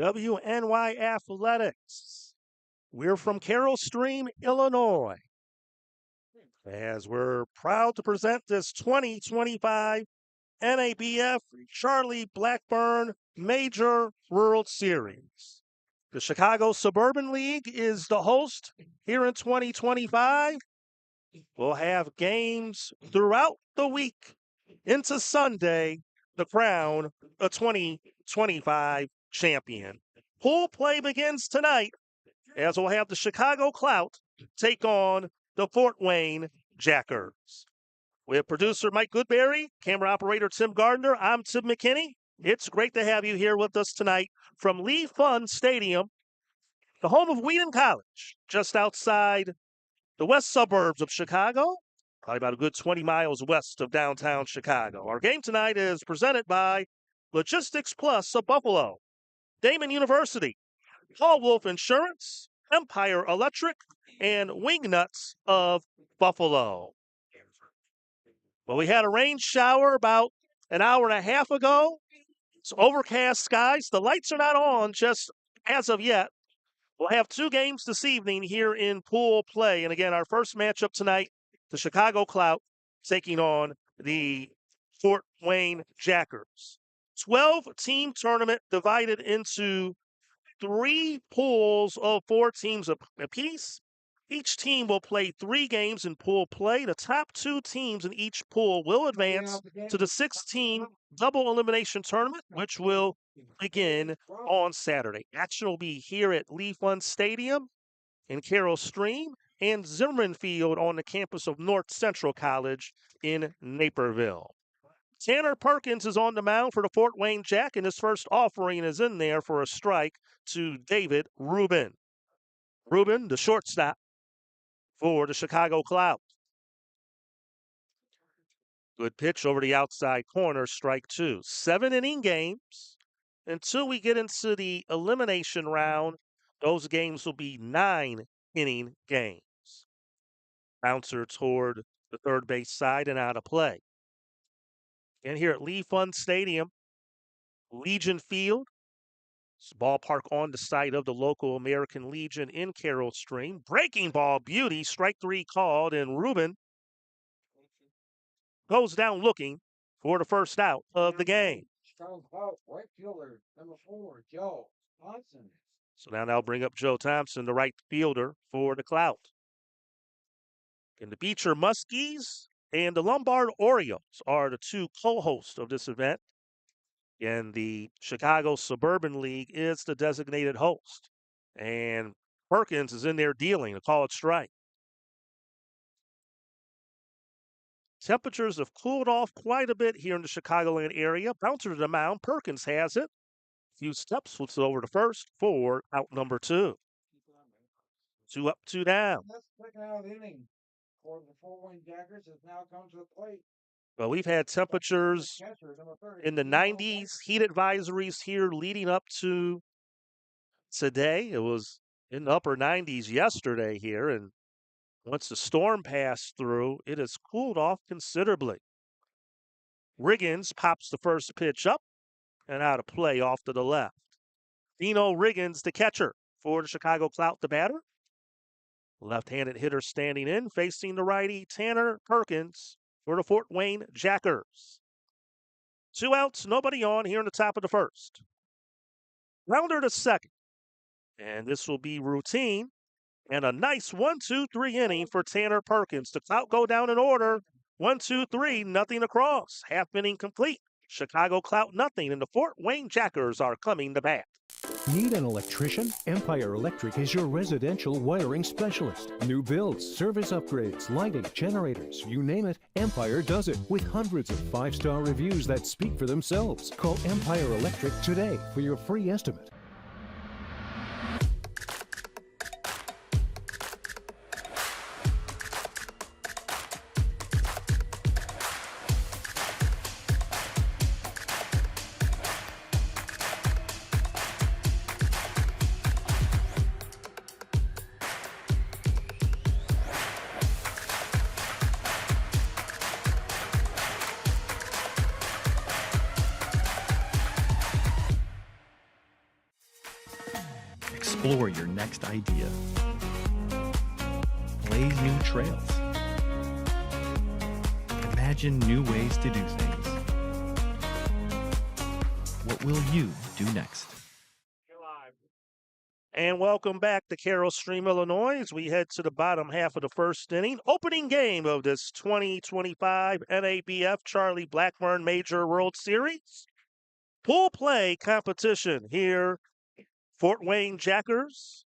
WNY Athletics. We're from Carroll Stream, Illinois, as we're proud to present this 2025 NABF Charlie Blackburn Major World Series. The Chicago Suburban League is the host here in 2025. We'll have games throughout the week into Sunday to crown a 2025 champion. Pool play begins tonight as we'll have the Chicago Clout take on the Fort Wayne Jackers. We have producer Mike Goodberry, camera operator Tim Gardner. I'm Tim McKinney. It's great to have you here with us tonight from Lee Fun Stadium, the home of Wheaton College, just outside the west suburbs of Chicago, probably about a good 20 miles west of downtown Chicago. Our game tonight is presented by Logistics Plus of Buffalo, Damon University, Paul Wolf Insurance, Empire Electric, and Wingnuts of Buffalo. Well, we had a rain shower about an hour and a half ago. It's overcast skies. The lights are not on just as of yet. We'll have two games this evening here in pool play. And again, our first matchup tonight, the Chicago Clout taking on the Fort Wayne Jackers. 12-team tournament divided into 3 pools of 4 teams apiece. Each team will play 3 games in pool play. The top 2 teams in each pool will advance to the 6-team double elimination tournament, which will begin on Saturday. Action will be here at Lee Fun Stadium in Carroll Stream and Zimmerman Field on the campus of North Central College in Naperville. Tanner Perkins is on the mound for the Fort Wayne Jack, and his first offering is in there for a strike to David Rubin. Rubin, the shortstop for the Chicago Clout. Good pitch over the outside corner, strike 2. 7-inning games. Until we get into the elimination round, those games will be 9-inning games. Bouncer toward the third base side and out of play. And here at Lee Fun Stadium, Legion Field. It's a ballpark on the site of the local American Legion in Carroll Stream. Breaking ball beauty, strike 3 called, and Rubin goes down looking for the first out of the game. Right fielder, number 4, Joe Thompson. So now they'll bring up Joe Thompson, the right fielder for the Clout. And the Beecher Muskies and the Lombard Orioles are the 2 co-hosts of this event. And the Chicago Suburban League is the designated host. And Perkins is in there dealing a called strike. Temperatures have cooled off quite a bit here in the Chicagoland area. Bouncer to the mound. Perkins has it. A few steps, flips it over to first for out number 2. 2 up, 2 down. That's second out inning for the Fort Wayne Jackers has now come to the plate. Well, we've had temperatures in the 90s, heat advisories here leading up to today. It was in the upper 90s yesterday here, and once the storm passed through, it has cooled off considerably. Riggins pops the first pitch up and out of play off to the left. Dino Riggins, the catcher for the Chicago Clout, the batter. Left-handed hitter standing in, facing the righty Tanner Perkins for the Fort Wayne Jackers. 2 outs, nobody on here in the top of the first. Rounder to second. And this will be routine. And a nice 1-2-3 inning for Tanner Perkins. The Clout go down in order. 1-2-3, nothing across. Half inning complete. Chicago Clout nothing, and the Fort Wayne Jackers are coming to bat. Need an electrician? Empire Electric is your residential wiring specialist. New builds, service upgrades, lighting, generators, you name it, Empire does it with hundreds of 5-star reviews that speak for themselves. Call Empire Electric today for your free estimate. Explore your next idea. Blaze new trails. Imagine new ways to do things. What will you do next? And welcome back to Carroll Stream, Illinois, as we head to the bottom half of the first inning. Opening game of this 2025 NABF Charlie Blackburn Major World Series. Pool play competition here. Fort Wayne Jackers.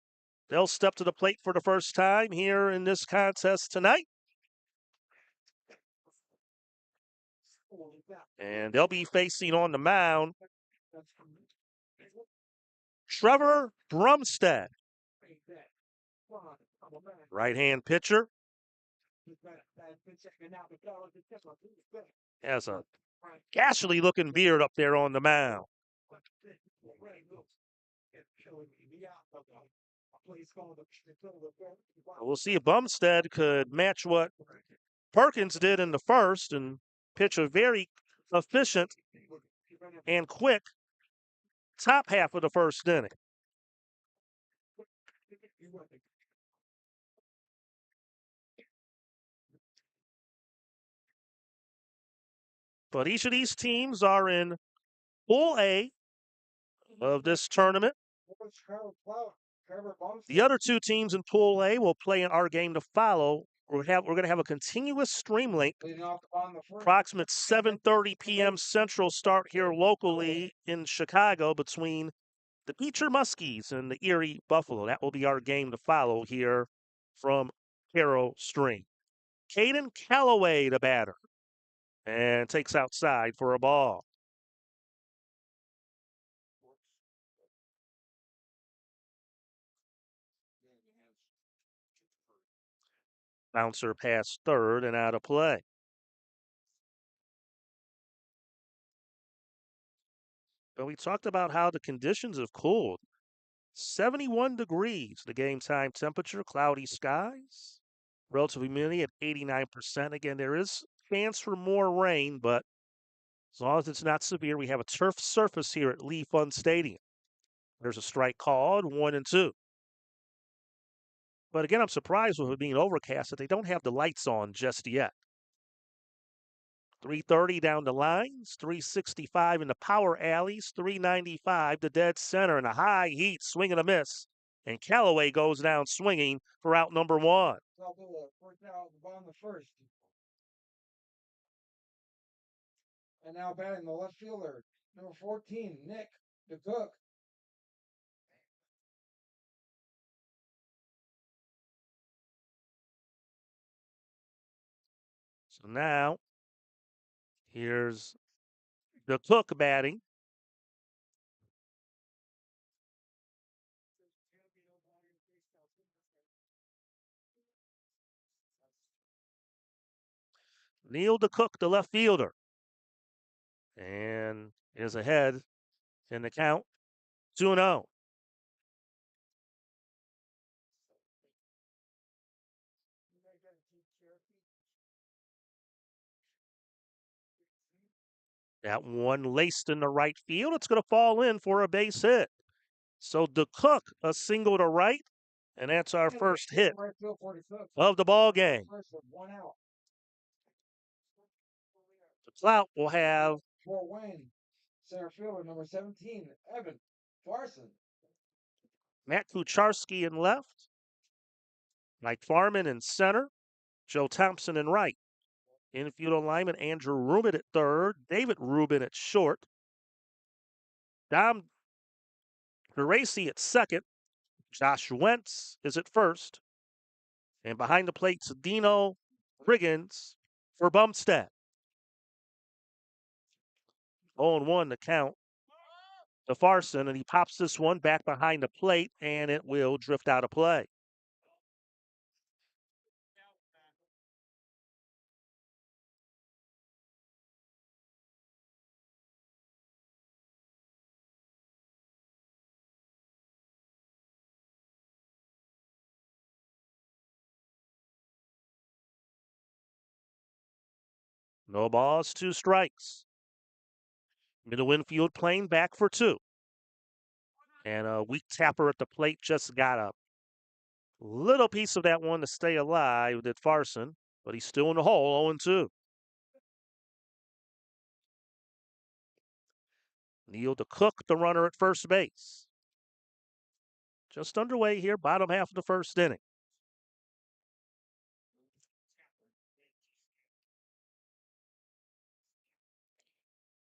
They'll step to the plate for the first time here in this contest tonight. And they'll be facing on the mound Trevor Brumstead, right-hand pitcher. Has a ghastly-looking beard up there on the mound. We'll see if Bumstead could match what Perkins did in the first and pitch a very efficient and quick top half of the first inning. But each of these teams are in Pool A of this tournament. The other two teams in Pool A will play in our game to follow. We're going to have a continuous stream link, approximate 7:30 p.m. Central start here locally in Chicago between the Beecher Muskies and the Erie Buffalo. That will be our game to follow here from Carroll Stream. Caden Calloway, the batter, and takes outside for a ball. Bouncer past third and out of play. But we talked about how the conditions have cooled. 71 degrees, the game time temperature, cloudy skies, relative humidity at 89%. Again, there is chance for more rain, but as long as it's not severe, we have a turf surface here at Lee Fun Stadium. There's a strike called, 1-2. But again, I'm surprised with it being overcast that they don't have the lights on just yet. 330 down the lines, 365 in the power alleys, 395 to dead center, and a high heat swing and a miss. And Callaway goes down swinging for out number one. And now batting the left fielder, number 14, Nick DeCook. So now, here's DeCook batting. Neil DeCook, the left fielder, and is ahead in the count, 2-0. That one laced in the right field. It's going to fall in for a base hit. So DeCook, a single to right, and that's our first hit of the ball game. The Clout will have Fort Wayne, center fielder, number 17, Evan Larson. Matt Kucharski in left, Mike Farman in center, Joe Thompson in right. Infield alignment, Andrew Rubin at third, David Rubin at short, Dom Geraci at second, Josh Wentz is at first, and behind the plate's Dino Riggins for Bumstead. 0-1 to count to Farson, and he pops this one back behind the plate, and it will drift out of play. No balls, 2 strikes. Middle infield playing back for 2. And a weak tapper at the plate just got a little piece of that one to stay alive, did Farson, but he's still in the hole, 0-2. Neil to Cook, the runner at first base. Just underway here, bottom half of the first inning.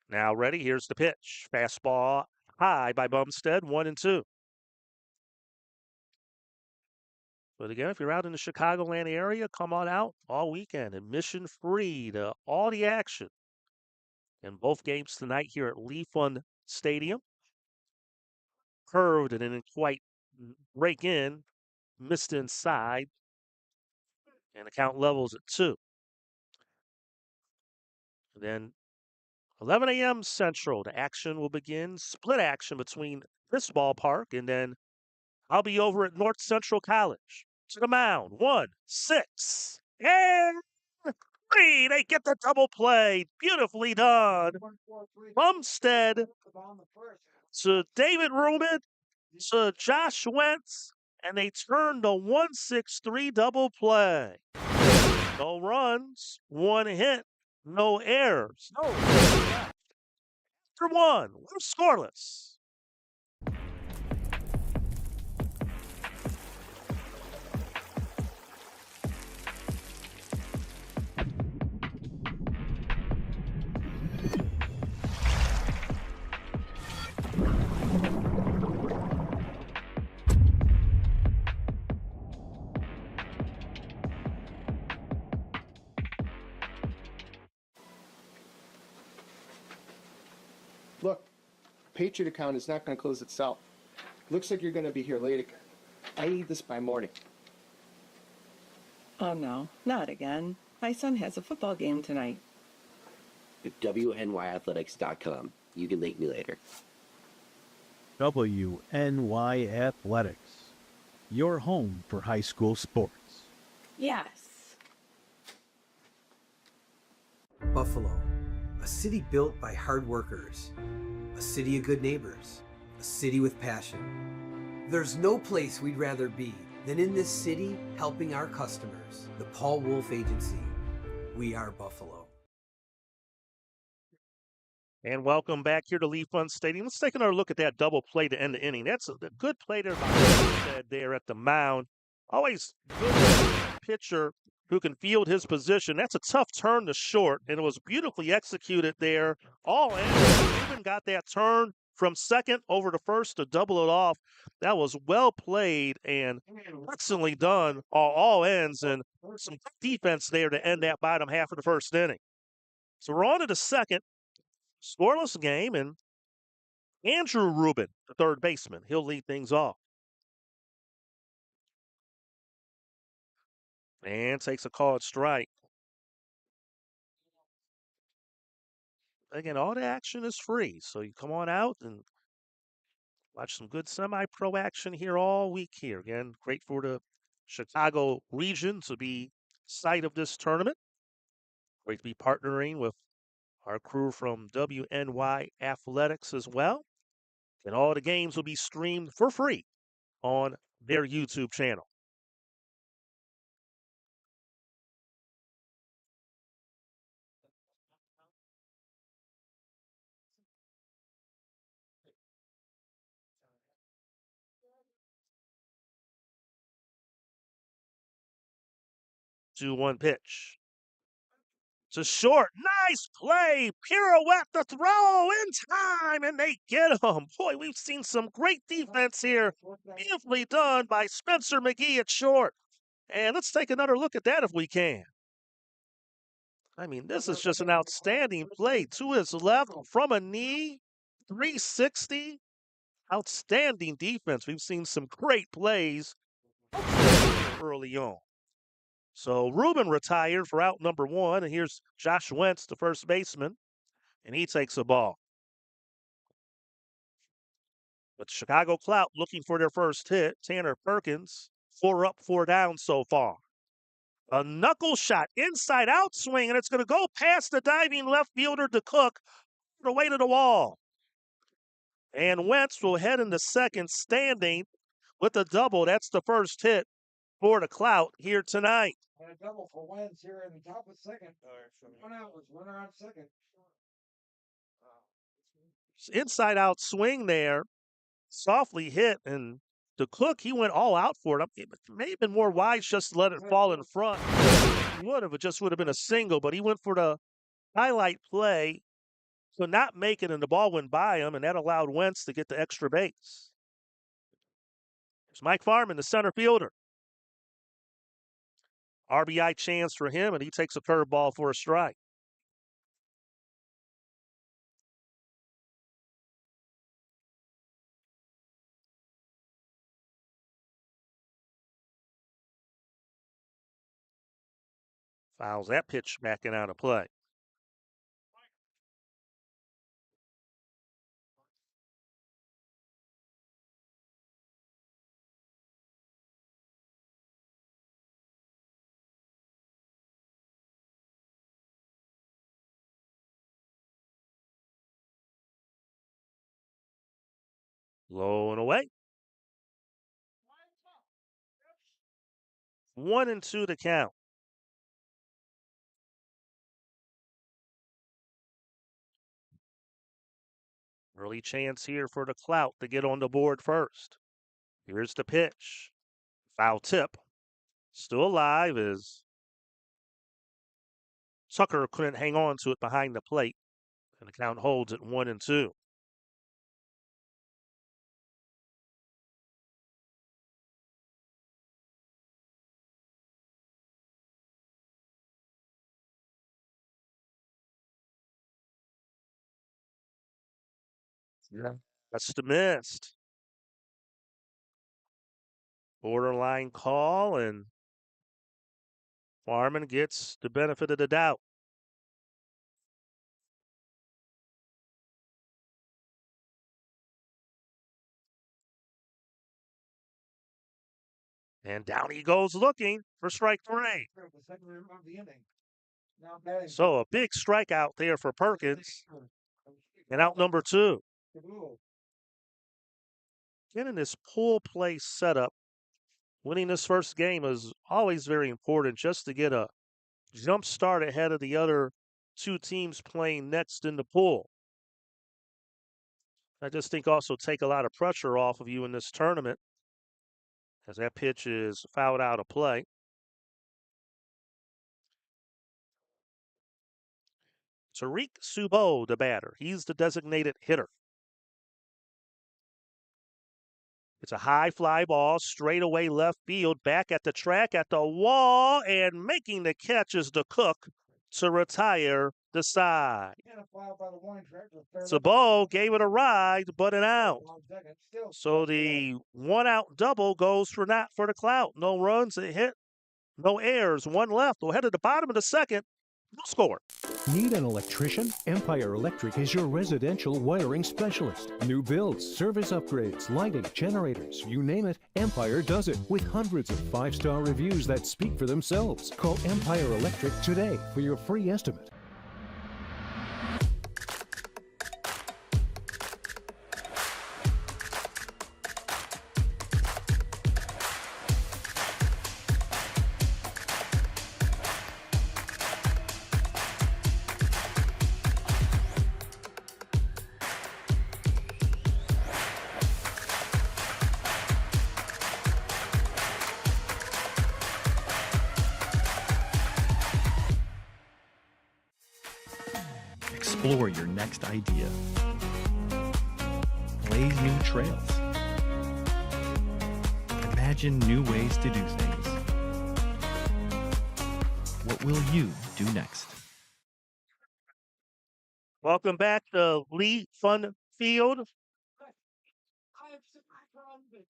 Now ready, here's the pitch. Fastball high by Bumstead, 1-2. But again, if you're out in the Chicagoland area, come on out all weekend. Admission free to all the action. In both games tonight here at Lee Fund Stadium. Curved and didn't quite break in. Missed inside. And the count levels at 2. And then 11 a.m. Central, the action will begin. Split action between this ballpark and then I'll be over at North Central College. To the mound. 1-6. And 3. They get the double play. Beautifully done. Bumstead to David Rubin to Josh Wentz. And they turn the 1-6-3 double play. No runs, 1 hit, no errors. No. After 1, we're scoreless. Look, Patriot account is not going to close itself. Looks like you're going to be here late again. I need this by morning. Oh no, not again. My son has a football game tonight. At WNYathletics.com. You can thank me later. WNY Athletics, your home for high school sports. Yes. Buffalo, a city built by hard workers, a city of good neighbors, a city with passion. There's no place we'd rather be than in this city helping our customers. The Paul Wolf Agency. We are Buffalo. And welcome back here to Lee Fund Stadium. Let's take another look at that double play to end the inning. That's a good play there by Bumstead there at the mound. Always good pitcher who can field his position. That's a tough turn to short, and it was beautifully executed there. All in. Even got that turn from second over to first to double it off. That was well played and excellently done all ends, and some good defense there to end that bottom half of the first inning. So we're on to the second. Scoreless game, and Andrew Rubin, the third baseman, he'll lead things off. And takes a called strike. Again, all the action is free, so you come on out and watch some good semi-pro action here all week here. Again, great for the Chicago region to be site of this tournament. Great to be partnering with our crew from WNY Athletics as well. And all the games will be streamed for free on their YouTube channel. Two one pitch. To short. Nice play. Pirouette the throw in time, and they get him. Boy, we've seen some great defense here. Beautifully done by Spencer McGee at short. And let's take another look at that if we can. I mean, this is just an outstanding play. To his left, from a knee, 360. Outstanding defense. We've seen some great plays early on. So Rubin retired for out number 1, and here's Josh Wentz, the first baseman, and he takes a ball. But Chicago Clout looking for their first hit. Tanner Perkins, 4 up, 4 down so far. A knuckle shot, inside out swing, and it's going to go past the diving left fielder to Cook, the way to the wall. And Wentz will head into second, standing with a double. That's the first hit for the Clout here tonight. And a double for Wentz here in the top of second. One out was runner on second. Inside out swing there, softly hit, and the Cook, he went all out for it. It may have been more wise just to let it fall in front. It just would have been a single, but he went for the highlight play, could not make it, and the ball went by him, and that allowed Wentz to get the extra base. There's Mike Farman, the center fielder. RBI chance for him, and he takes a curveball for a strike. Fouls that pitch back and out of play. Low and away. 1-2 to count. Early chance here for the Clout to get on the board first. Here's the pitch. Foul tip. Still alive as Tucker couldn't hang on to it behind the plate. And the count holds at 1-2. Yeah. That's the missed. Borderline call, and Farman gets the benefit of the doubt. And down he goes looking for strike 3. The second of the inning. Now batting. So a big strikeout there for Perkins. And out number 2. Getting this pull play setup, winning this first game is always very important just to get a jump start ahead of the other 2 teams playing next in the pool. I just think also take a lot of pressure off of you in this tournament as that pitch is fouled out of play. Tariq Subo, the batter. He's the designated hitter. It's a high fly ball, straight away left field, back at the track, at the wall, and making the catch is the Cook to retire the side. Subo gave it a ride, but an out. So the 1-out double goes for the Clout. No runs, a hit, no errors, 1 left. We'll head to the bottom of the second. No score. Need an electrician? Empire Electric is your residential wiring specialist. New builds, service upgrades, lighting, generators, you name it, Empire does it with hundreds of 5-star reviews that speak for themselves. Call Empire Electric today for your free estimate. Explore your next idea. Blaze new trails. Imagine new ways to do things. What will you do next? Welcome back to Lee Fun Field,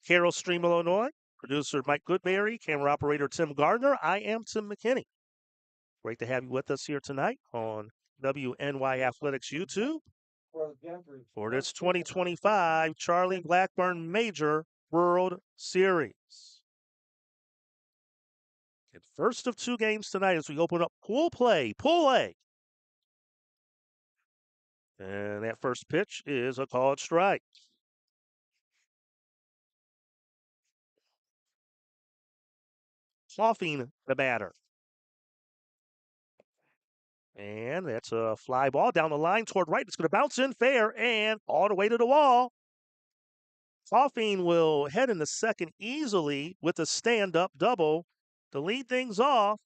Carroll Stream, Illinois. Producer Mike Goodberry, camera operator Tim Gardner. I am Tim McKinney. Great to have you with us here tonight on WNY Athletics YouTube for this 2025 Charlie Blackburn Major World Series. And first of 2 games tonight as we open up pool play, Pool A. And that first pitch is a called strike. Coughing the batter. And that's a fly ball down the line toward right. It's going to bounce in fair and all the way to the wall. Coughing will head in the second easily with a stand-up double to lead things off.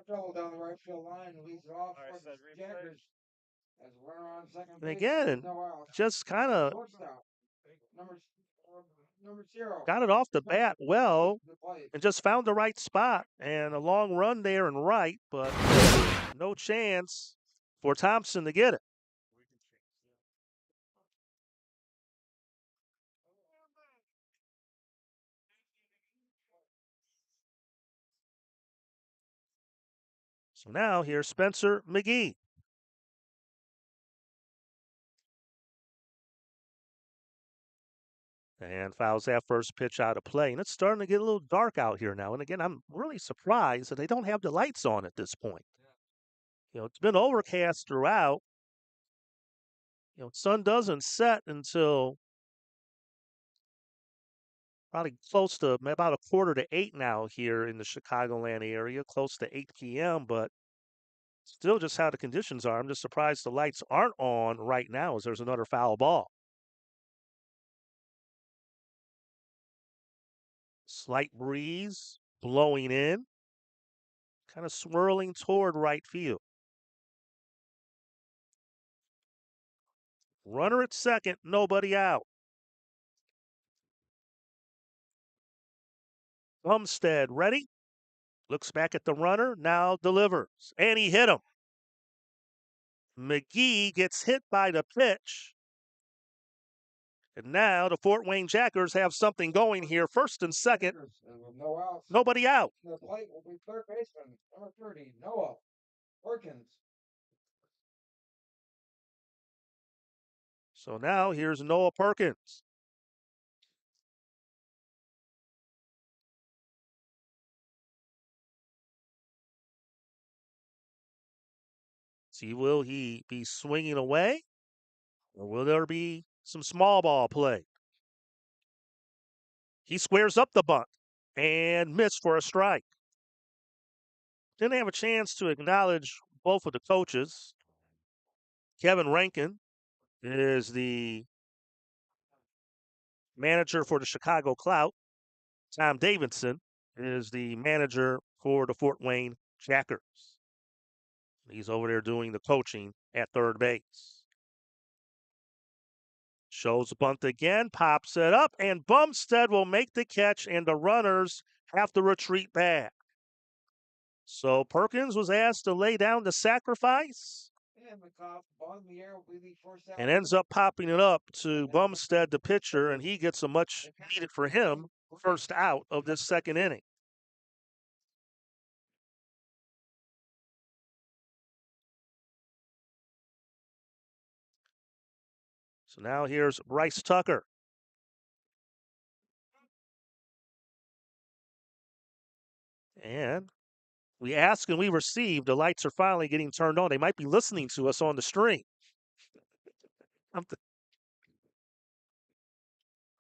Double down the right field line leads off for the Jackers. As runner on second And base, again, no outs. just kind of Shortstop, number 0. got it off the bat well and just found the right spot. And a long run there and right, but no chance for Thompson to get it. So now here's Spencer McGee. And fouls that first pitch out of play. And it's starting to get a little dark out here now. And again, I'm really surprised that they don't have the lights on at this point. You know, it's been overcast throughout. You know, sun doesn't set until probably close to about 7:45 now here in the Chicagoland area, close to 8 p.m. But still just how the conditions are. I'm just surprised the lights aren't on right now as there's another foul ball. Slight breeze blowing in, kind of swirling toward right field. Runner at second, nobody out. Bumstead ready. Looks back at the runner, now delivers. And he hit him. McGee gets hit by the pitch. And now the Fort Wayne Jackers have something going here. First and second. No outs. Nobody out. The plate will be third baseman, number 30, Noah Perkins. So now here's Noah Perkins. See, will he be swinging away? Or will there be some small ball play? He squares up the bunt and missed for a strike. Didn't have a chance to acknowledge both of the coaches. Kevin Rankin is the manager for the Chicago Clout. Tom Davidson is the manager for the Fort Wayne Jackers. He's over there doing the coaching at third base. Shows the bunt again, pops it up, and Bumstead will make the catch, and the runners have to retreat back. So Perkins was asked to lay down the sacrifice and ends up popping it up to Bumstead, the pitcher, and he gets a much needed for him first out of this second inning. So now here's Bryce Tucker. And we ask and we receive. The lights are finally getting turned on. They might be listening to us on the stream.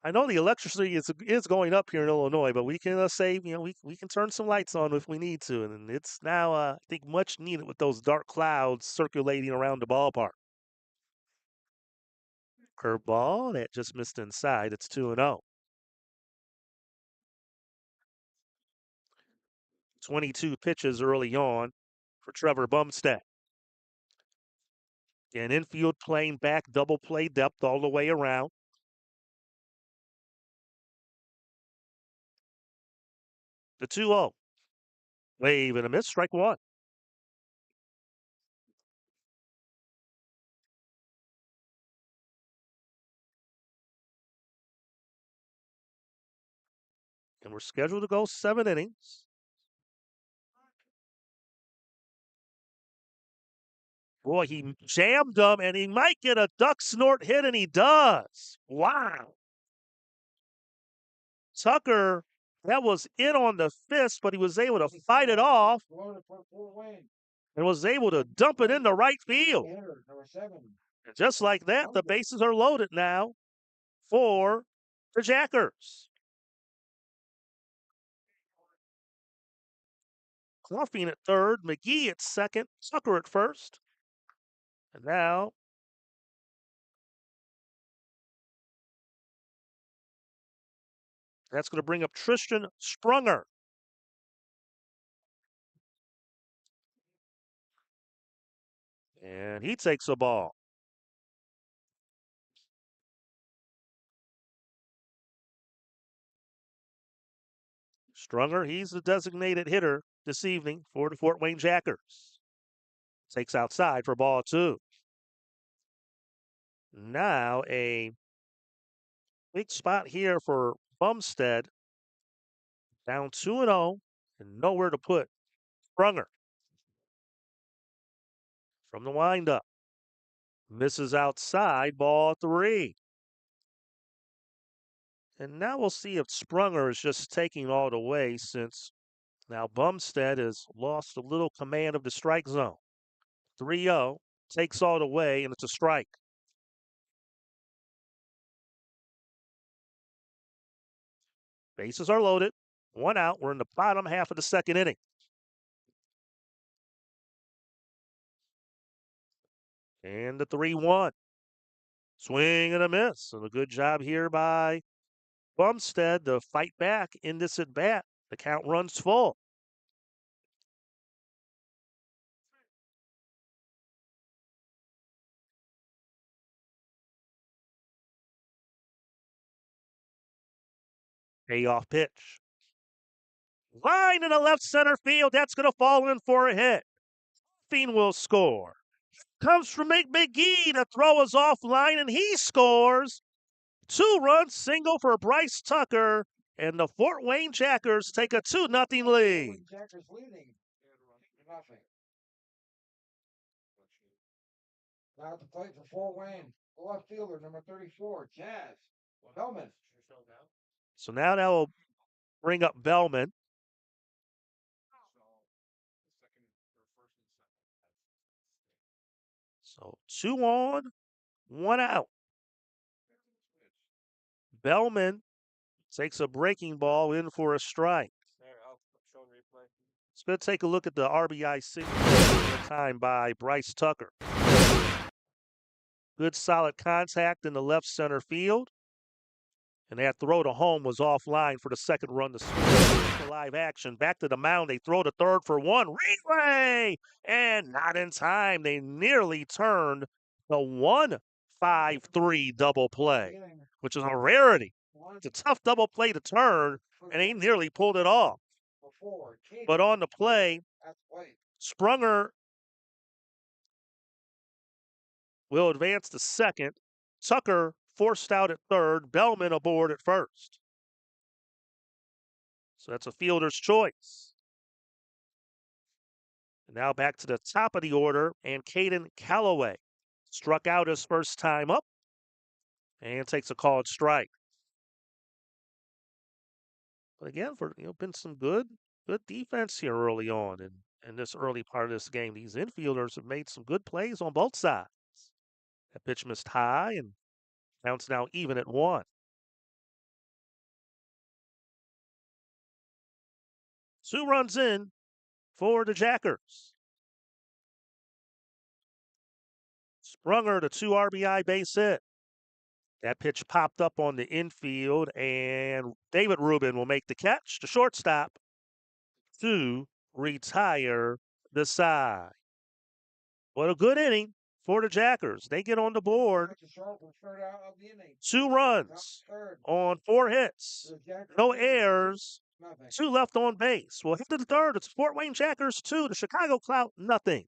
I know the electricity is going up here in Illinois, but we can save. You know, we can turn some lights on if we need to, and it's now I think much needed with those dark clouds circulating around the ballpark. Curveball that just missed inside. It's 2-0. 22 pitches early on for Trevor Bumstead. And infield playing back, double play depth all the way around. The 2-0. Wave and a miss, strike one. And we're scheduled to go 7 innings. Boy, he jammed him, and he might get a duck snort hit, and he does. Wow. Tucker, that was in on the fist, but he was able to fight it off and was able to dump it into right field. And just like that, the bases are loaded now for the Jackers. Cluffing at third, McGee at second, Tucker at first. And now that's going to bring up Tristan Sprunger. And he takes the ball. Sprunger, he's the designated hitter this evening for the Fort Wayne Jackers. Takes outside for ball 2. Now a big spot here for Bumstead. Down 2-0 and nowhere to put Sprunger. From the windup. Misses outside, ball 3. And now we'll see if Sprunger is just taking all the way, since now Bumstead has lost a little command of the strike zone. 3-0, takes all the way, and it's a strike. Bases are loaded. 1 out. We're in the bottom half of the second inning. And the 3-1. Swing and a miss. And a good job here by Bumstead to fight back in this at bat. The count runs full. Payoff pitch. Line in the left center field. That's going to fall in for a hit. Fiend will score. Comes from McGee to throw us offline, and he scores. 2-run single for Bryce Tucker, and the Fort Wayne Jackers take a 2-0 lead. Jackers leading 2-0. Now at the plate for Fort Wayne, the left fielder, number 34, Jazz Bellman. So now that will bring up Bellman. So 2 on, 1 out. Bellman takes a breaking ball in for a strike. Let's go take a look at the RBI single time by Bryce Tucker. Good solid contact in the left center field. And that throw to home was offline for the second run to score. Live action. Back to the mound. They throw to third for 1. Relay! And not in time. They nearly turned the 1-5-3 double play, which is a rarity. It's a tough double play to turn, and they nearly pulled it off. But on the play, Sprunger will advance to second. Tucker forced out at third. Bellman aboard at first. So that's a fielder's choice. And now back to the top of the order, and Caden Calloway struck out his first time up and takes a called strike. But again, for been some good defense here early on in this early part of this game. These infielders have made some good plays on both sides. That pitch missed high, and count's now even at 1. Two runs in for the Jackers. Sprunger to 2 RBI base hit. That pitch popped up on the infield, and David Rubin will make the catch to shortstop to retire the side. What a good inning for the Jackers. They get on the board. 2 runs on 4 hits. No errors. 2 left on base. We'll hit to the third. It's Fort Wayne Jackers 2, the Chicago Clout nothing.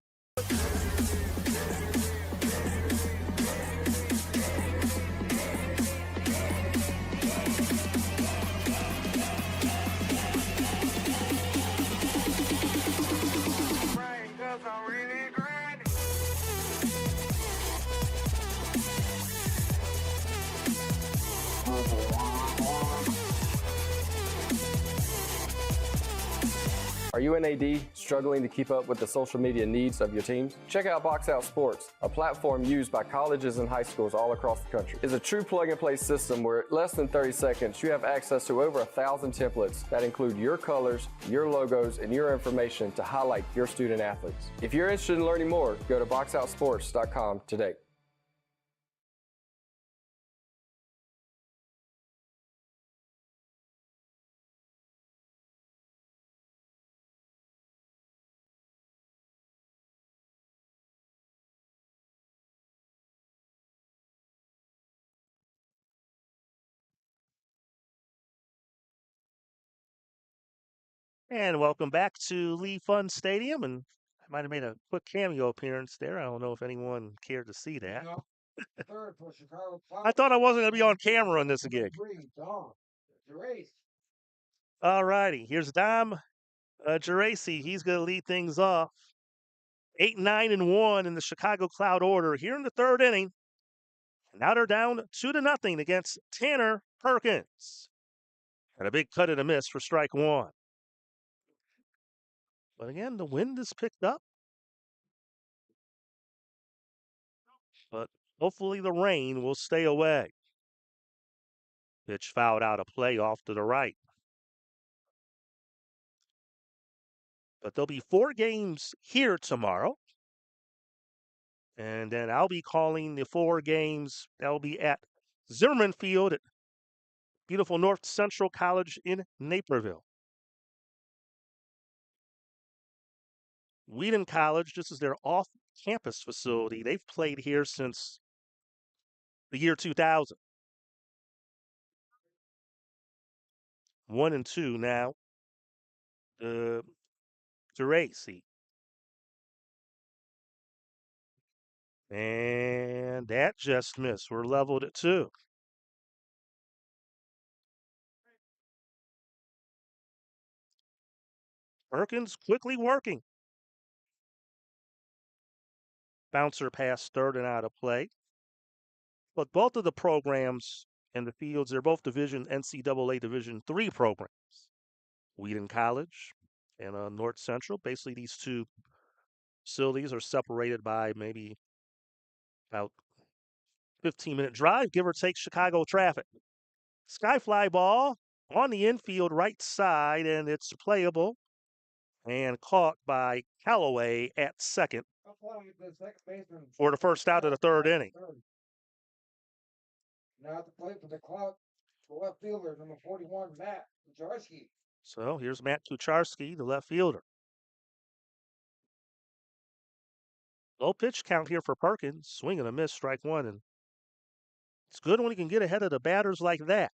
Are you an AD struggling to keep up with the social media needs of your teams? Check out Box Out Sports, a platform used by colleges and high schools all across the country. It's a true plug-and-play system where in less than 30 seconds you have access to over 1,000 templates that include your colors, your logos, and your information to highlight your student athletes. If you're interested in learning more, go to boxoutsports.com today. And welcome back to Lee Fun Stadium. And I might have made a quick cameo appearance there. I don't know if anyone cared to see that. No. Third for Chicago Clout. I thought I wasn't going to be on camera on this gig. All righty. Here's Dom Geraci. He's going to lead things off. 8-9-1 in the Chicago Clout order here in the third inning. Now they're down 2-0 against Tanner Perkins. And a big cut and a miss for strike one. But again, the wind is picked up. But hopefully the rain will stay away. Pitch fouled out of play off to the right. But there'll be 4 games here tomorrow. And then I'll be calling the 4 games that'll be at Zimmerman Field at beautiful North Central College in Naperville. Wheaton College, this is their off-campus facility. They've played here since the year 2000. 1-2 now. Geraci. And that just missed. We're leveled at 2. Perkins quickly working. Bouncer past third and out of play. But both of the programs and the fields, they're both NCAA Division III programs. Wheaton College and North Central. Basically, these two facilities are separated by maybe about 15-minute drive, give or take Chicago traffic. Skyfly ball on the infield right side, and it's playable and caught by Callaway at second for the first out of the third inning. Now at the plate for the Clout, the left fielder, number 41, Matt Kucharski. So here's Matt Kucharski, the left fielder. Low pitch count here for Perkins. Swing and a miss, strike one. And it's good when he can get ahead of the batters like that.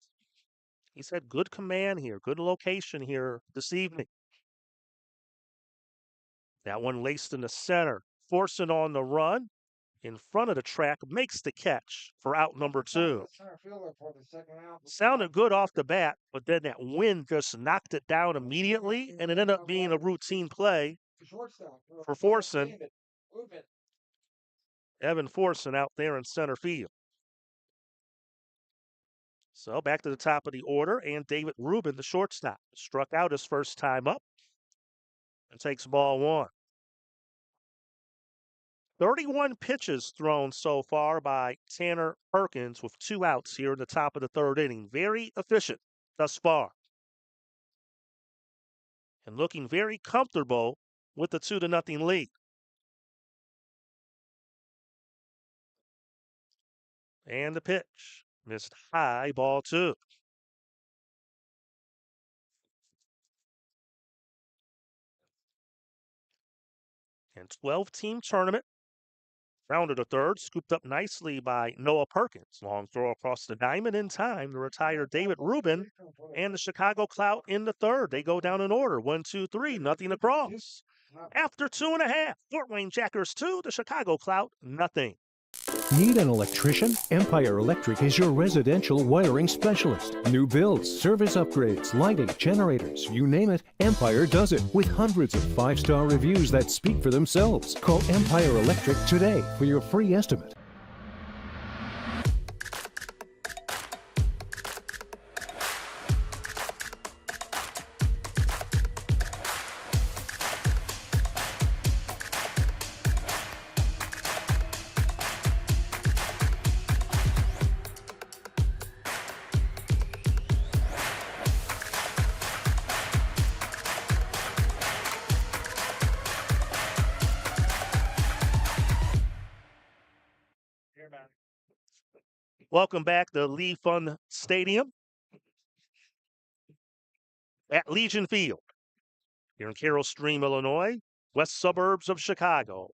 He's had good command here, good location here this evening. That one laced in the center, forcing on the run. In front of the track, makes the catch for out number 2. Sounded good off the bat, but then that wind just knocked it down immediately, and it ended up being a routine play for Forson. Evan Forson out there in center field. So back to the top of the order, and David Rubin, the shortstop, struck out his first time up and takes ball 1. 31 pitches thrown so far by Tanner Perkins with 2 outs here in the top of the third inning. Very efficient thus far. And looking very comfortable with the 2-0 lead. And the pitch. Missed high, ball 2. And 12-team tournament. Rounded a third, scooped up nicely by Noah Perkins. Long throw across the diamond in time to retire David Rubin and the Chicago Clout in the third. They go down in order. 1, 2, 3, nothing across. After 2.5, Fort Wayne Jackers 2, the Chicago Clout, nothing. Need an electrician? Empire Electric is your residential wiring specialist. New builds, service upgrades, lighting, generators, you name it, Empire does it with hundreds of 5-star reviews that speak for themselves. Call Empire Electric today for your free estimate. Welcome back to Lee Fun Stadium at Legion Field here in Carroll Stream, Illinois, west suburbs of Chicago.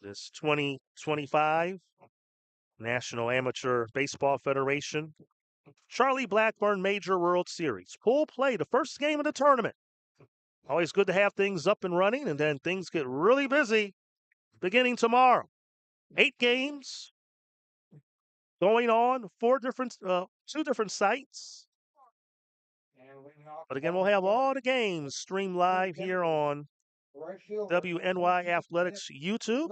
This 2025 National Amateur Baseball Federation Charlie Blackburn Major World Series. Pool play, the first game of the tournament. Always good to have things up and running, and then things get really busy beginning tomorrow. 8 games going on, 2 different sites. But again, we'll have all the games streamed live here on WNY Athletics YouTube.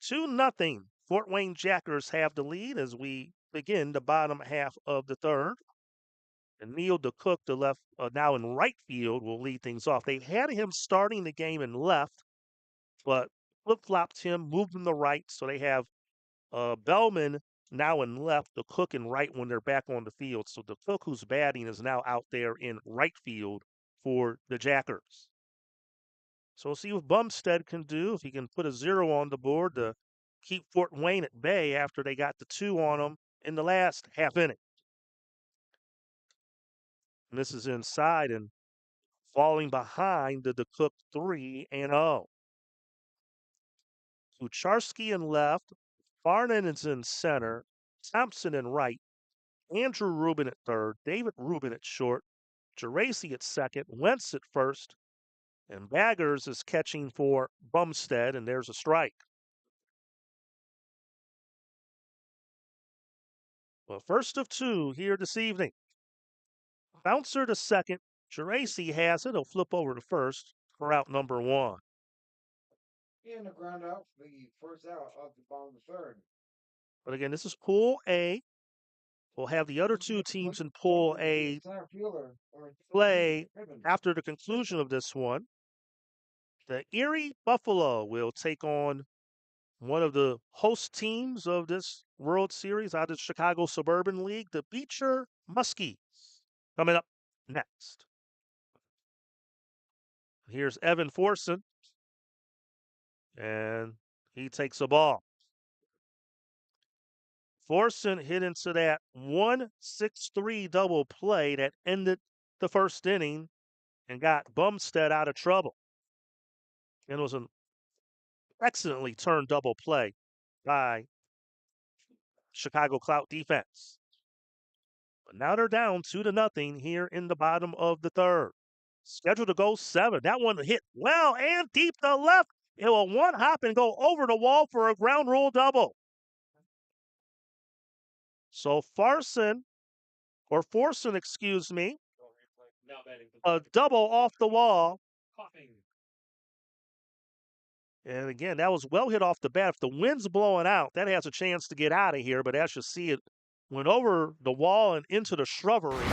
2-0. Fort Wayne Jackers have the lead as we begin the bottom half of the third. And Neil DeCook, the left, now in right field, will lead things off. They had him starting the game in left, but flip-flopped him, moved him to right. So they have Bellman now in left, DeCook in right when they're back on the field. So DeCook, who's batting, is now out there in right field for the Jackers. So we'll see what Bumstead can do, if he can put a 0 on the board to keep Fort Wayne at bay after they got the 2 on them in the last half inning. And this is inside and falling behind the DeCook 3-0. Kucharski in left, Farnan is in center, Thompson in right, Andrew Rubin at third, David Rubin at short, Geraci at second, Wentz at first, and Baggers is catching for Bumstead, and there's a strike. Well, first of 2 here this evening. Bouncer to second, Geraci has it, he'll flip over to first for out number 1. In the ground out, the first out of the bottom of the third. But again, this is Pool A. We'll have the other 2 teams in Pool A play after the conclusion of this one. The Erie Buffalo will take on one of the host teams of this World Series out of the Chicago Suburban League, the Beecher Muskies, coming up next. Here's Evan Forson, and he takes a ball. Forson hit into that 1-6-3 double play that ended the first inning and got Bumstead out of trouble. And it was an excellently turned double play by Chicago Clout defense. But now they're down 2-0 here in the bottom of the third. Scheduled to go 7. That one hit well and deep to left. It will one hop and go over the wall for a ground rule double. So Forson, a double off the wall. And again, that was well hit off the bat. If the wind's blowing out, that has a chance to get out of here. But as you see, it went over the wall and into the shrubbery.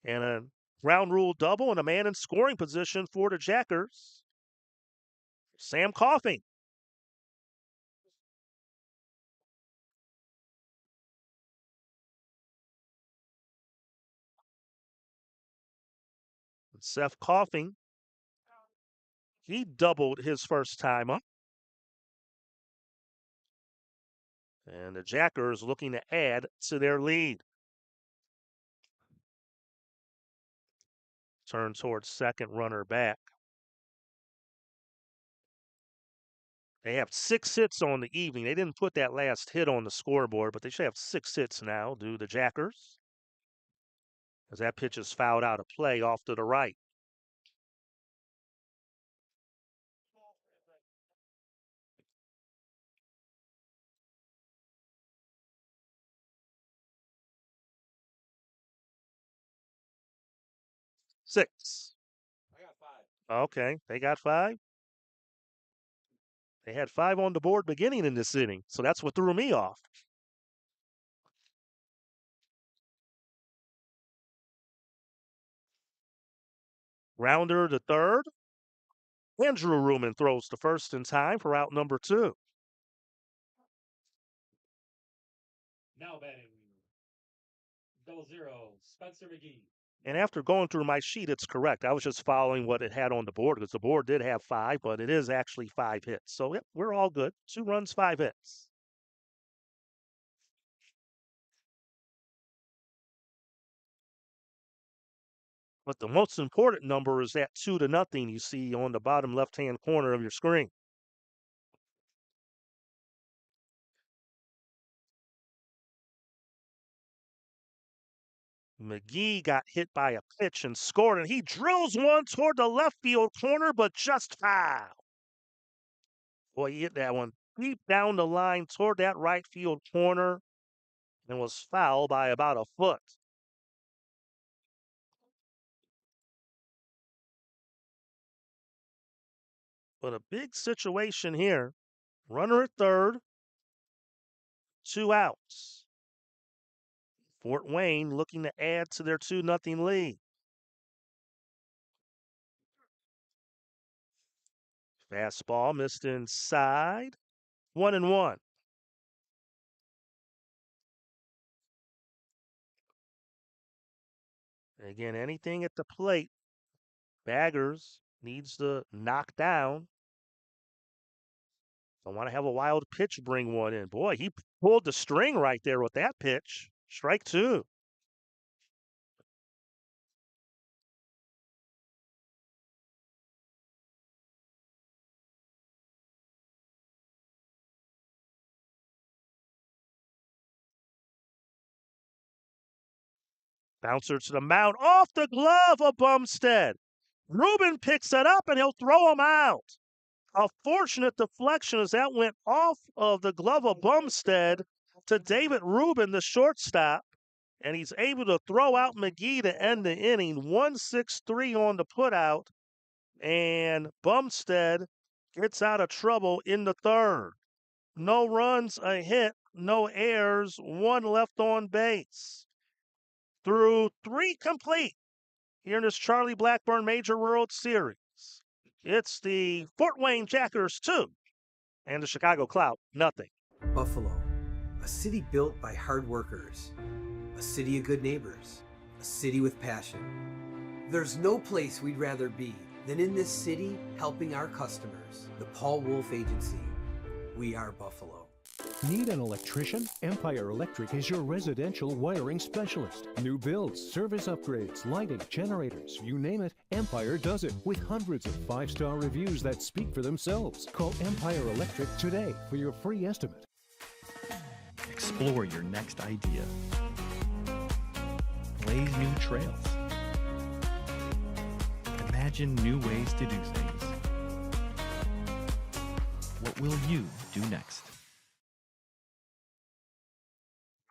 And a ground rule double and a man in scoring position for the Jackers, Sam Coughing. Seth Coughing, he doubled his first time up. And the Jackers looking to add to their lead. Turn towards second, runner back. They have 6 hits on the evening. They didn't put that last hit on the scoreboard, but they should have 6 hits now, do the Jackers. As that pitch is fouled out of play off to the right. Six. I got 5. Okay, they got 5. They had 5 on the board beginning in this inning, so that's what threw me off. Rounder to third. Andrew Ruman throws to first in time for out number 2. Now batting, 00, Spencer McGee. And after going through my sheet, it's correct. I was just following what it had on the board because the board did have 5, but it is actually 5 hits. So, yep, we're all good. 2 runs, 5 hits. But the most important number is that 2-0 you see on the bottom left-hand corner of your screen. McGee got hit by a pitch and scored, and he drills one toward the left field corner, but just foul. Boy, he hit that one deep down the line toward that right field corner and was fouled by about a foot. But a big situation here. Runner at third, 2 outs. Fort Wayne looking to add to their 2-0 lead. Fastball missed inside. 1-1. Again, anything at the plate, Baggers needs to knock down. I want to have a wild pitch bring one in. Boy, he pulled the string right there with that pitch. Strike 2. Bouncer to the mound, off the glove of Bumstead. Rubin picks it up and he'll throw him out. A fortunate deflection as that went off of the glove of Bumstead to David Rubin, the shortstop, and he's able to throw out McGee to end the inning. 1-6-3 on the putout, and Bumstead gets out of trouble in the third. No runs, a hit, no errors, 1 left on base. Through 3 complete here in this Charlie Blackburn Major World Series. It's the Fort Wayne Jackers 2 and the Chicago Clout nothing. Buffalo, a city built by hard workers, a city of good neighbors, a city with passion. There's no place we'd rather be than in this city helping our customers. The Paul Wolf Agency. We are Buffalo. Need an electrician? Empire Electric is your residential wiring specialist. New builds, service upgrades, lighting, generators, you name it, Empire does it with hundreds of 5-star reviews that speak for themselves. Call Empire Electric today for your free estimate. Explore your next idea. Blaze new trails. Imagine new ways to do things. What will you do next?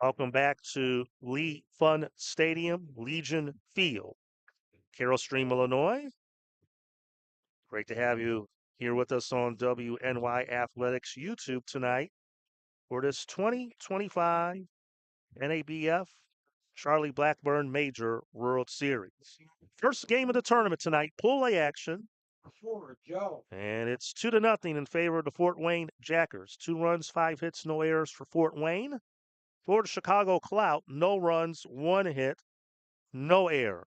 Welcome back to Lee Fun Stadium, Legion Field, Carroll Stream, Illinois. Great to have you here with us on WNY Athletics YouTube tonight for this 2025 NABF Charlie Blackburn Major World Series. First game of the tournament tonight, Pool A action. And it's 2-0 in favor of the Fort Wayne Jackers. 2 runs, 5 hits, no errors for Fort Wayne. For the Chicago Clout, no runs, 1 hit, no errors.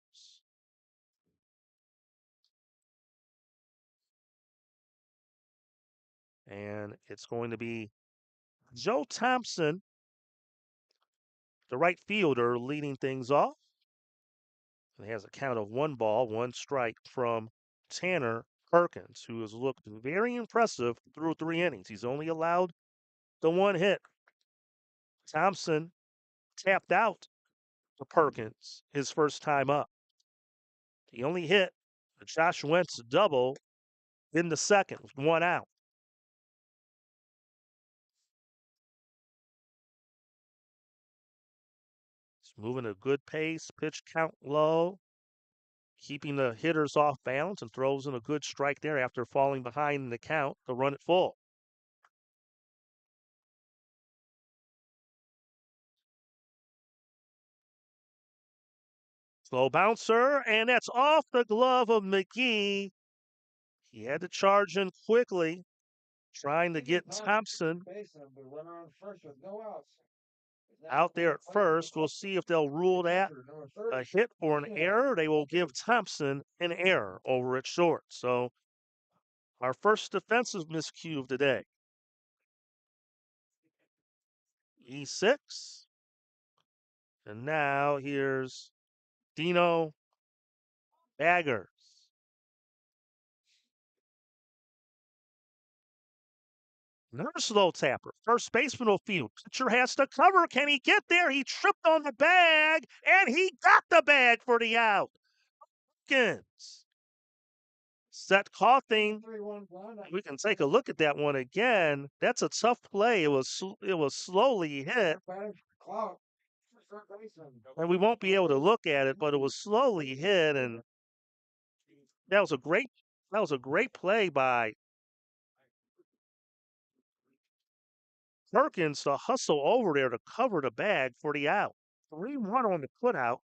And it's going to be Joe Thompson, the right fielder, leading things off. And he has a count of 1 ball, 1 strike from Tanner Perkins, who has looked very impressive through 3 innings. He's only allowed the 1 hit. Thompson tapped out to Perkins his first time up. He only hit a Josh Wentz double in the second with 1 out. He's moving a good pace, pitch count low, keeping the hitters off balance, and throws in a good strike there after falling behind in the count to run it full. Slow bouncer, and that's off the glove of McGee. He had to charge in quickly, trying to get Thompson. out there at first. We'll see if they'll rule that a hit or an error. They will give Thompson an error over at short. So our first defensive miscue of the day. E6. And now here's Dino Baggers. Another slow tapper. First baseman will field. Pitcher has to cover. Can he get there? He tripped on the bag, and he got the bag for the out. Hopkins. Set coughing. We can take a look at that one again. That's a tough play. It was slowly hit. And we won't be able to look at it, but it was slowly hit, and that was a great play by Perkins to hustle over there to cover the bag for the out. 3-1 on the putout.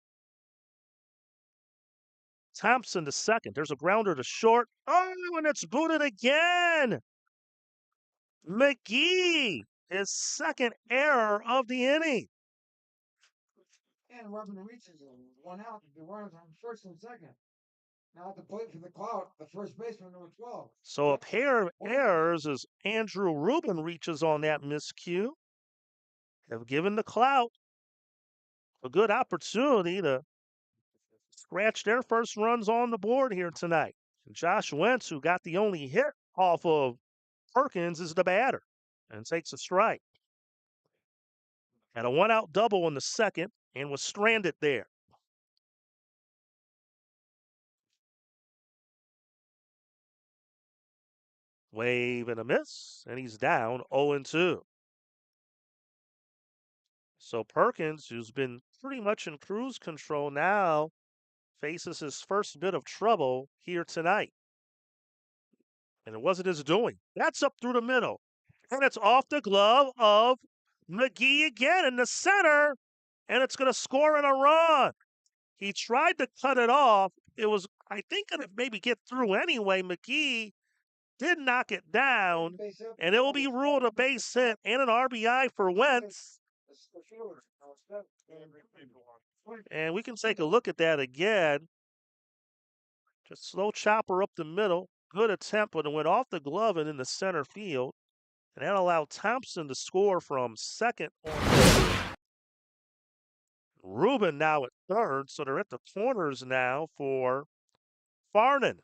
Thompson to second. There's a grounder to short. Oh, and it's booted again. McGee, his second error of the inning. And Robin reaches one out. The runners on first and second. Now at the plate for the Clout, the first baseman, number 12. So a pair of errors as Andrew Rubin reaches on that miscue. Have given the Clout a good opportunity to scratch their first runs on the board here tonight. And Josh Wentz, who got the only hit off of Perkins, is the batter and takes a strike. Had a one-out double in the second and was stranded there. Wave and a miss, and he's down 0-2. So Perkins, who's been pretty much in cruise control now, faces his first bit of trouble here tonight. And it wasn't his doing. That's up through the middle. And it's off the glove of McGee again in the center. And it's going to score in a run. He tried to cut it off. It was, I think, going to maybe get through anyway. McGee did knock it down. And it will be ruled a base hit and an RBI for Wentz. And we can take a look at that again. Just slow chopper up the middle. Good attempt, but it went off the glove and in the center field. And that allowed Thompson to score from second on third. Rubin now at third, so they're at the corners now for Farnan.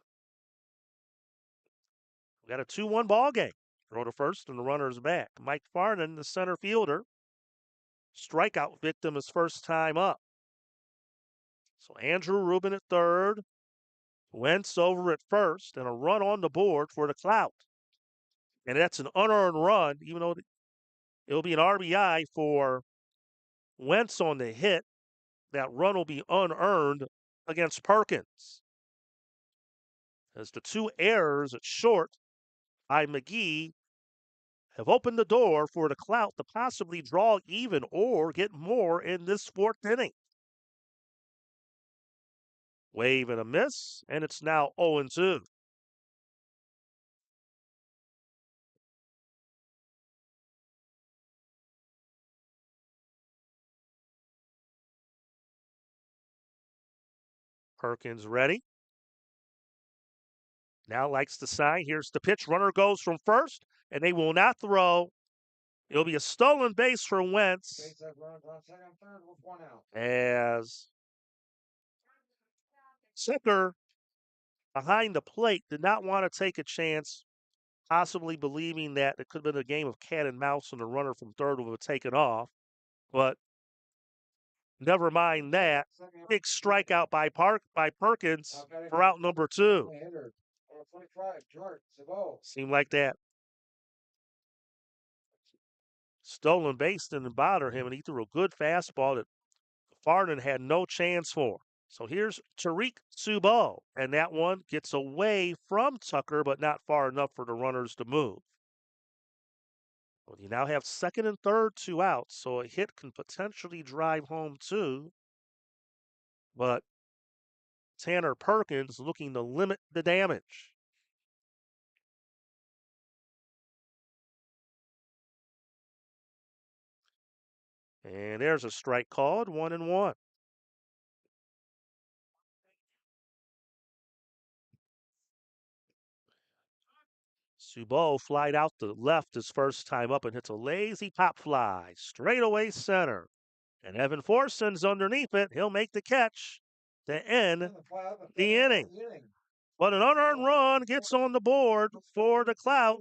We got a 2-1 ball game. Throw to first and the runner's back. Mike Farnan, the center fielder. Strikeout victim his first time up. So Andrew Rubin at third. Wentz over at first, and a run on the board for the Clout. And that's an unearned run, even though it'll be an RBI for Wentz on the hit. That run will be unearned against Perkins. As the two errors at short by McGee have opened the door for the Clout to possibly draw even or get more in this fourth inning. Wave and a miss, and it's now 0-2. Perkins ready. Now likes the sign. Here's the pitch. Runner goes from first, and they will not throw. It'll be a stolen base for Wentz. As Zucker behind the plate did not want to take a chance, possibly believing that it could have been a game of cat and mouse and the runner from third would have taken off. But never mind that. Big strikeout by Perkins for out number 2. Seemed like that stolen base didn't bother him, and he threw a good fastball that Farnan had no chance for. So here's Tariq Subo, and that one gets away from Tucker, but not far enough for the runners to move. Well, you now have second and third, 2 outs, so a hit can potentially drive home 2. But Tanner Perkins looking to limit the damage. And there's a strike called, 1-1. Subo flied out the left his first time up and hits a lazy pop fly, straight away center. And Evan Forson's underneath it. He'll make the catch to end the inning. But an unearned run gets on the board for the Clout.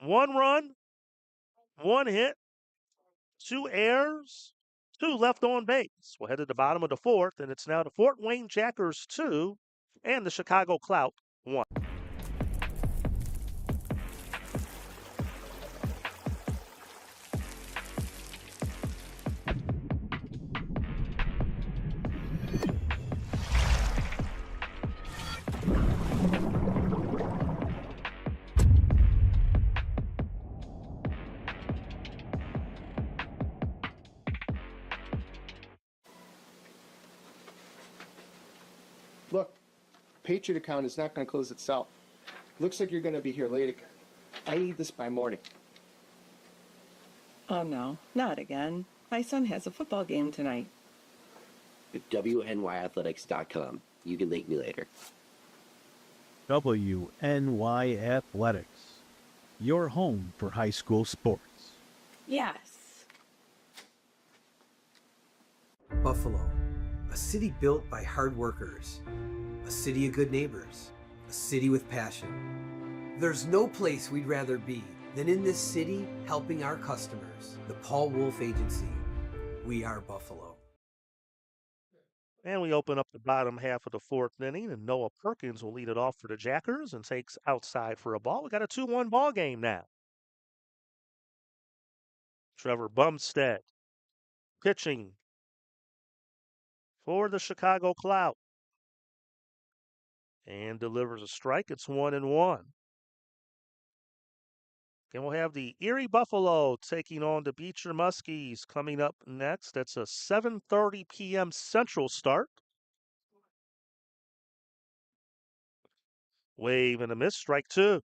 1 run, 1 hit, 2 errors, 2 left on base. We'll head to the bottom of the 4th, and it's now the Fort Wayne Jackers 2 and the Chicago Clout 1. Look, Patriot account is not going to close itself. Looks like you're going to be here late again. I need this by morning. Oh no, not again. My son has a football game tonight. WNYathletics.com. You can thank me later. WNY Athletics, your home for high school sports. Yes. Buffalo, a city built by hard workers, a city of good neighbors, a city with passion. There's no place we'd rather be than in this city helping our customers. The Paul Wolf Agency. We are Buffalo. And we open up the bottom half of the 4th inning, and Noah Perkins will lead it off for the Jackers and takes outside for a ball. We got a 2-1 ball game now. Trevor Bumstead pitching for the Chicago Clout and delivers a strike. It's 1-1. Then we'll have the Erie Buffalo taking on the Beecher Muskies coming up next. That's a 7:30 p.m. Central start. Wave and a miss, strike 2.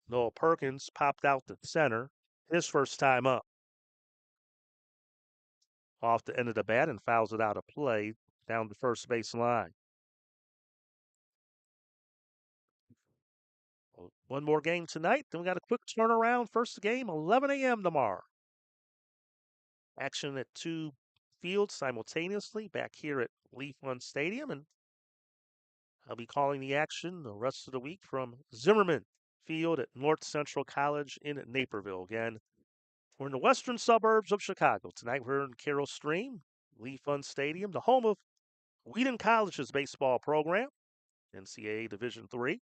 Noah Perkins popped out to center, his first time up. Off the end of the bat and fouls it out of play down the first base line. One more game tonight, then we got a quick turnaround. First game, 11 a.m. tomorrow. Action at 2 fields simultaneously back here at Leaf Run Stadium, and I'll be calling the action the rest of the week from Zimmerman Field at North Central College in Naperville. Again, we're in the western suburbs of Chicago. Tonight we're in Carroll Stream, Leaf Run Stadium, the home of Wheaton College's baseball program, NCAA Division III.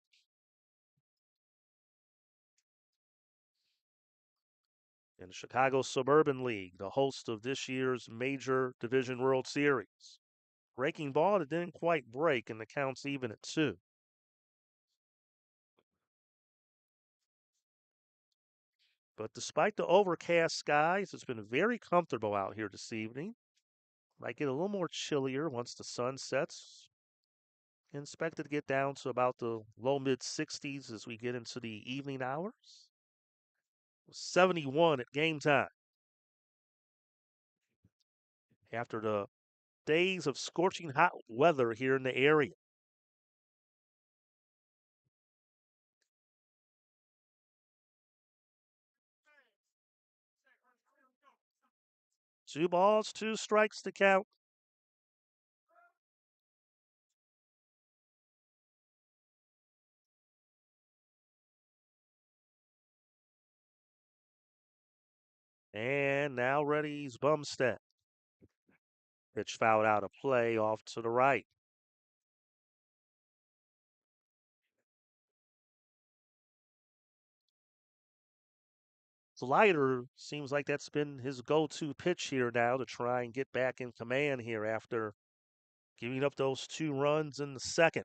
In the Chicago Suburban League, the host of this year's major Division World Series. Breaking ball that didn't quite break, and the count's even at 2. But despite the overcast skies, it's been very comfortable out here this evening. Might get a little more chillier once the sun sets. Expected to get down to about the low mid 60s as we get into the evening hours. 71 at game time. After the days of scorching hot weather here in the area. Two balls, 2 strikes to count. And now ready's Bumstead. Pitch fouled out of play off to the right. Slider seems like that's been his go-to pitch here now to try and get back in command here after giving up those 2 runs in the second.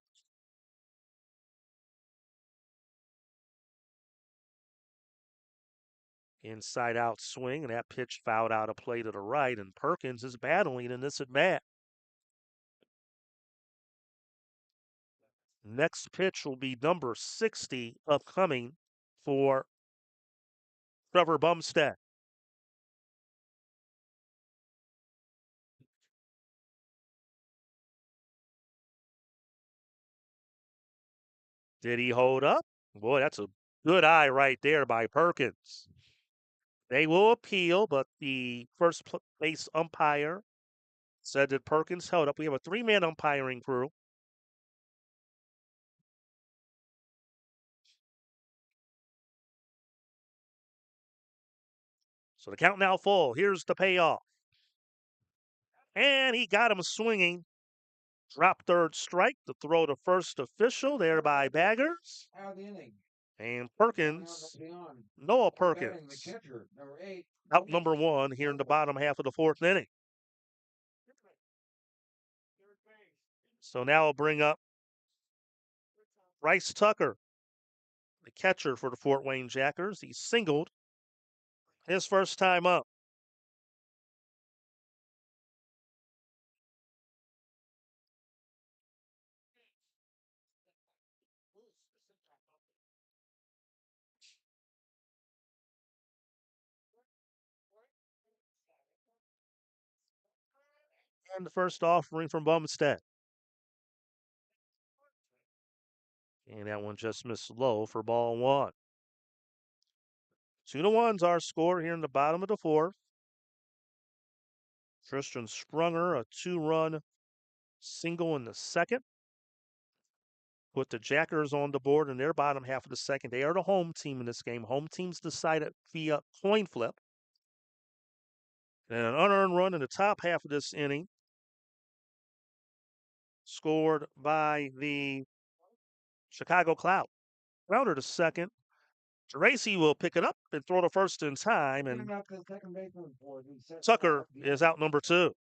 Inside out swing, and that pitch fouled out of play to the right, and Perkins is battling in this at bat. Next pitch will be number 60 upcoming for Trevor Bumstead. Did he hold up? Boy, that's a good eye right there by Perkins. They will appeal, but the first base umpire said that Perkins held up. We have a 3-man umpiring crew. So the count now full. Here's the payoff. And he got him swinging. Drop third strike to throw to first official there by Baggers. Out of the inning. And Perkins, Noah Perkins, out number 1 here in the bottom half of the 4th inning. So now I'll bring up Bryce Tucker, the catcher for the Fort Wayne Jackers. He singled his first time up. And the first offering from Bumstead. And that one just missed low for ball 1. 2-1's our score here in the bottom of the 4th. Tristan Sprunger, a 2-run single in the 2nd. Put the Jackers on the board in their bottom half of the 2nd. They are the home team in this game. Home team's decided via coin flip. And an unearned run in the top half of this inning, scored by the Chicago Clout. Rounder to second. Geraci will pick it up and throw to first in time, and Tucker is out number 2.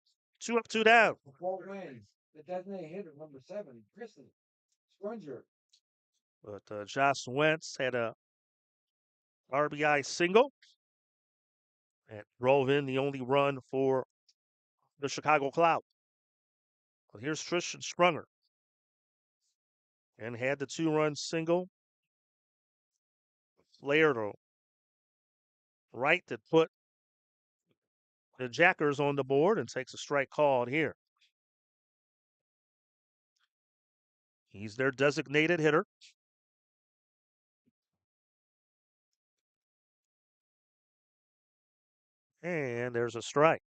2 up, 2 down. Fort Wayne, the designated hitter, number 7, Kristen Sprunger. But Josh Wentz had a RBI single and drove in the only run for the Chicago Clout. But here's Tristan Sprunger, and had the 2-run single. Flare to right that put the Jackers on the board, and takes a strike called here. He's their designated hitter. And there's a strike.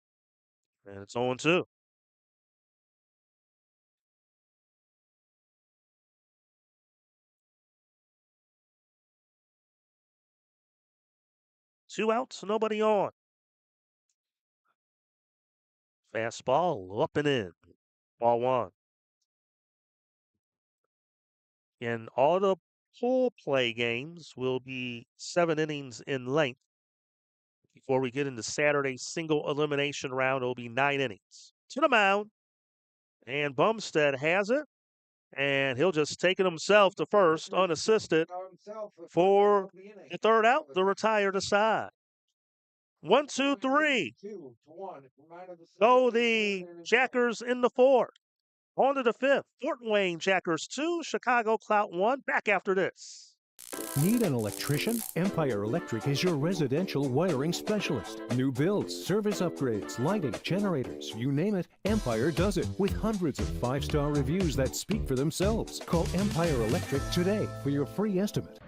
And it's 0-2. Two outs, nobody on. Fastball up and in. Ball 1. And all the full play games will be 7 innings in length. Before we get into Saturday's single elimination round, it'll be 9 innings. To the mound. And Bumstead has it. And he'll just take it himself to first, unassisted, for the 3rd out, the retire to side. 1, 2, 3. Go the Jackers in the 4th. On to the 5th. Fort Wayne Jackers 2, Chicago Clout 1. Back after this. Need an electrician? Empire Electric is your residential wiring specialist. New builds, service upgrades, lighting, generators, you name it, Empire does it with hundreds of 5-star reviews that speak for themselves. Call Empire Electric today for your free estimate.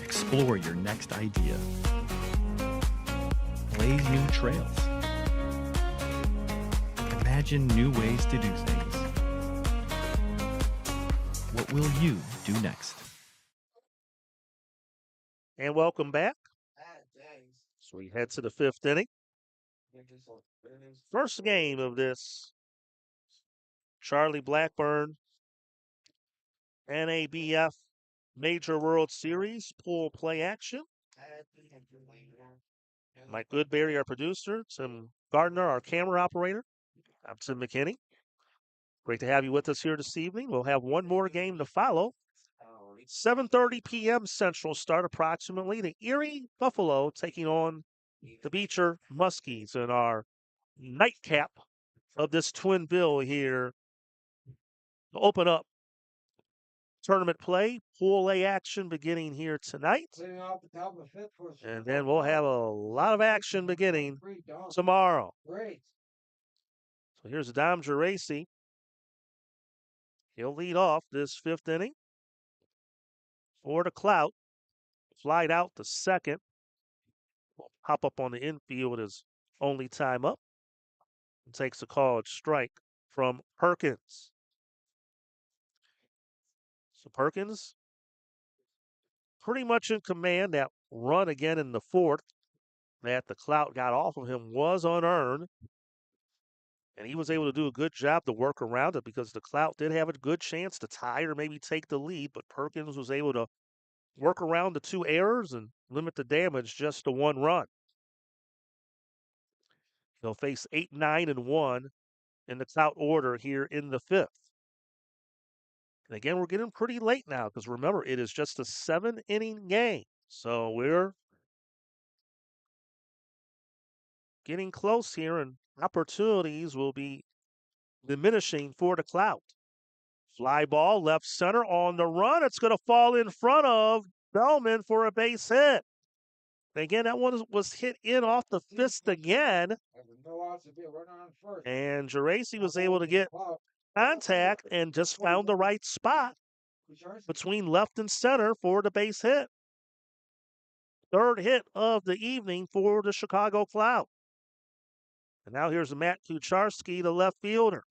Explore your next idea. Blaze new trails. Imagine new ways to do things. What will you do next? And welcome back. So we head to the 5th inning. First game of this Charlie Blackburn NABF Major World Series pool play action. Mike Goodberry, our producer, Tim Gardner, our camera operator. I'm Tim McKinney. Great to have you with us here this evening. We'll have one more game to follow. 7:30 p.m. Central start approximately. The Erie Buffalo taking on the Beecher Muskies in our nightcap of this twin bill here to open up tournament play. Pool A action beginning here tonight. And then we'll have a lot of action beginning tomorrow. So here's Dom Geraci. He'll lead off this fifth inning for the Clout. Flied out the second. Will hop up on the infield as only time up. And takes a called strike from Perkins. So Perkins pretty much in command. That run again in the fourth that the Clout got off of him was unearned. And he was able to do a good job to work around it because the Clout did have a good chance to tie or maybe take the lead, but Perkins was able to work around the two errors and limit the damage just to one run. He'll face 8, 9, and 1 in the Clout order here in the fifth. And again, we're getting pretty late now because remember, it is just a 7-inning game. So we're getting close here, and opportunities will be diminishing for the Clout. Fly ball left center on the run. It's going to fall in front of Bellman for a base hit. Again, that one was hit in off the fist again. And Geraci was able to get contact and just found the right spot between left and center for the base hit. Third hit of the evening for the Chicago Clout. And now here's Matt Kucharski, the left fielder.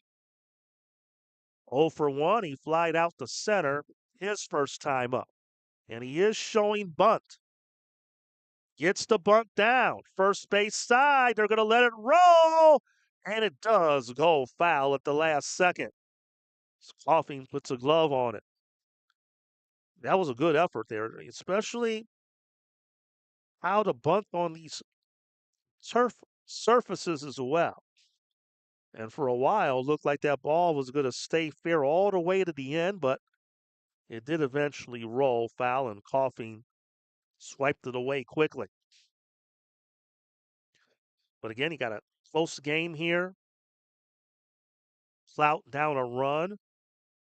0 for 1. He flied out to center his first time up. And he is showing bunt. Gets the bunt down. First base side. They're going to let it roll. And it does go foul at the last second. Coughing puts a glove on it. That was a good effort there, especially how to bunt on these surfaces as well. And for a while, it looked like that ball was going to stay fair all the way to the end, but it did eventually roll foul, and Coughing swiped it away quickly. But again, he got a close game here. Clout down a run,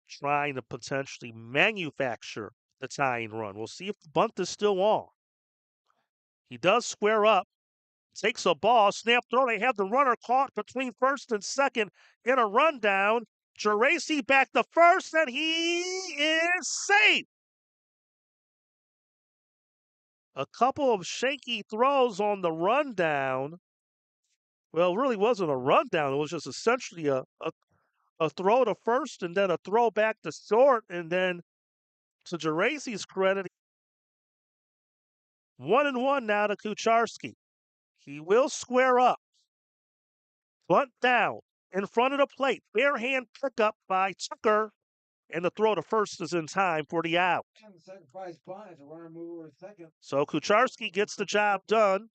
trying to potentially manufacture the tying run. We'll see if the bunt is still on. He does square up, takes a ball, snap throw. They have the runner caught between first and second in a rundown. Geraci back to first, and he is safe. A couple of shaky throws on the rundown. Well, it really wasn't a rundown. It was just essentially a throw to first and then a throw back to short. And then, to Geraci's credit, 1-1 now to Kucharski. He will square up. Bunt down in front of the plate. Bare hand pickup by Tucker. And the throw to first is in time for the out. So Kucharski gets the job done.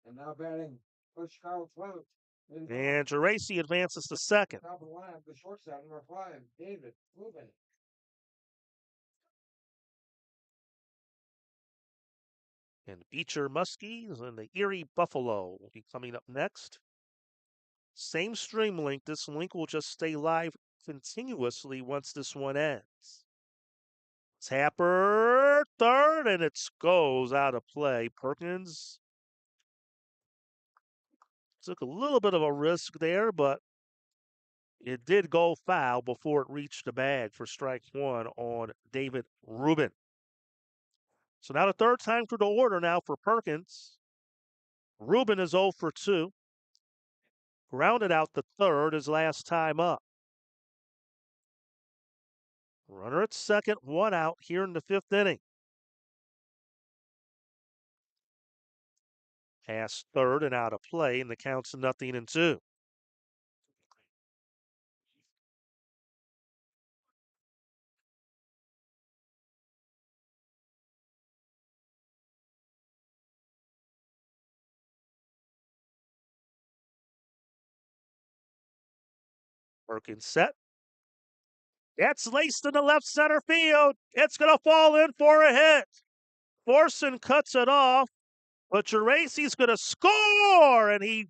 And now batting for Chicago Clout. And Geraci advances to second. Top of the line, the shortstop, number 5, David Rubin. And Beecher Muskies and the Erie Buffalo will be coming up next. Same stream link. This link will just stay live continuously once this one ends. Tapper, third, and it goes out of play. Perkins took a little bit of a risk there, but it did go foul before it reached the bag for strike one on David Rubin. So now the third time through the order now for Perkins. Rubin is 0 for 2. Grounded out the third his last time up. Runner at second, 1 out here in the fifth inning. Past third and out of play, and the count's 0-2. Perkins set. That's laced in the left center field. It's going to fall in for a hit. Forson cuts it off, but Geraci's going to score, and he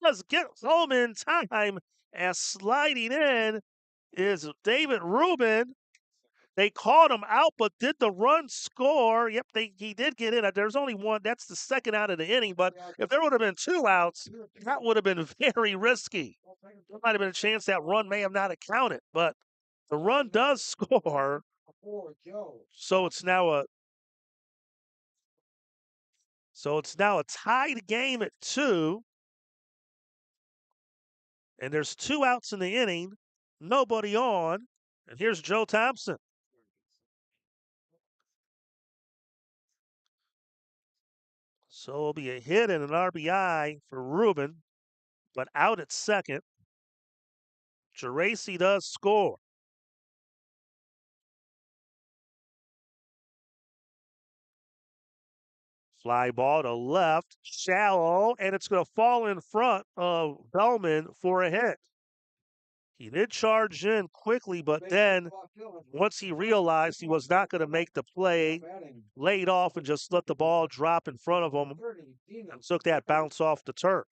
does get home in time. As sliding in is David Rubin. They called him out, but did the run score? Yep, he did get in. There's only one. That's the second out of the inning. But if there would have been 2 outs, that would have been very risky. There might have been a chance that run may have not accounted. But the run does score. So it's now a tied game at 2. And there's 2 outs in the inning. Nobody on. And here's Joe Thompson. So it'll be a hit and an RBI for Rubin, but out at second. Geraci does score. Fly ball to left, shallow, and it's going to fall in front of Bellman for a hit. He did charge in quickly, but then once he realized he was not going to make the play, laid off and just let the ball drop in front of him and took that bounce off the turf.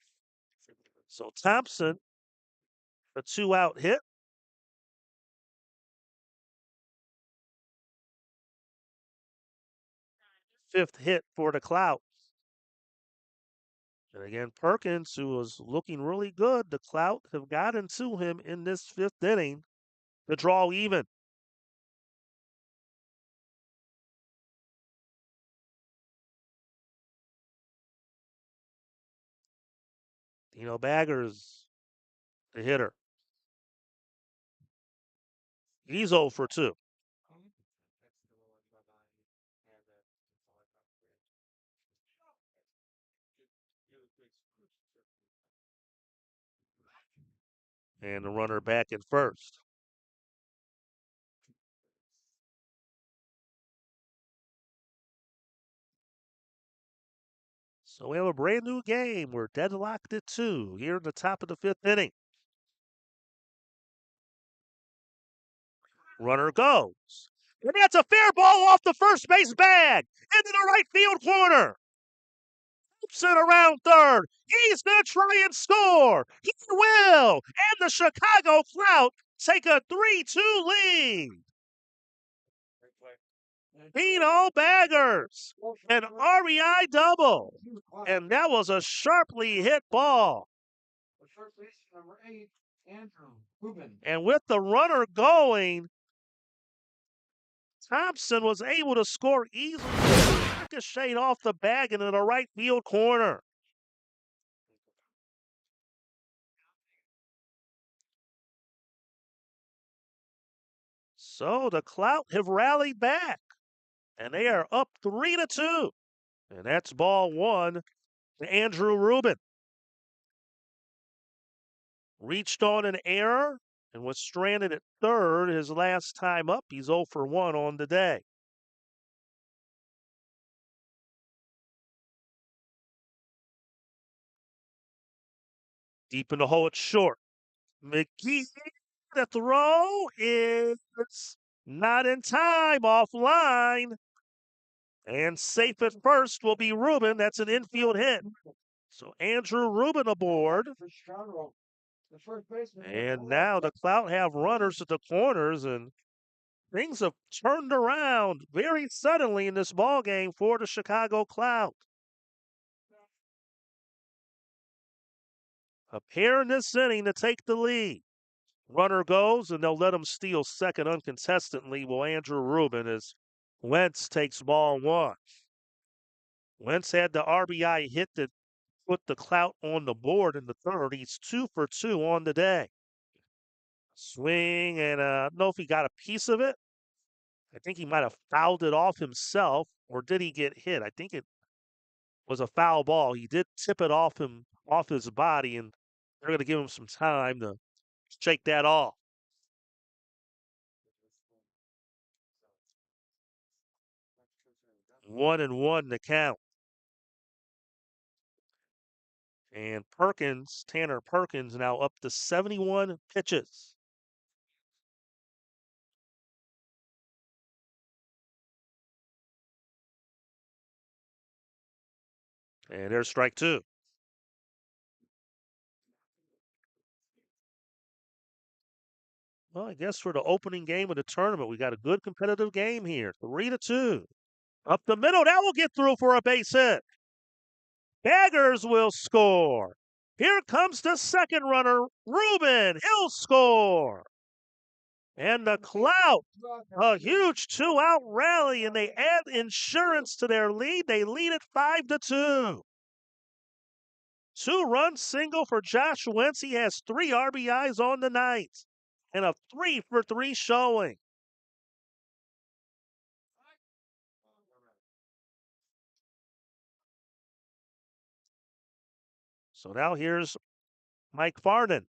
So Thompson, a 2-out hit. Fifth hit for the Clout. And again, Perkins, who was looking really good, the Clout have gotten to him in this 5th inning to draw even. Dino Baggers, the hitter. He's 0 for 2. And the runner back at first. So we have a brand new game. We're deadlocked at 2 here in the top of the 5th inning. Runner goes. And that's a fair ball off the first base bag into the right field corner. It around third. He's going to try and score. He will. And the Chicago Clout take a 3-2 lead. Dino Baggers, an RBI double. And that was a sharply hit ball. And with the runner going, Thompson was able to score easily. Ricocheted off the bag into the right field corner. So the Clout have rallied back, and they are up 3-2. And that's ball 1 to Andrew Rubin. Reached on an error and was stranded at third his last time up. He's 0 for 1 on the day. Deep in the hole, it's short. McGee, the throw is not in time, offline. And safe at first will be Rubin. That's an infield hit. So Andrew Rubin aboard. And now the Clout have runners at the corners, and things have turned around very suddenly in this ball game for the Chicago Clout. A pair in this inning to take the lead. Runner goes, and they'll let him steal second uncontestedly. Will Andrew Rubin as Wentz takes ball 1. Wentz had the RBI hit that put the Clout on the board in the third. He's 2 for 2 on the day. Swing, and I don't know if he got a piece of it. I think he might have fouled it off himself, or did he get hit? I think it was a foul ball. He did tip it off his body, and they're going to give him some time to shake that off. 1-1 the count. And Tanner Perkins now up to 71 pitches. And there's strike two. Well, I guess for the opening game of the tournament, we got a good competitive game here. 3-2. Up the middle, that will get through for a base hit. Baggers will score. Here comes the second runner, Ruben. He'll score. And the Clout, a huge 2-out rally, and they add insurance to their lead. They lead it 5-2. 2-run single for Josh Wentz. He has 3 RBIs on the night and a 3-for-3 showing. So now here's Mike Farnan.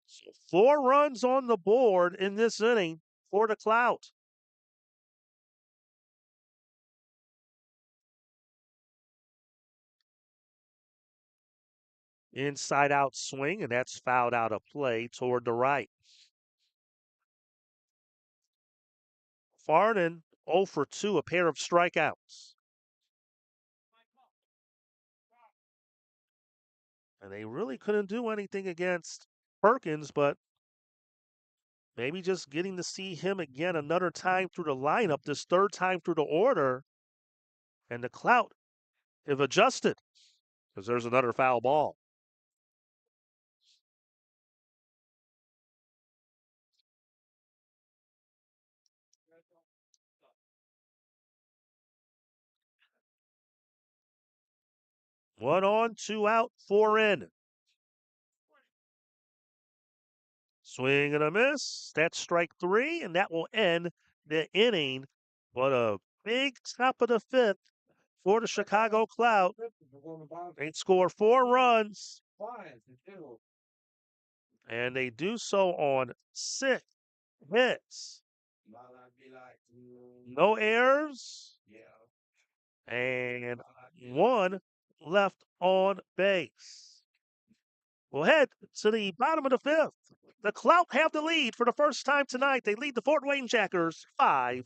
So 4 runs on the board in this inning for the Clout. Inside out swing, and that's fouled out of play toward the right. Farnan 0 for 2, a pair of strikeouts. And they really couldn't do anything against Perkins, but maybe just getting to see him again another time through the lineup, this third time through the order, and the Clout have adjusted because there's another foul ball. One on, 2 out, 4 in. Swing and a miss. That's strike 3, and that will end the inning. What a big top of the 5th for the Chicago Clout. They score 4 runs, and they do so on 6 hits. No errors, and 1 left on base. We'll head to the bottom of the 5th. The Clout have the lead for the first time tonight. They lead the Fort Wayne Jackers 5-2.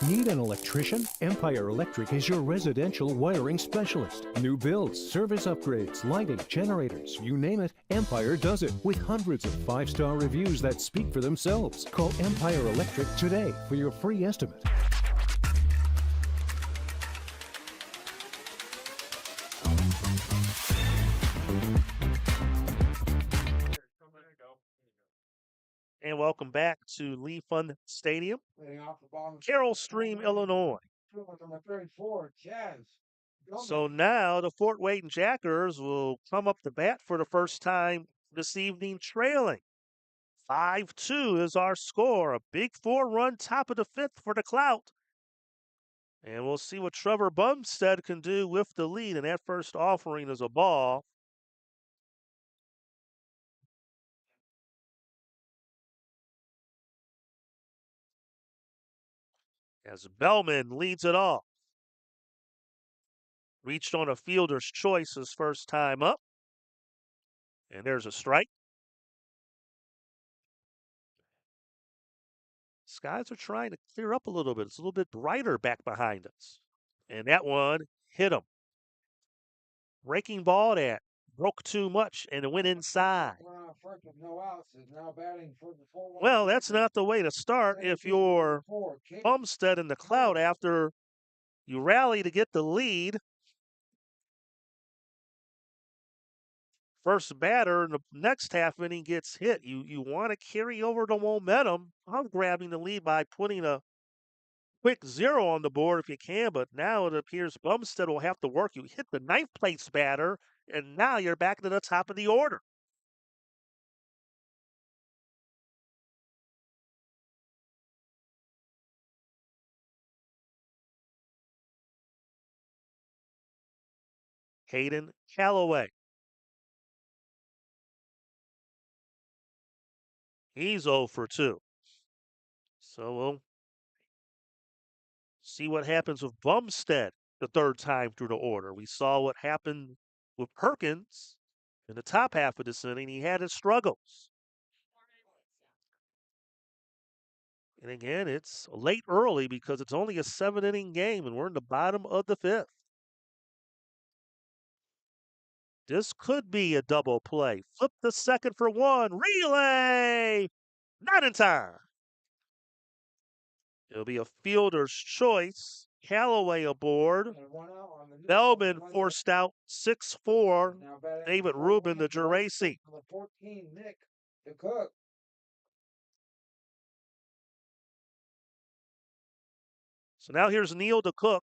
Need an electrician? Empire Electric is your residential wiring specialist. New builds, service upgrades, lighting, generators, you name it, Empire does it with hundreds of 5-star reviews that speak for themselves. Call Empire Electric today for your free estimate. And welcome back to Lee Fund Stadium, Carroll Stream, Illinois. So now the Fort Wayne Jackers will come up to bat for the first time this evening, trailing. 5-2 is our score. A big 4-run top of the 5th for the Clout. And we'll see what Trevor Bumstead can do with the lead. And that first offering is a ball. As Bellman leads it off. Reached on a fielder's choice his first time up. And there's a strike. Skies are trying to clear up a little bit. It's a little bit brighter back behind us. And that one hit him. Breaking ball that broke too much and it went inside. Well, that's not the way to start if you're Bumstead in the Clout after you rally to get the lead. First batter in the next half inning gets hit. You want to carry over the momentum of grabbing the lead by putting a quick 0 on the board if you can, but now it appears Bumstead will have to work. You hit the 9th place batter, and now you're back to the top of the order. Hayden Callaway. He's 0 for 2. So we'll see what happens with Bumstead the third time through the order. We saw what happened with Perkins in the top half of this inning. He had his struggles. And again, it's late early because it's only a 7-inning game and we're in the bottom of the 5th. This could be a double play. Flip the second for 1. Relay! Not in time. It'll be a fielder's choice. Callaway aboard. Bellman forced out 6-4. David Rubin, the Geraci. Number 14, Nick, the cook. So now here's Neil the cook.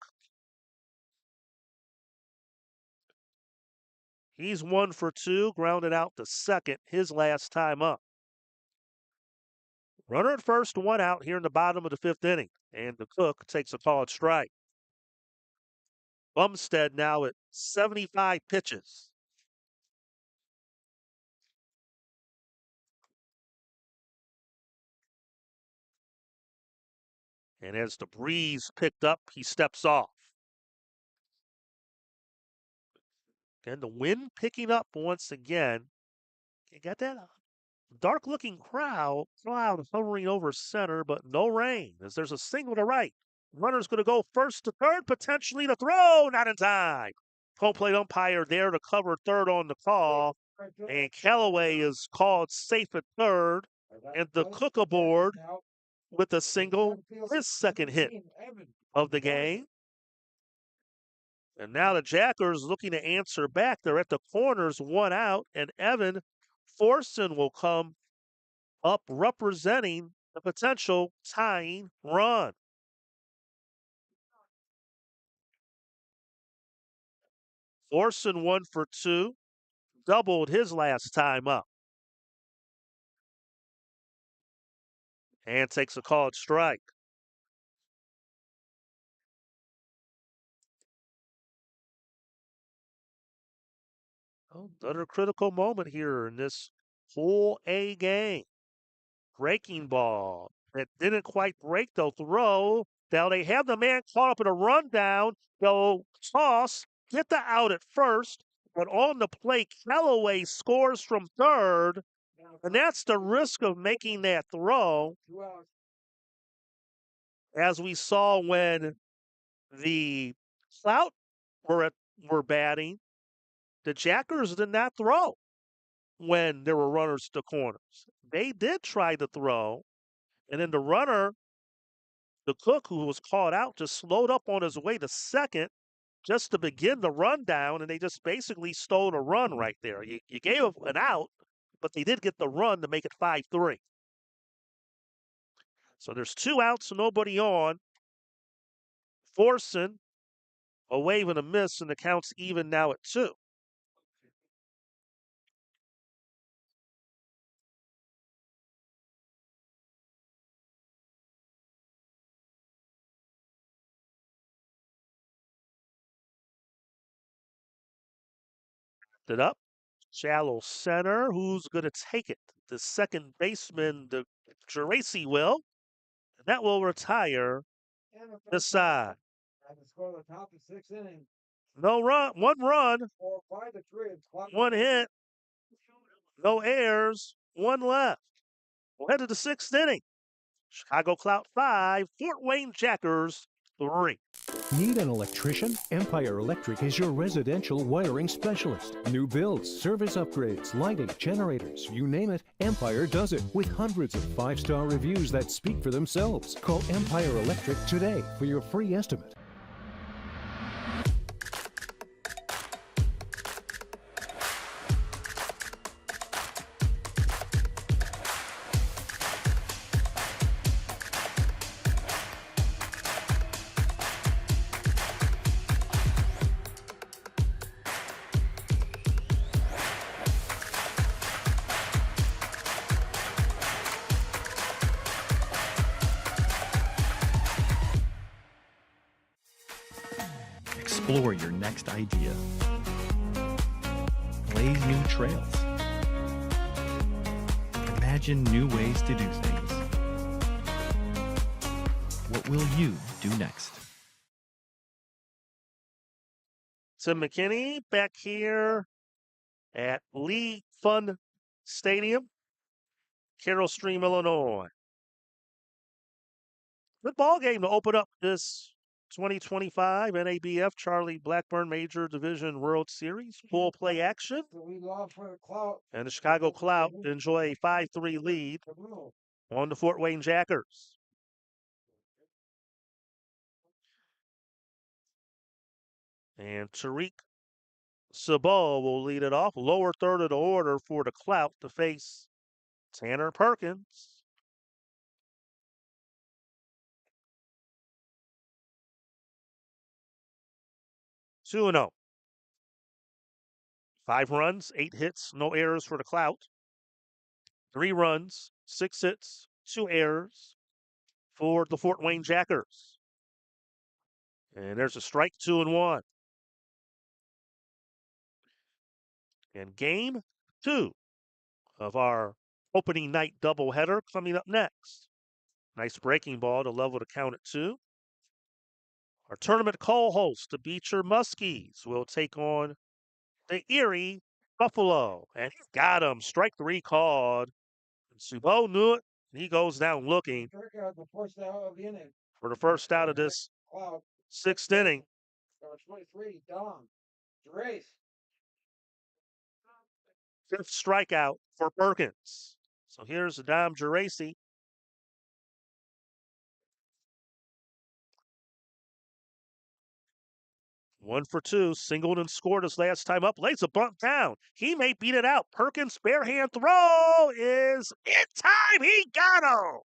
He's 1 for 2, grounded out to second, his last time up. Runner at first, 1 out here in the bottom of the 5th inning. And the cook takes a called strike. Bumstead now at 75 pitches. And as the breeze picked up, he steps off. And the wind picking up once again. You got that dark-looking cloud hovering over center, but no rain as there's a single to right. Runner's going to go first to third, potentially to throw, not in time. Home plate umpire there to cover third on the call. And Callaway is called safe at third. And the cook aboard with a single, his second hit of the game. And now the Jackers looking to answer back. They're at the corners, 1 out, and Evan Forson will come up representing the potential tying run. Forson 1 for 2, doubled his last time up. And takes a called strike. Oh, another critical moment here in this whole A game. Breaking ball. It didn't quite break. They'll throw. Now they have the man caught up in a rundown. They'll toss, get the out at first. But on the plate, Callaway scores from third. And that's the risk of making that throw. As we saw when the Clout were batting, the Jackers did not throw when there were runners to corners. They did try to throw, and then the runner, the cook, who was called out, just slowed up on his way to second just to begin the rundown, and they just basically stole a run right there. You gave them an out, but they did get the run to make it 5-3. So there's 2 outs, nobody on. Forson, a wave and a miss, and the count's even now at 2. It up. Shallow center. Who's going to take it? The second baseman, the Geraci will. And that will retire the side. No run. 1 run. 1 hit. No errors. 1 left. We'll head to the 6th inning. Chicago Clout 5, Fort Wayne Jackers 3. Need an electrician? Empire Electric is your residential wiring specialist. New builds, service upgrades, lighting, generators, you name it, Empire does it with hundreds of 5-star reviews that speak for themselves. Call Empire Electric today for your free estimate. Explore your next idea. blaze new trails. Imagine new ways to do things. What will you do next? Tim McKinney back here at Lee Fun Stadium, Carroll Stream, Illinois. Good ball game to open up this 2025 NABF Charlie Blackburn Major Division World Series. Full play action. And the Chicago Clout enjoy a 5-3 lead on the Fort Wayne Jackers. And Tariq Sabal will lead it off. Lower third of the order for the Clout to face Tanner Perkins. Two 2-0. 5 runs, 8 hits, no errors for the Clout. 3 runs, 6 hits, 2 errors for the Fort Wayne Jackers. And there's a strike, 2-1. And game 2 of our opening night doubleheader coming up next. Nice breaking ball to level the count at 2. Our tournament co-host, the Beecher Muskies, will take on the Erie Buffalo. And he got him. Strike 3 called. And Subo knew it. He goes down looking for the first out of this 6th inning. 23, Dom. Race. 5th strikeout for Perkins. So here's Dom Geraci. One for 2, singled and scored his last time up. Lays a bunt down. He may beat it out. Perkins' bare hand throw is in time. He got him.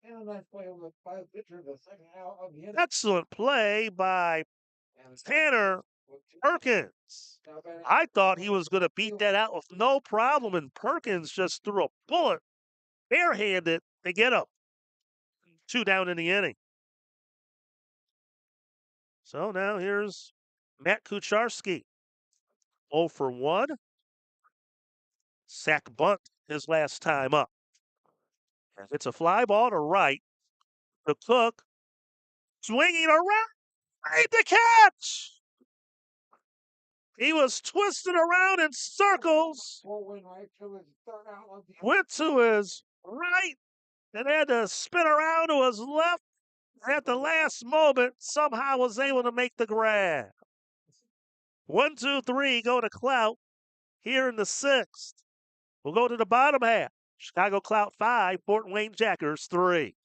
And a nice play by the pitcher, the second out of the inning. Excellent play by Tanner Perkins. I thought he was going to beat that out with no problem, and Perkins just threw a bullet barehanded to get him. 2 down in the inning. So now here's Matt Kucharski. 0 for 1. Sack bunt his last time up. And it's a fly ball to right. The Cook swinging around. Made the catch. He was twisted around in circles. Went to his right and had to spin around to his left. At the last moment, somehow was able to make the grab. 1, 2, 3, go to Clout here in the 6th. We'll go to the bottom half. Chicago Clout 5, Fort Wayne Jackers 3.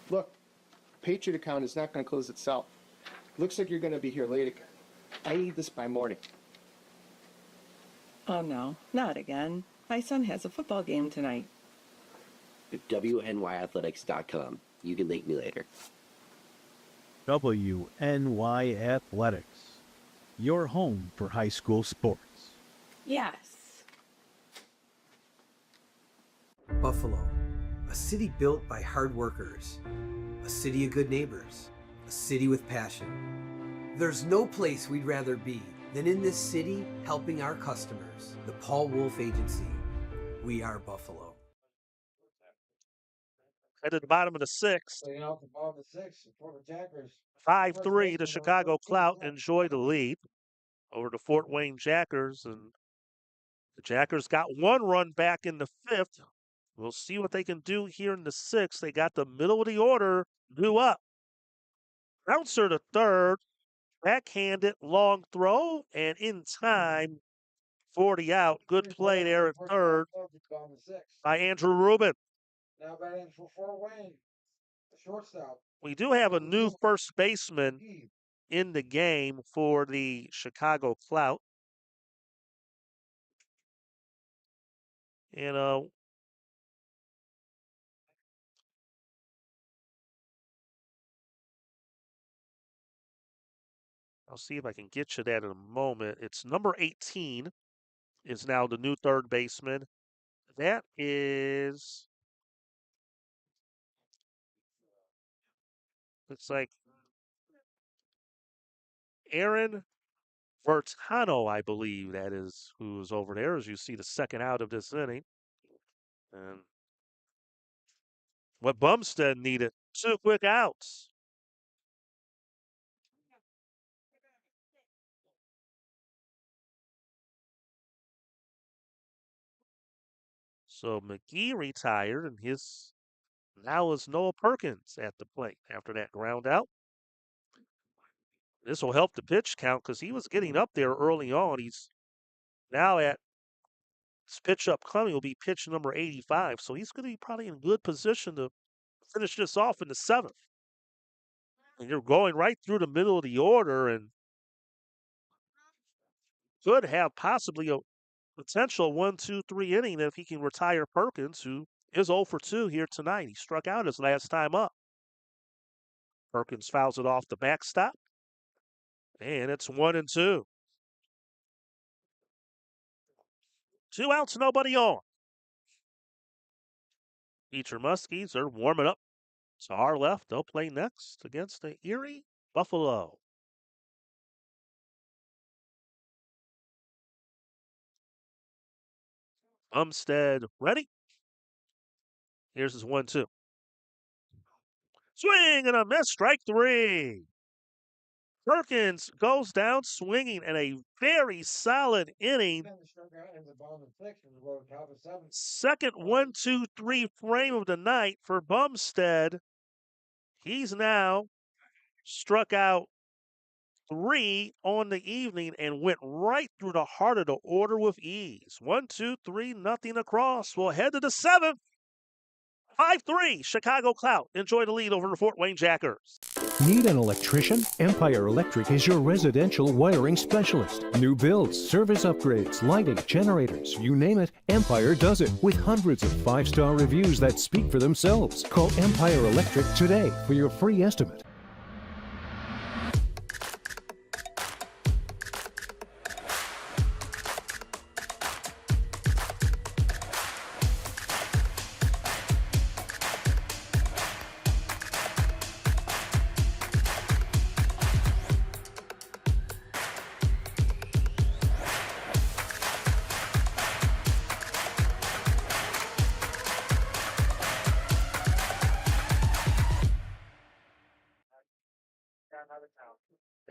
Look, Patriot account is not going to close itself. Looks like you're going to be here late again. I need this by morning. Oh no, not again. My son has a football game tonight. WNYathletics.com. You can link me later. WNY Athletics, your home for high school sports. Yes. Buffalo, a city built by hard workers, a city of good neighbors, a city with passion. There's no place we'd rather be than in this city helping our customers. The Paul Wolf Agency. We are Buffalo. At the bottom of the 6th. 5-3, the Chicago Clout enjoy the lead over the Fort Wayne Jackers. And the Jackers got 1 run back in the 5th. We'll see what they can do here in the 6th. They got the middle of the order due up. Bouncer to third. Backhanded long throw. And in time, 40 out. Good play there at third by Andrew Rubin. Now batting for Fort Wayne, the shortstop. We do have a new first baseman in the game for the Chicago Clout. And I'll see if I can get you that in a moment. It's number 18 is now the new third baseman. That is, looks like Aaron Vertano, I believe that is who's over there, as you see the second out of this inning. And what Bumstead needed, 2 quick outs. So McGee retired, and his now is Noah Perkins at the plate after that ground out. This will help the pitch count because he was getting up there early on. He's now at his pitch upcoming will be pitch number 85. So he's going to be probably in good position to finish this off in the 7th. And you're going right through the middle of the order and could have possibly a potential 1-2-3 inning if he can retire Perkins, who is 0 for 2 here tonight. He struck out his last time up. Perkins fouls it off the backstop. And it's 1-2. 2 outs, nobody on. Beecher Muskies are warming up to our left. They'll play next against the Erie Buffalo. Umstead ready. Here's his 1-2. Swing and a miss, strike 3. Perkins goes down swinging in a very solid inning. Second 1-2-3 frame of the night for Bumstead. He's now struck out 3 on the evening and went right through the heart of the order with ease. 1-2-3, nothing across. We'll head to the 7th. 5-3, Chicago Clout. Enjoy the lead over the Fort Wayne Jackers. Need an electrician? Empire Electric is your residential wiring specialist. New builds, service upgrades, lighting, generators, you name it, Empire does it with hundreds of 5-star reviews that speak for themselves. Call Empire Electric today for your free estimate.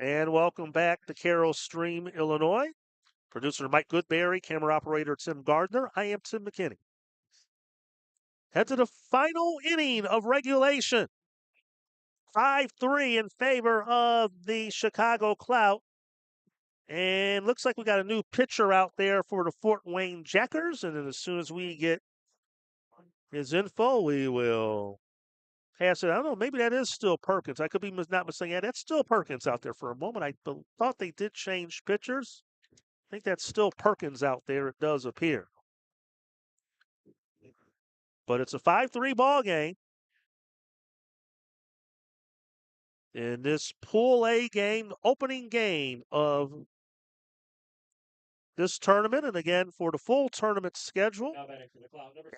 And welcome back to Carroll Stream, Illinois. Producer Mike Goodberry, camera operator Tim Gardner. I am Tim McKinney. Head to the final inning of regulation. 5-3 in favor of the Chicago Clout. And looks like we got a new pitcher out there for the Fort Wayne Jackers. And then as soon as we get his info, we will pass it. I don't know. Maybe that is still Perkins. I could be not mistaken. Yeah, that's still Perkins out there for a moment. I thought they did change pitchers. I think that's still Perkins out there. It does appear. But it's a 5-3 ball game. In this Pool A game, opening game of this tournament. And again, for the full tournament schedule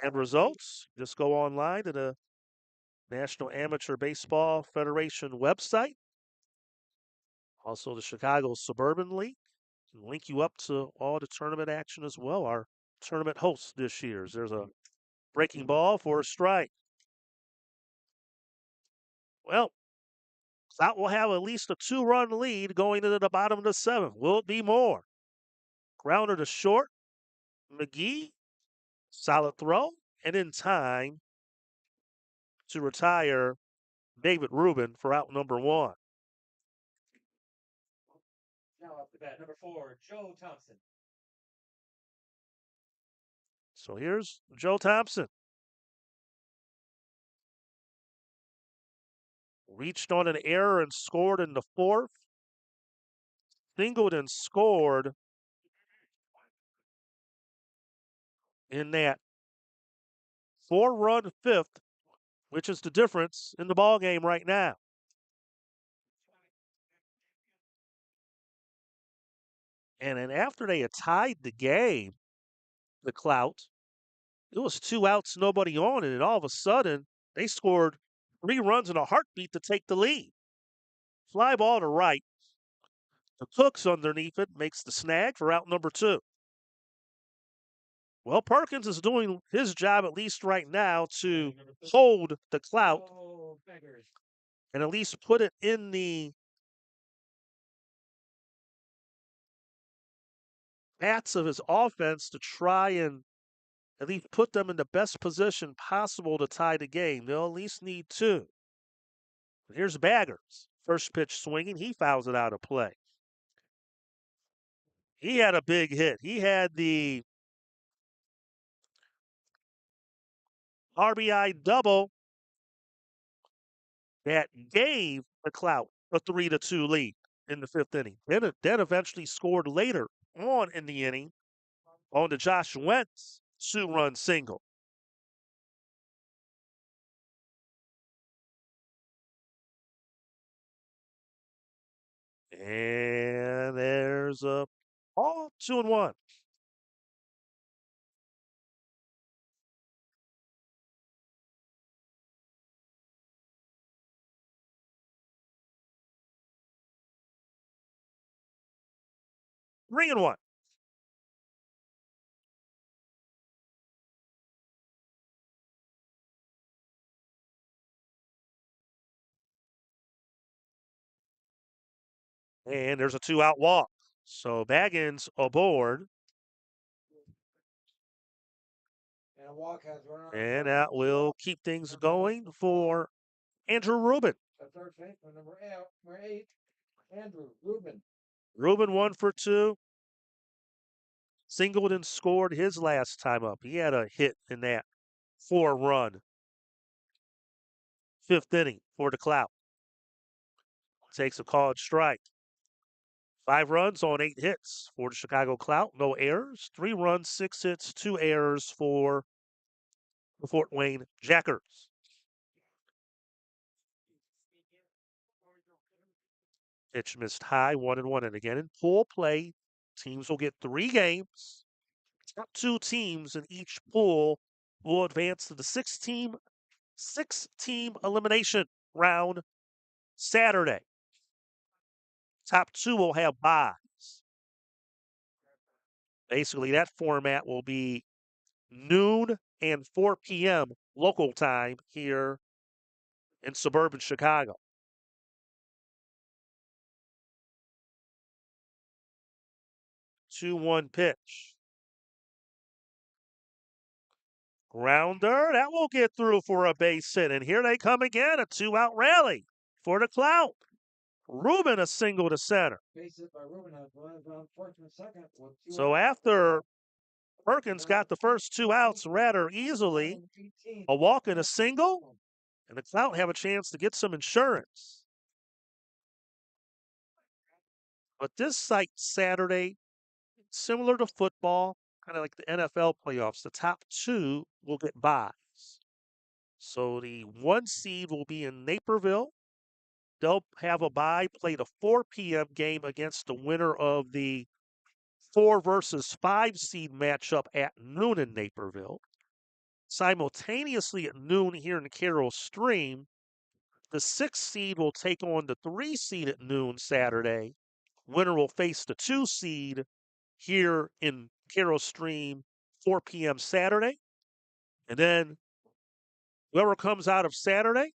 and results, just go online to the National Amateur Baseball Federation website. Also, the Chicago Suburban League can link you up to all the tournament action as well. Our tournament hosts this year. There's a breaking ball for a strike. Well, Clout will have at least a 2-run lead going into the bottom of the 7th. Will it be more? Grounder to short. McGee, solid throw, and in time to retire David Rubin for out number 1. Now off the bat, number 4, Joe Thompson. So here's Joe Thompson. Reached on an error and scored in the 4th. Singled and scored in that 4-run fifth, which is the difference in the ball game right now. And then after they had tied the game, the Clout, it was 2 outs, nobody on it, and all of a sudden they scored 3 runs in a heartbeat to take the lead. Fly ball to right. The Cooks underneath it makes the snag for out number 2. Well, Perkins is doing his job at least right now to hold the Clout and at least put it in the hats of his offense to try and at least put them in the best position possible to tie the game. They'll at least need 2. But here's Baggers. First pitch swinging. He fouls it out of play. He had a big hit. He had the RBI double that gave the Clout a 3-2 lead in the 5th inning. Then eventually scored later on in the inning on the Josh Wentz 2-run single. And there's a ball, 2-1. Three and one. And there's a 2-out walk. So Baggins aboard. And a walk has run on And that will keep things going for Andrew Rubin. the third baseman, number 8, Andrew Rubin. Rubin 1 for 2. Singleton scored his last time up. He had a hit in that 4-run 5th inning for the Clout. Takes a called strike. 5 runs on 8 hits for the Chicago Clout. No errors. 3 runs, 6 hits, 2 errors for the Fort Wayne Jackers. Pitch missed high, 1-1. And again, in pool play, teams will get 3 games. Top 2 teams in each pool will advance to the 6-team elimination round Saturday. Top 2 will have byes. Basically, that format will be noon and 4 p.m. local time here in suburban Chicago. 2-1 pitch. Grounder, that will get through for a base hit. And here they come again, a 2-out rally for the Clout. Rubin a single to center. Base hit by Rubin has runners on first and second. So after Perkins got the first 2 outs rather easily, a walk and a single, and the Clout have a chance to get some insurance. But this site Saturday, similar to football, kind of like the NFL playoffs, the top 2 will get byes. So the 1 seed will be in Naperville. They'll have a bye, play the 4 p.m. game against the winner of the 4 versus 5 seed matchup at noon in Naperville. Simultaneously at noon here in Carroll Stream, the 6 seed will take on the 3 seed at noon Saturday. Winner will face the 2 seed here in Carroll Stream 4 p.m. Saturday. And then whoever comes out of Saturday,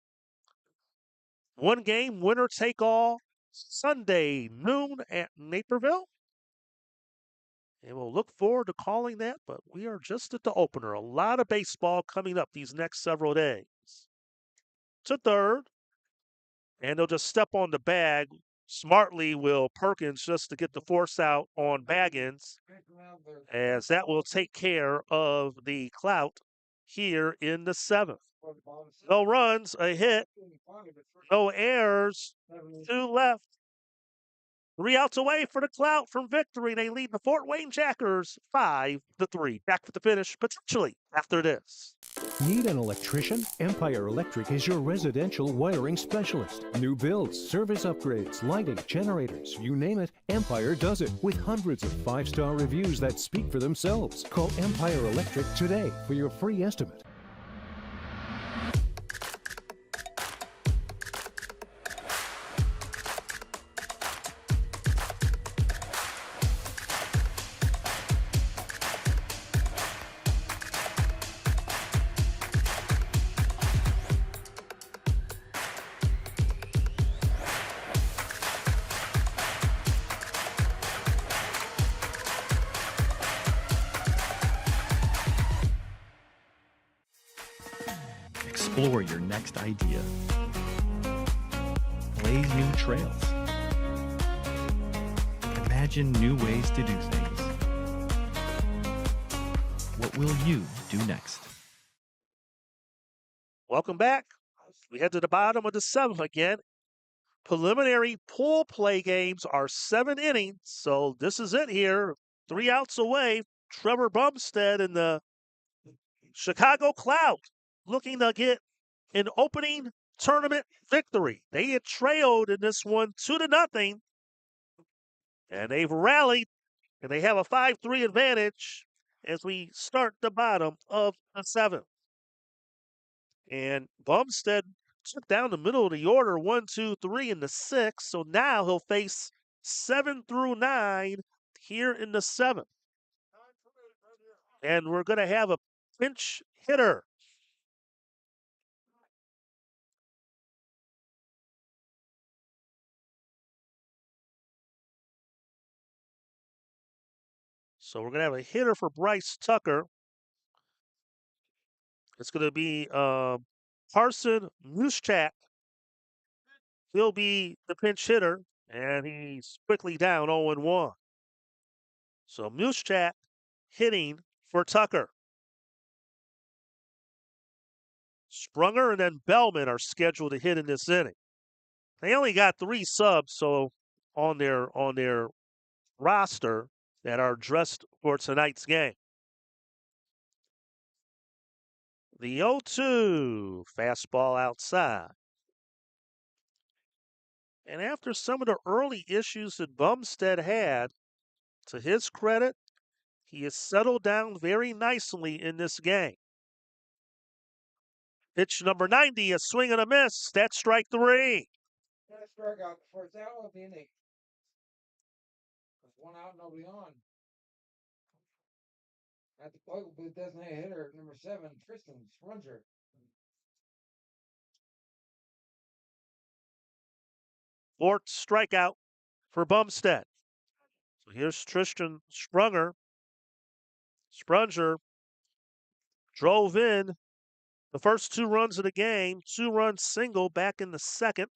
1 game, winner take all, Sunday noon at Naperville. And we'll look forward to calling that, but we are just at the opener. A lot of baseball coming up these next several days. To third, and they'll just step on the bag. Smartly will Perkins just to get the force out on Baggins, as that will take care of the Clout here in the 7th. No runs, a hit, no errors, 2 left. 3 outs away for the Clout from victory. They lead the Fort Wayne Jackers 5-3. Back for the finish, potentially, after this. Need an electrician? Empire Electric is your residential wiring specialist. New builds, service upgrades, lighting, generators, you name it, Empire does it with hundreds of 5-star reviews that speak for themselves. Call Empire Electric today for your free estimate. Explore your next idea. Blaze new trails. Imagine new ways to do things. What will you do next? Welcome back. We head to the bottom of the 7th again. Preliminary pool play games are 7 innings, so this is it here. 3 outs away. Trevor Bumstead and the Chicago Clout looking to get an opening tournament victory. They had trailed in this one 2-0, and they've rallied, and they have a 5-3 advantage as we start the bottom of the 7th. And Bumstead took down the middle of the order 1, 2, 3 in the 6th, so now he'll face 7 through 9 here in the 7th. And we're going to have a pinch hitter. So we're going to have a hitter for Bryce Tucker. It's going to be Carson Muschak. He'll be the pinch hitter, and he's quickly down 0-1. So Muschak hitting for Tucker. Sprunger and then Bellman are scheduled to hit in this inning. They only got 3 subs so on their roster that are dressed for tonight's game. The 0-2 fastball outside. And after some of the early issues that Bumstead had, to his credit, he has settled down very nicely in this game. Pitch number 90, a swing and a miss. That's strike 3. That strikeout the first out of the inning. There's 1 out, nobody on. At the plate will be the designated hitter, number 7, Tristan Sprunger. Fourth strikeout for Bumstead. So here's Tristan Sprunger. Sprunger drove in the first 2 runs of the game, 2-run single back in the 2nd.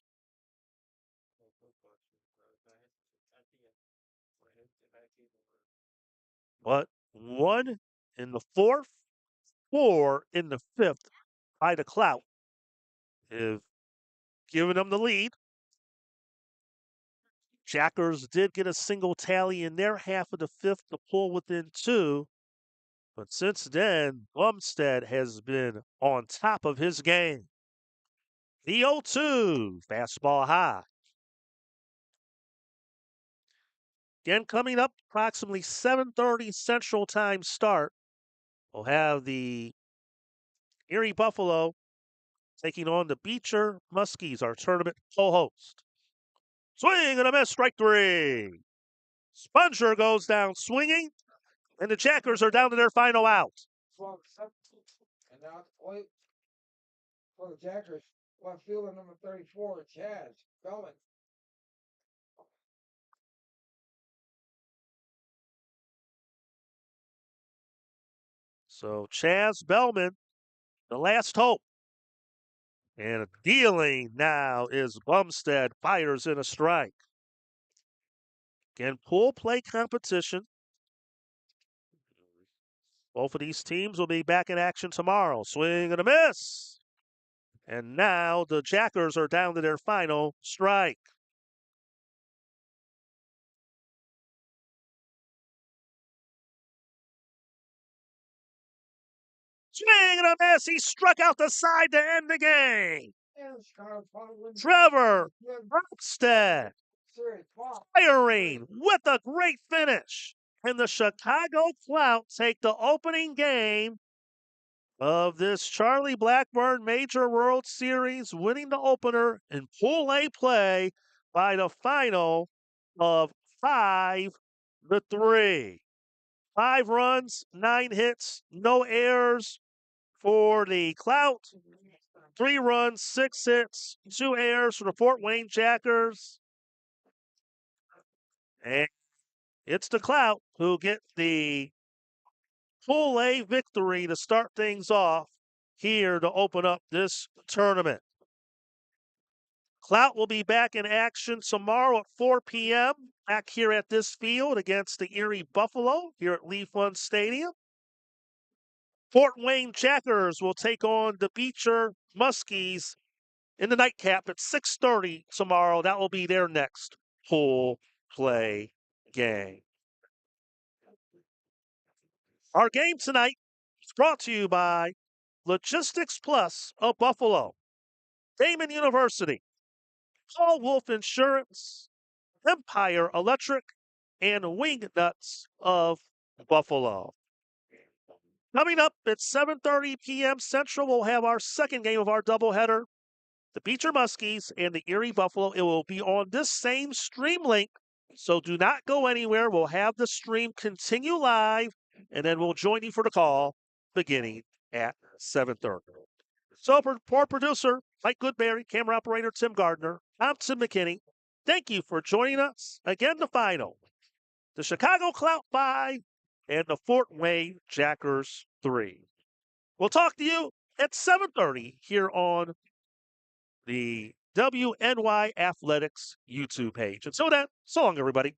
But 1 in the 4th, 4 in the 5th by the Clout have given them the lead. Jackers did get a single tally in their half of the 5th to pull within 2. But since then, Bumstead has been on top of his game. The 0-2, fastball high. Again, coming up approximately 7:30 Central Time start, we'll have the Erie Buffalo taking on the Beecher Muskies, our tournament co-host. Swing and a miss, strike 3. Sponger goes down swinging, and the Jackers are down to their final out. And now at the plate for the Jackers, left fielder number 34, Chaz Bellman. So Chaz Bellman, the last hope. And dealing now is Bumstead, fires in a strike. Again, pool play competition. Both of these teams will be back in action tomorrow. Swing and a miss. And now the Jackers are down to their final strike. Swing and a miss. He struck out the side to end the game. Trevor Brooksted firing with a great finish. And the Chicago Clout take the opening game of this Charlie Blackburn Major World Series, winning the opener in Pool A play by the final of 5-3. 5 runs, 9 hits, no errors for the Clout. 3 runs, 6 hits, 2 errors for the Fort Wayne Jackers. And it's the Clout who get the Pool A victory to start things off here to open up this tournament. Clout will be back in action tomorrow at 4 p.m. back here at this field against the Erie Buffalo here at Lee Fund Stadium. Fort Wayne Jackers will take on the Beecher Muskies in the nightcap at 6:30 tomorrow. That will be their next pool play game. Our game tonight is brought to you by Logistics Plus of Buffalo, Damon University, Paul Wolf Insurance, Empire Electric, and Wingnuts of Buffalo. Coming up at 7:30 p.m. Central, we'll have our second game of our doubleheader, the Beecher Muskies and the Erie Buffalo. It will be on this same stream link, so do not go anywhere. We'll have the stream continue live, and then we'll join you for the call beginning at 7:30. So for producer Mike Goodberry, camera operator Tim Gardner, I'm Tim McKinney. Thank you for joining us. Again, the final, the Chicago Clout 5 and the Fort Wayne Jackers 3. We'll talk to you at 7:30 here on the WNY Athletics YouTube page. Until then, so long, everybody.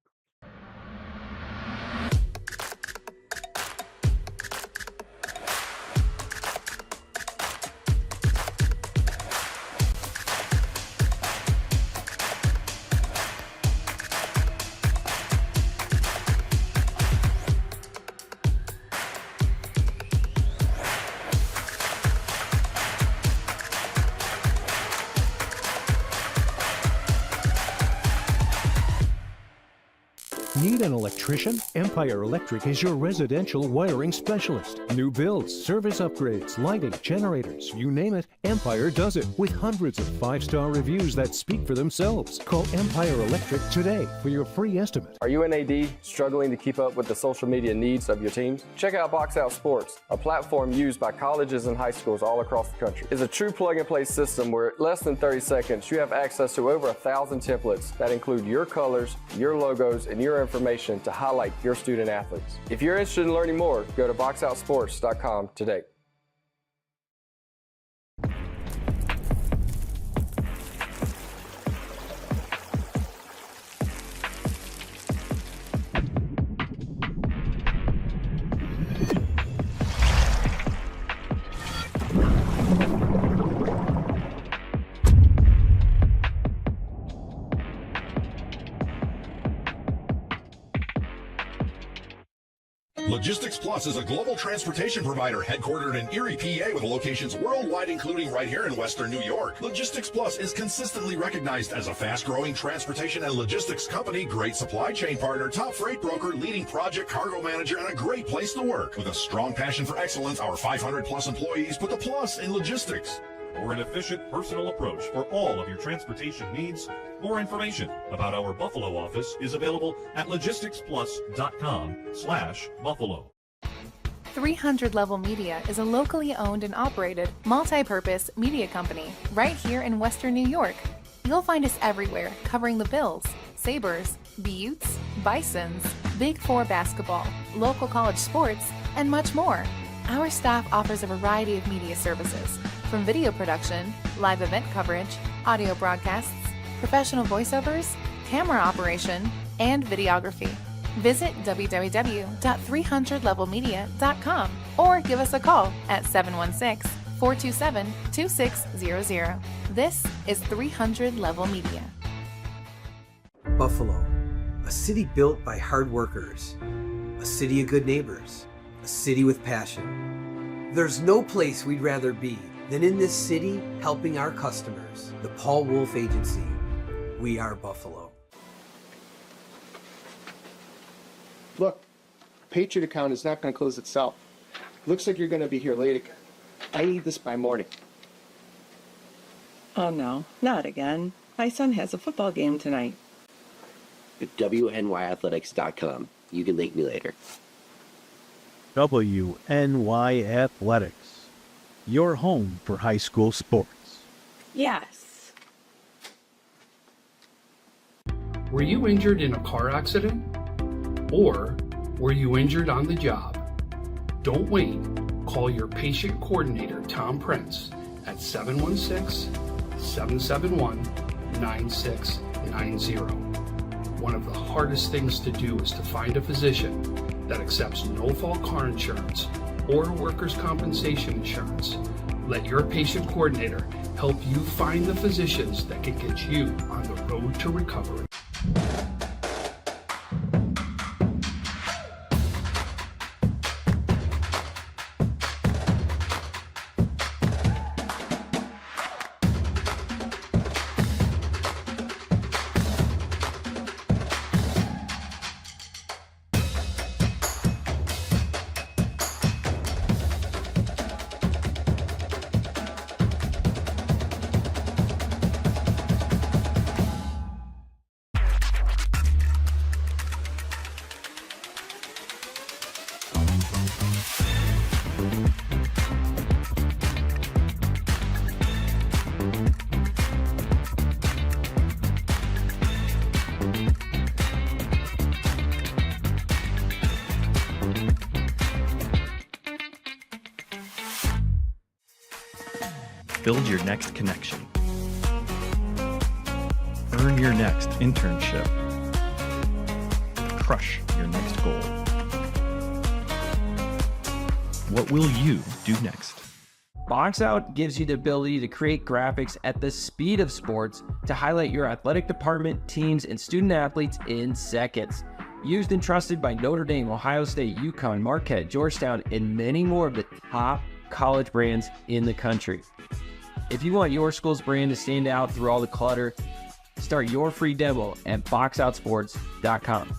Need an electrician? Empire Electric is your residential wiring specialist. New builds, service upgrades, lighting, generators, you name it, Empire does it with hundreds of 5-star reviews that speak for themselves. Call Empire Electric today for your free estimate. Are you an AD struggling to keep up with the social media needs of your teams? Check out Box Out Sports, a platform used by colleges and high schools all across the country. It's a true plug-and-play system where in less than 30 seconds you have access to over 1,000 templates that include your colors, your logos, and your information to highlight your student athletes. If you're interested in learning more, go to boxoutsports.com today. Logistics Plus is a global transportation provider headquartered in Erie, PA, with locations worldwide, including right here in Western New York. Logistics Plus is consistently recognized as a fast-growing transportation and logistics company, great supply chain partner, top freight broker, leading project cargo manager, and a great place to work. With a strong passion for excellence, our 500-plus employees put the plus in logistics. For an efficient, personal approach for all of your transportation needs, more information about our Buffalo office is available at logisticsplus.com/Buffalo. 300 Level Media is a locally owned and operated, multi-purpose media company right here in Western New York. You'll find us everywhere, covering the Bills, Sabres, Buttes, Bisons, Big Four basketball, local college sports, and much more. Our staff offers a variety of media services, from video production, live event coverage, audio broadcasts, professional voiceovers, camera operation, and videography. Visit www.300levelmedia.com or give us a call at 716-427-2600. This is 300 Level Media. Buffalo, a city built by hard workers, a city of good neighbors, a city with passion. There's no place we'd rather be than in this city helping our customers. The Paul Wolf Agency. We are Buffalo. Look, Patriot account is not going to close itself. Looks like you're going to be here late again. I need this by morning. Oh no, not again. My son has a football game tonight. WNYathletics.com. You can thank me later. WNY Athletics, your home for high school sports. Yes. Were you injured in a car accident? Or were you injured on the job? Don't wait. Call your patient coordinator, Tom Prince, at 716-771-9690. One of the hardest things to do is to find a physician that accepts no-fault car insurance or workers' compensation insurance. Let your patient coordinator help you find the physicians that can get you on the road to recovery. Build your next connection. Earn your next internship. Crush your next goal. What will you do next? BoxOut gives you the ability to create graphics at the speed of sports to highlight your athletic department, teams, and student athletes in seconds. Used and trusted by Notre Dame, Ohio State, UConn, Marquette, Georgetown, and many more of the top college brands in the country. If you want your school's brand to stand out through all the clutter, start your free demo at boxoutsports.com.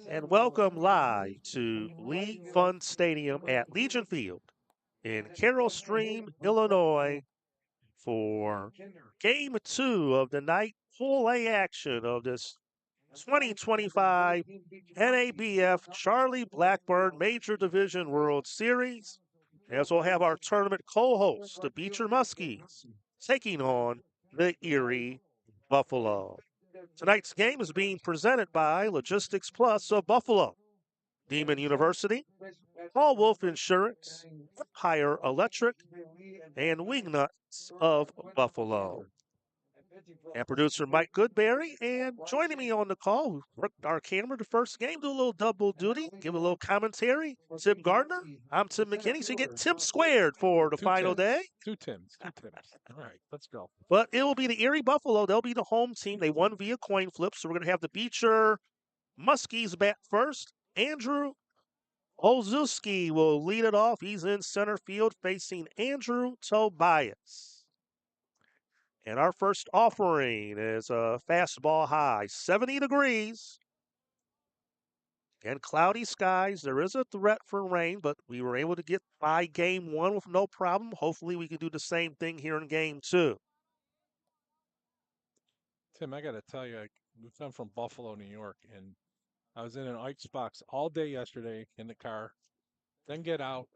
And welcome live to League Fun Stadium at Legion Field in Carroll Stream, Illinois for Game 2 of the night Pool A action of this 2025 NABF Charlie Blackburn Major Division World Series, as we'll have our tournament co-host, the Beecher Muskies, taking on the Erie Buffalo. Tonight's game is being presented by Logistics Plus of Buffalo, Demon University, Paul Wolf Insurance, Empire Electric, and Wingnuts of Buffalo. And producer Mike Goodberry, and joining me on the call, who worked our camera the first game, do a little double duty, give a little commentary. Tim Gardner, I'm Tim McKinney, so you get Tim squared for the final day. Two Tims. All right, let's go. But it will be the Erie Buffalo. They'll be the home team. They won via coin flip, so we're going to have the Beecher Muskies bat first. Andrew Olszewski will lead it off. He's in center field facing Andrew Tobias. And our first offering is a fastball high, 70 degrees. And cloudy skies. There is a threat for rain, but we were able to get by game 1 with no problem. Hopefully we can do the same thing here in game 2. Tim, I got to tell you, I'm from Buffalo, New York, and I was in an Ike's box all day yesterday in the car. Then get out.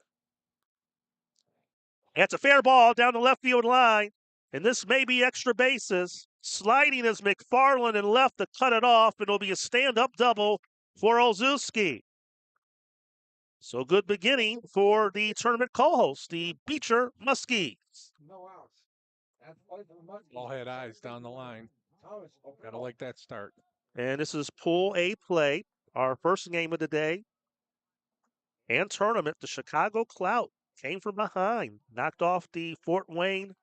That's a fair ball down the left field line. And this may be extra bases. Sliding is McFarland and left to cut it off. It'll be a stand-up double for Olszewski. So good beginning for the tournament co-host, the Beecher Muskies. No outs. All had eyes down the line. Gotta like that start. And this is Pool A play, our first game of the day. And tournament, the Chicago Clout came from behind, knocked off the Fort Wayne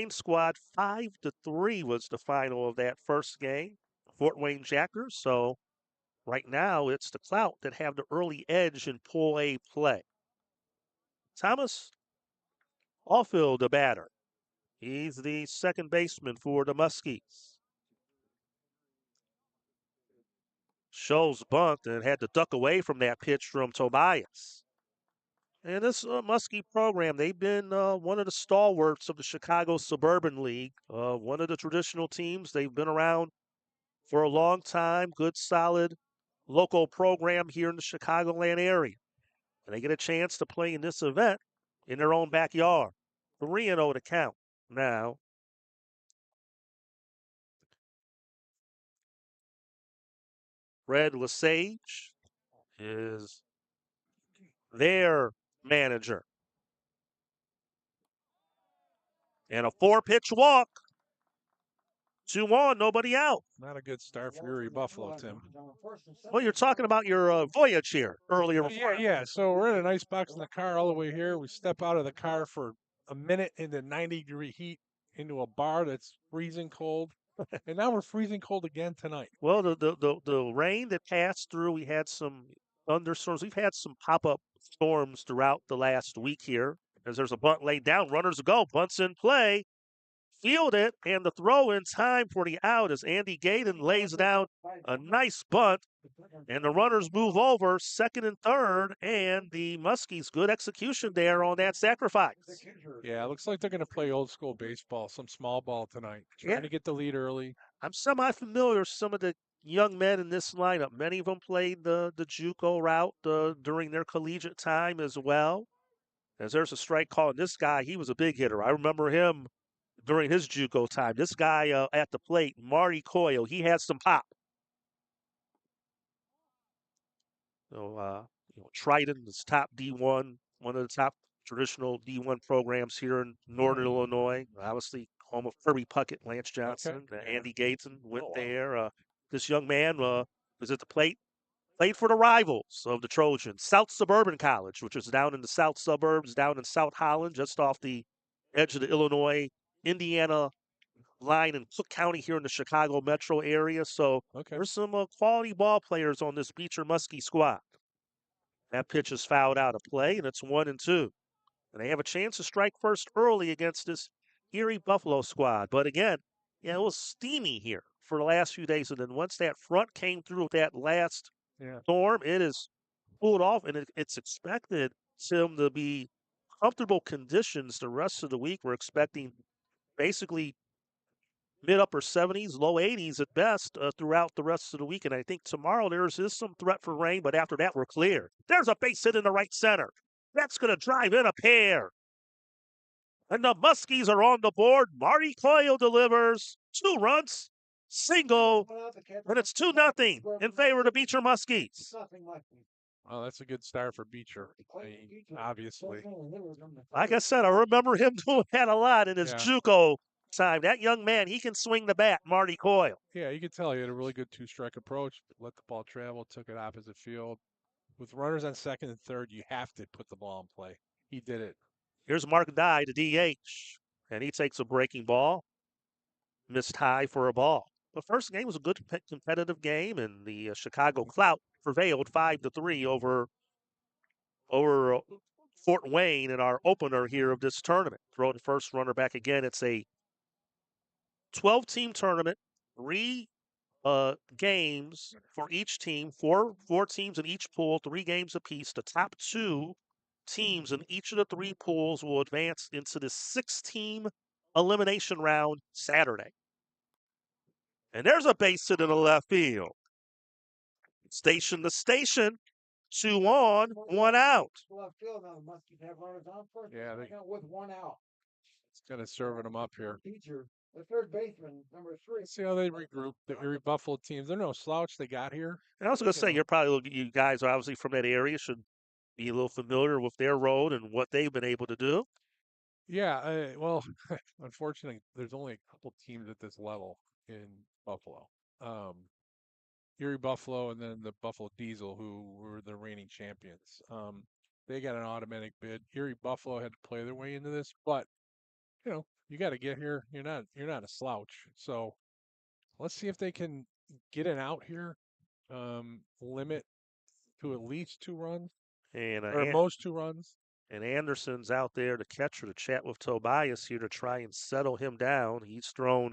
squad. 5-3 was the final of that first game. Fort Wayne Jackers. So right now it's the Clout that have the early edge in Pool A play. Thomas Alfield, the batter. He's the second baseman for the Muskies. Shows bunt and had to duck away from that pitch from Tobias. And this Muskie program, they've been one of the stalwarts of the Chicago Suburban League, one of the traditional teams. They've been around for a long time, good, solid local program here in the Chicagoland area. And they get a chance to play in this event in their own backyard. 3-0 to count now. Fred Lesage is their manager. And a 4-pitch walk. 2-1, nobody out. Not a good start for Erie Buffalo, Tim. Well, you're talking about your voyage here earlier. Yeah. So we're in an ice box in the car all the way here. We step out of the car for a minute in the 90-degree heat into a bar that's freezing cold. And now we're freezing cold again tonight. Well, the rain that passed through, we had some thunderstorms. We've had some pop-up storms throughout the last week here. As there's a bunt laid down, runners go, bunts in play. Field it, and the throw in time for the out as Andy Gaydon lays down a nice bunt, and the runners move over second and third, and the Muskies, good execution there on that sacrifice. Yeah, it looks like they're going to play old school baseball, some small ball tonight, trying to get the lead early. I'm semi-familiar with some of the young men in this lineup. Many of them played the JUCO route during their collegiate time as well. As there's a strike call, and this guy, he was a big hitter. I remember him during his JUCO time. This guy at the plate, Marty Coyle, he had some pop. So, Triton is top D1, one of the top traditional D1 programs here in Northern Illinois. Obviously, home of Kirby Puckett, Lance Johnson, Andy Gaydon went there. This young man was at the plate, played for the rivals of the Trojans, South Suburban College, which is down in the south suburbs, down in South Holland, just off the edge of the Illinois-Indiana line in Cook County here in the Chicago metro area. So there's some quality ball players on this Beecher Muskie squad. That pitch is fouled out of play, and it's 1-2. And they have a chance to strike first early against this Erie Buffalo squad. But again, Yeah, it was steamy here for the last few days, and then once that front came through with that last storm, it is cooled off, and it's expected, Tim, to be comfortable conditions the rest of the week. We're expecting basically mid upper 70s, low 80s at best throughout the rest of the week. And I think tomorrow is some threat for rain, but after that, we're clear. There's a base hit in the right center. That's going to drive in a pair. And the Muskies are on the board. Marty Coyle delivers 2 runs, single, and it's 2-0 in favor of the Beecher Muskies. Oh, that's a good start for Beecher. Obviously. Like I said, I remember him doing that a lot in his JUCO time. That young man, he can swing the bat, Marty Coyle. Yeah, you can tell he had a really good 2-strike approach. Let the ball travel, took it opposite field. With runners on second and third, you have to put the ball in play. He did it. Here's Mark Dye, the DH, and he takes a breaking ball. Missed high for a ball. The first game was a good competitive game, and the Chicago Clout prevailed 5-3 over Fort Wayne in our opener here of this tournament. Throw the first runner back again. It's a 12-team tournament, 3 games for each team, four teams in each pool, 3 games apiece. The top 2 teams in each of the 3 pools will advance into the 6-team elimination round Saturday. And there's a base hit in the left field. Station to station, 2 on, 1 out. Left field now. Muskies have runners on first. Yeah, with 1 out. It's kind of serving them up here. Beecher, the third baseman, number 3. Let's see how they regroup. The Erie Buffalo teams. They're no slouch. They got here. And I was going to say, you guys are obviously from that area, should be a little familiar with their road and what they've been able to do. Yeah, well, unfortunately, there's only a couple teams at this level in Buffalo. Erie Buffalo and then the Buffalo Diesel, who were the reigning champions. They got an automatic bid. Erie Buffalo had to play their way into this, but you got to get here. You're not a slouch. So let's see if they can get an out here. Limit to at least 2 runs, or most 2 runs. And Anderson's out there, the catcher, to chat with Tobias here to try and settle him down. He's thrown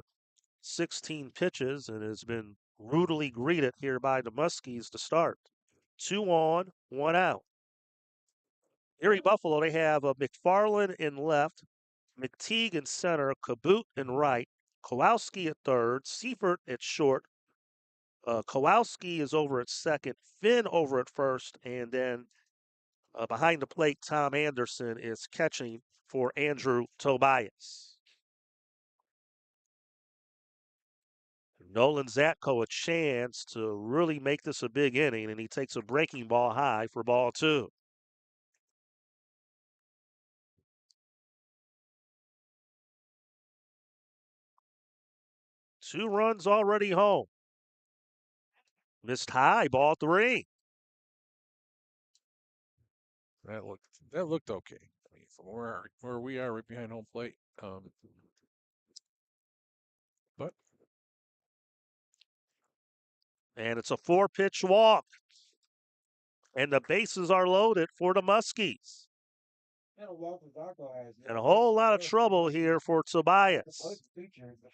16 pitches and has been brutally greeted here by the Muskies to start. 2 on, 1 out. Erie Buffalo, they have McFarland in left, McTeague in center, Kaboot in right, Kowalski at third, Seifert at short. Kowalski is over at second, Finn over at first, and then behind the plate, Tom Anderson is catching for Andrew Tobias. Nolan Zatko a chance to really make this a big inning, and he takes a breaking ball high for ball 2. Two runs already home. Missed high, ball 3. That looked okay. I mean, from where we are, right behind home plate. And it's a 4-pitch walk. And the bases are loaded for the Muskies. And a whole lot of trouble here for Tobias. The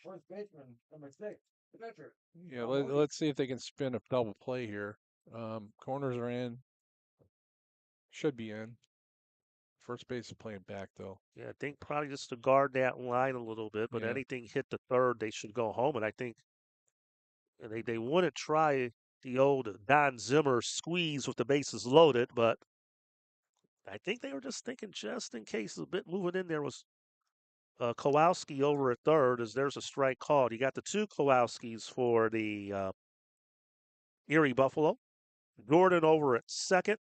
first baseman, number 6. Yeah, let's see if they can spin a double play here. Corners are in. Should be in. First base is playing back, though. Yeah, I think probably just to guard that line a little bit, but anything hit the third, they should go home. And I think they wouldn't try the old Don Zimmer squeeze with the bases loaded, but I think they were just thinking just in case a bit moving in there was Kowalski over at third, as there's a strike called. You got the 2 Kowalskis for the Erie Buffalo. Gordon over at second,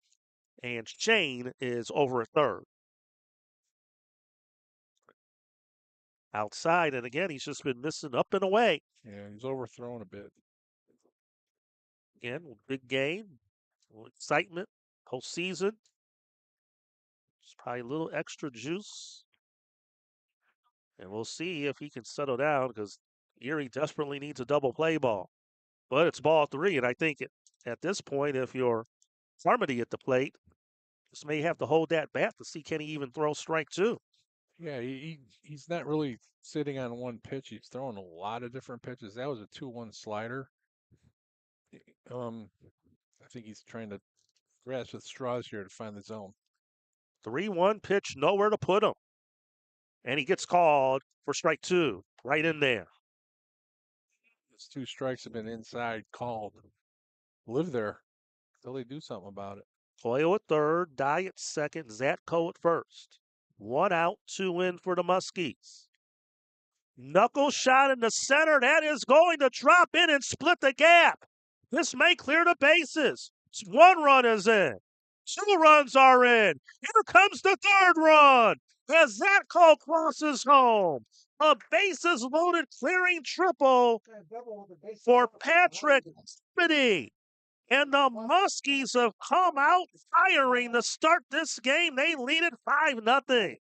and Shane is over at third. Outside, and again, he's just been missing up and away. Yeah, he's overthrown a bit. Again, big game, a little excitement, postseason. Just probably a little extra juice. And we'll see if he can settle down, because Erie desperately needs a double play ball. But it's ball 3, and I think at this point, if you're Carmody at the plate, just may have to hold that bat to see can he even throw strike 2. Yeah, he's not really sitting on one pitch. He's throwing a lot of different pitches. That was a 2-1 slider. I think he's trying to grasp at straws here to find the zone. 3-1 pitch, nowhere to put him. And he gets called for strike 2, right in there. His 2 strikes have been inside called. Live there until they do something about it. Toyo at third, Dye at second, Zatko at first. 1 out, 2 in for the Muskies. Knuckle shot in the center. That is going to drop in and split the gap. This may clear the bases. 1 run is in. 2 runs are in. Here comes the 3rd run as Zatko crosses home. A bases loaded clearing triple for Patrick Tippity. And the Muskies have come out firing to start this game. They lead it 5-0.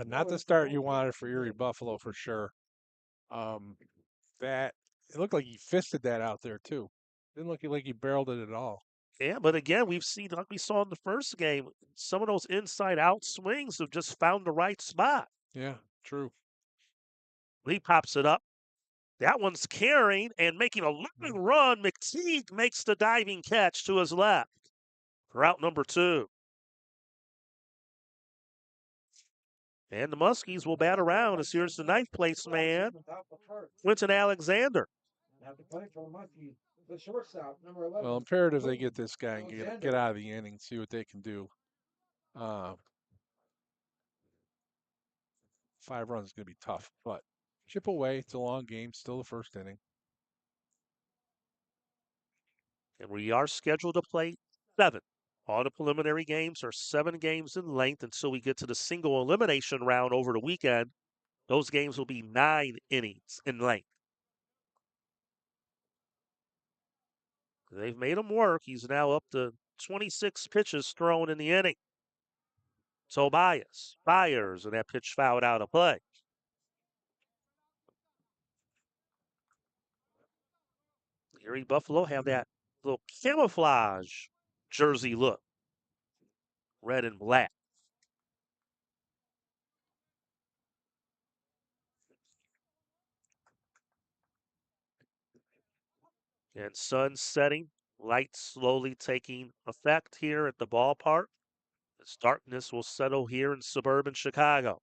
Not the start you wanted for Erie Buffalo for sure. That it looked like he fisted that out there too. Didn't look like he barreled it at all. Yeah, but again, we've seen, like we saw in the first game, some of those inside-out swings have just found the right spot. Yeah, true. Lee pops it up. That one's carrying and making a loving run. McTeague makes the diving catch to his left. Route number 2. And the Muskies will bat around as here's the 9th place man, Quentin Alexander. Well, imperative they get this guy and get out of the inning, see what they can do. 5 runs is going to be tough, but chip away. It's a long game, still the first inning. And we are scheduled to play 7. All the preliminary games are 7 games in length until we get to the single elimination round over the weekend. Those games will be 9 innings in length. They've made him work. He's now up to 26 pitches thrown in the inning. Tobias fires, and that pitch fouled out of play. Erie Buffalo have that little camouflage jersey look. Red and black. And sun setting, light slowly taking effect here at the ballpark. This darkness will settle here in suburban Chicago.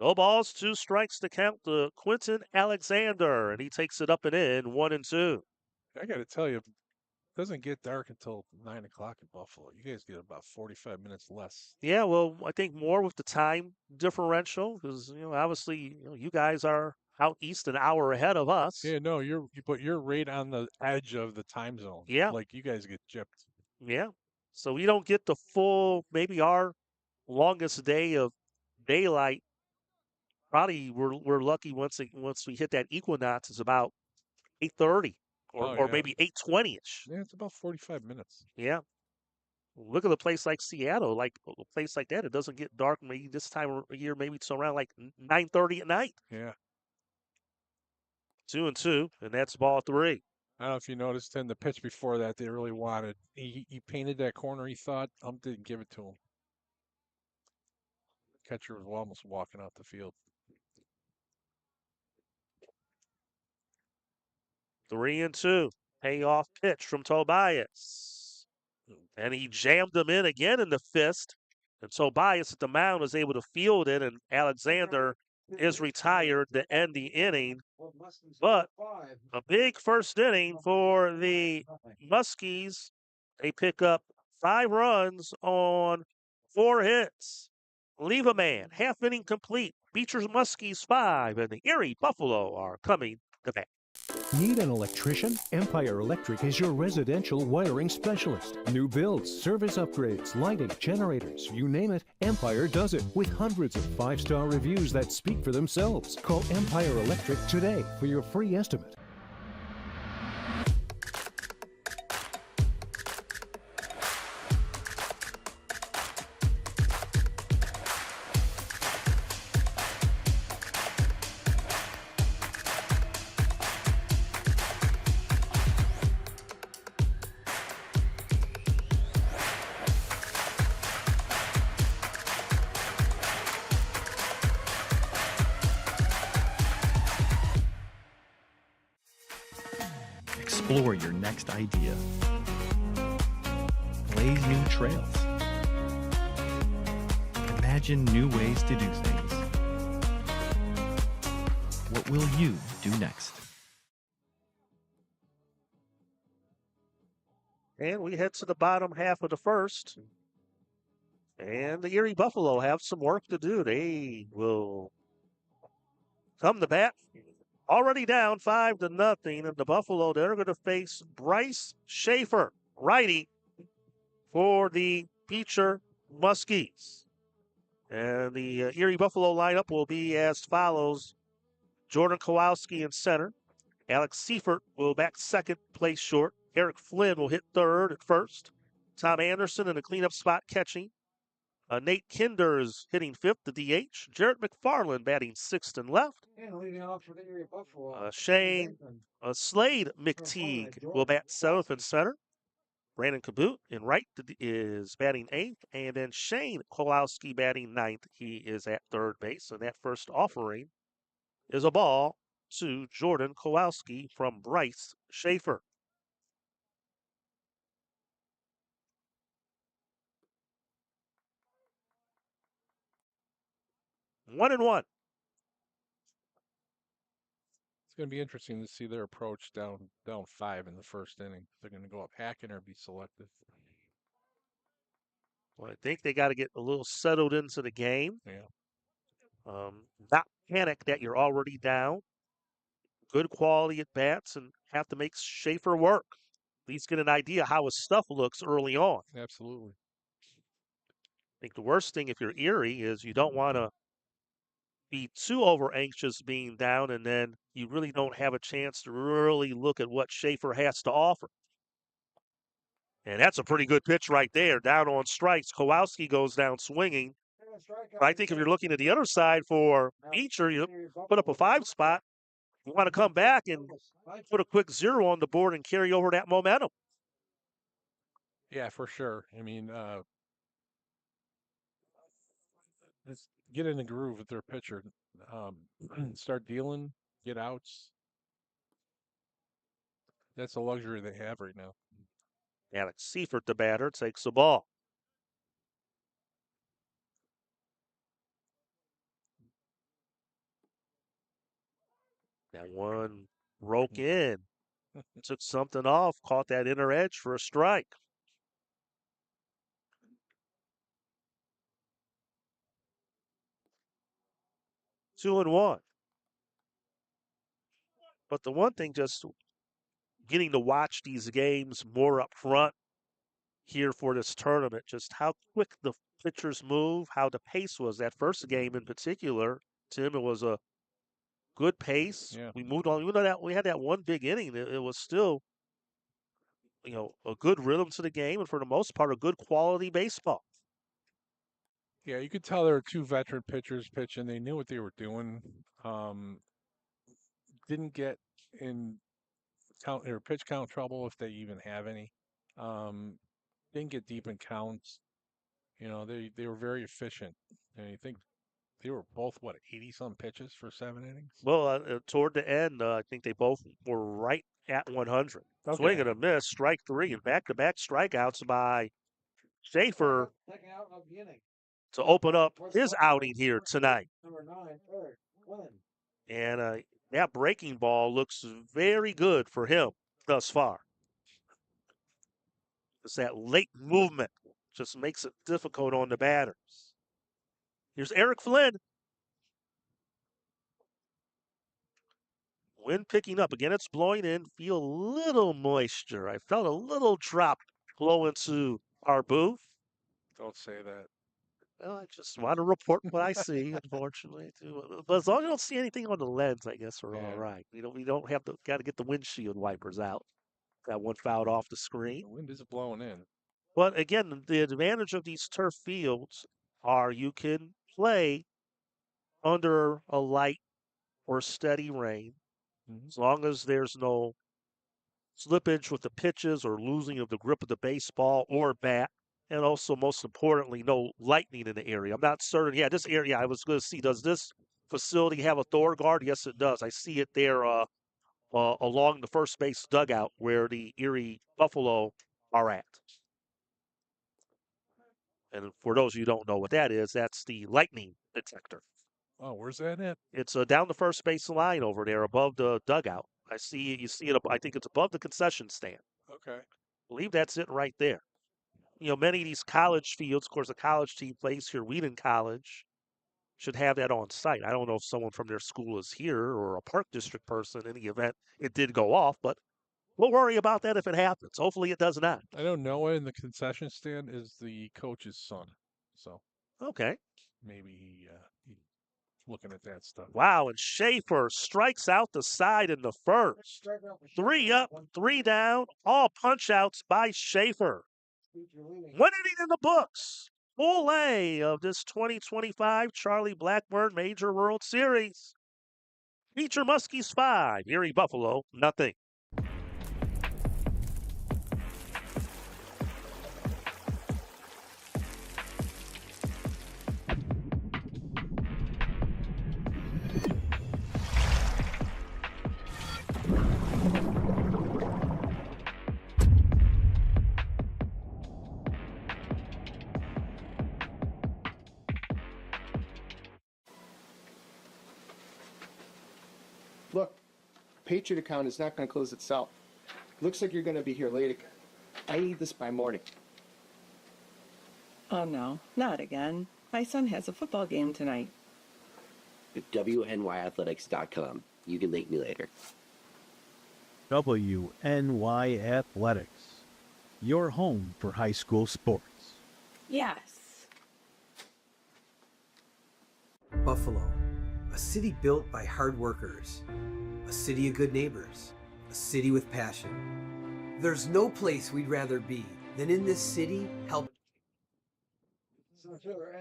No balls, 2 strikes to count to Quentin Alexander, and he takes it up and in, 1-2. I got to tell you, it doesn't get dark until 9 o'clock in Buffalo. You guys get about 45 minutes less. Yeah, well, I think more with the time differential because obviously you guys are out east an hour ahead of us. Yeah, no, but you're right on the edge of the time zone. Yeah, like you guys get gypped. Yeah, so we don't get the full. Maybe our longest day of daylight. Probably we're lucky once we hit that equinox is about 8:30 or maybe 8:20ish. Yeah, it's about 45 minutes. Yeah. Look at a place like Seattle, like a place like that. It doesn't get dark maybe this time of year. Maybe it's around like 9:30 at night. Yeah. 2-2, and that's ball 3. I don't know if you noticed in the pitch before that they really wanted. He painted that corner. He thought didn't give it to him. Catcher was almost walking out the field. 3-2. Payoff pitch from Tobias. And he jammed him in again in the fist. And Tobias at the mound was able to field it, and Alexander is retired to end the inning. But a big first inning for the Muskies. They pick up 5 runs on 4 hits. Leave a man, half inning complete. Beecher Muskies 5, and the Erie Buffalo are coming to bat. Need an electrician? Empire Electric is your residential wiring specialist. New builds, service upgrades, lighting, generators, you name it, Empire does it with hundreds of 5-star reviews that speak for themselves. Call Empire Electric today for your free estimate. Explore your next idea. Blaze new trails. Imagine new ways to do things. What will you do next? And we head to the bottom half of the first. And the Erie Buffalo have some work to do. They will come to bat. Already down 5-0. And the Buffalo, they're going to face Bryce Schaefer, righty, for the Beecher Muskies. And the Erie Buffalo lineup will be as follows. Jordan Kowalski in center. Alex Seifert will back second, play short. Eric Flynn will hit third at first. Tom Anderson in the cleanup spot catching. Nate Kinder is hitting fifth, the DH. Jarrett McFarland batting sixth and left. And leading off for the Erie Buffalo. Shane Slade McTeague will bat seventh and center. Brandon Caboot in right is batting eighth. And then Shane Kowalski batting ninth. He is at third base. And that first offering is a ball to Jordan Kowalski from Bryce Schaefer. One and one. It's going to be interesting to see their approach down 5 in the first inning. They're going to go up hacking or be selective. Well, I think they got to get a little settled into the game. Yeah. Not panic that you're already down. Good quality at bats and have to make Schaefer work. At least get an idea how his stuff looks early on. Absolutely. I think the worst thing if you're Erie is you don't want to be too over anxious being down, and then you really don't have a chance to really look at what Schaefer has to offer. And that's a pretty good pitch right there. Down on strikes. Kowalski goes down swinging. But I think if you're looking at the other side for Beecher, you put up a 5 spot. You want to come back and put a quick 0 on the board and carry over that momentum. Yeah, for sure. I mean, let's get in the groove with their pitcher. Start dealing, get outs. That's a luxury they have right now. Alex Seifert, the batter, takes the ball. That one broke in. Took something off, caught that inner edge for a strike. Two and one. But the one thing, just getting to watch these games more up front here for this tournament, just how quick the pitchers move, how the pace was. That first game in particular, Tim, it was a good pace. Yeah. We moved on. Even though that we had that one big inning, it was still, a good rhythm to the game, and for the most part, a good quality baseball. Yeah, you could tell there were 2 veteran pitchers pitching. They knew what they were doing. Didn't get in count or pitch count trouble if they even have any. Didn't get deep in counts. They were very efficient. And I think they were both 80-some pitches for 7 innings. Well, toward the end, I think they both were right at 100. Okay. Swing and a miss, strike 3, and back-to-back strikeouts by Schaefer to open up his outing here tonight. Number 9, third, Flynn. And that breaking ball looks very good for him thus far. It's that late movement just makes it difficult on the batters. Here's Eric Flynn. Wind picking up. Again, it's blowing in. Feel a little moisture. I felt a little drop blow into our booth. Don't say that. Well, I just want to report what I see, unfortunately. But as long as you don't see anything on the lens, I guess we're all right. We don't have to got to get the windshield wipers out. Got one fouled off the screen. The wind is blowing in. But again, the advantage of these turf fields are you can play under a light or steady rain, as long as there's no slippage with the pitches or losing of the grip of the baseball or bat. And also, most importantly, no lightning in the area. I'm not certain. Yeah, this area, I was going to see, does this facility have a Thor guard? Yes, it does. I see it there along the first base dugout where the Erie Buffalo are at. And for those of you who don't know what that is, that's the lightning detector. Oh, where's that at? It's down the first base line over there above the dugout. You see it, I think it's above the concession stand. Okay. I believe that's it right there. Many of these college fields, of course, a college team plays here, Wheaton College, should have that on site. I don't know if someone from their school is here or a Park District person in the event it did go off, but we'll worry about that if it happens. Hopefully it does not. I know Noah in the concession stand is the coach's son. So Okay. maybe he's looking at that stuff. Wow, and Schaefer strikes out the side in the first. 3 up, 3 down, all punch outs by Schaefer. 1 inning in the books. Full A of this 2025 Charlie Blackburn Major World Series. Beecher Muskies 5, Erie Buffalo nothing. Look, Patriot account is not going to close itself. Looks like you're going to be here late again. I need this by morning. Oh no, not again. My son has a football game tonight. WNYathletics.com. You can link me later. WNY Athletics, your home for high school sports. Yes. Buffalo, a city built by hard workers, a city of good neighbors, a city with passion. There's no place we'd rather be than in this city helping.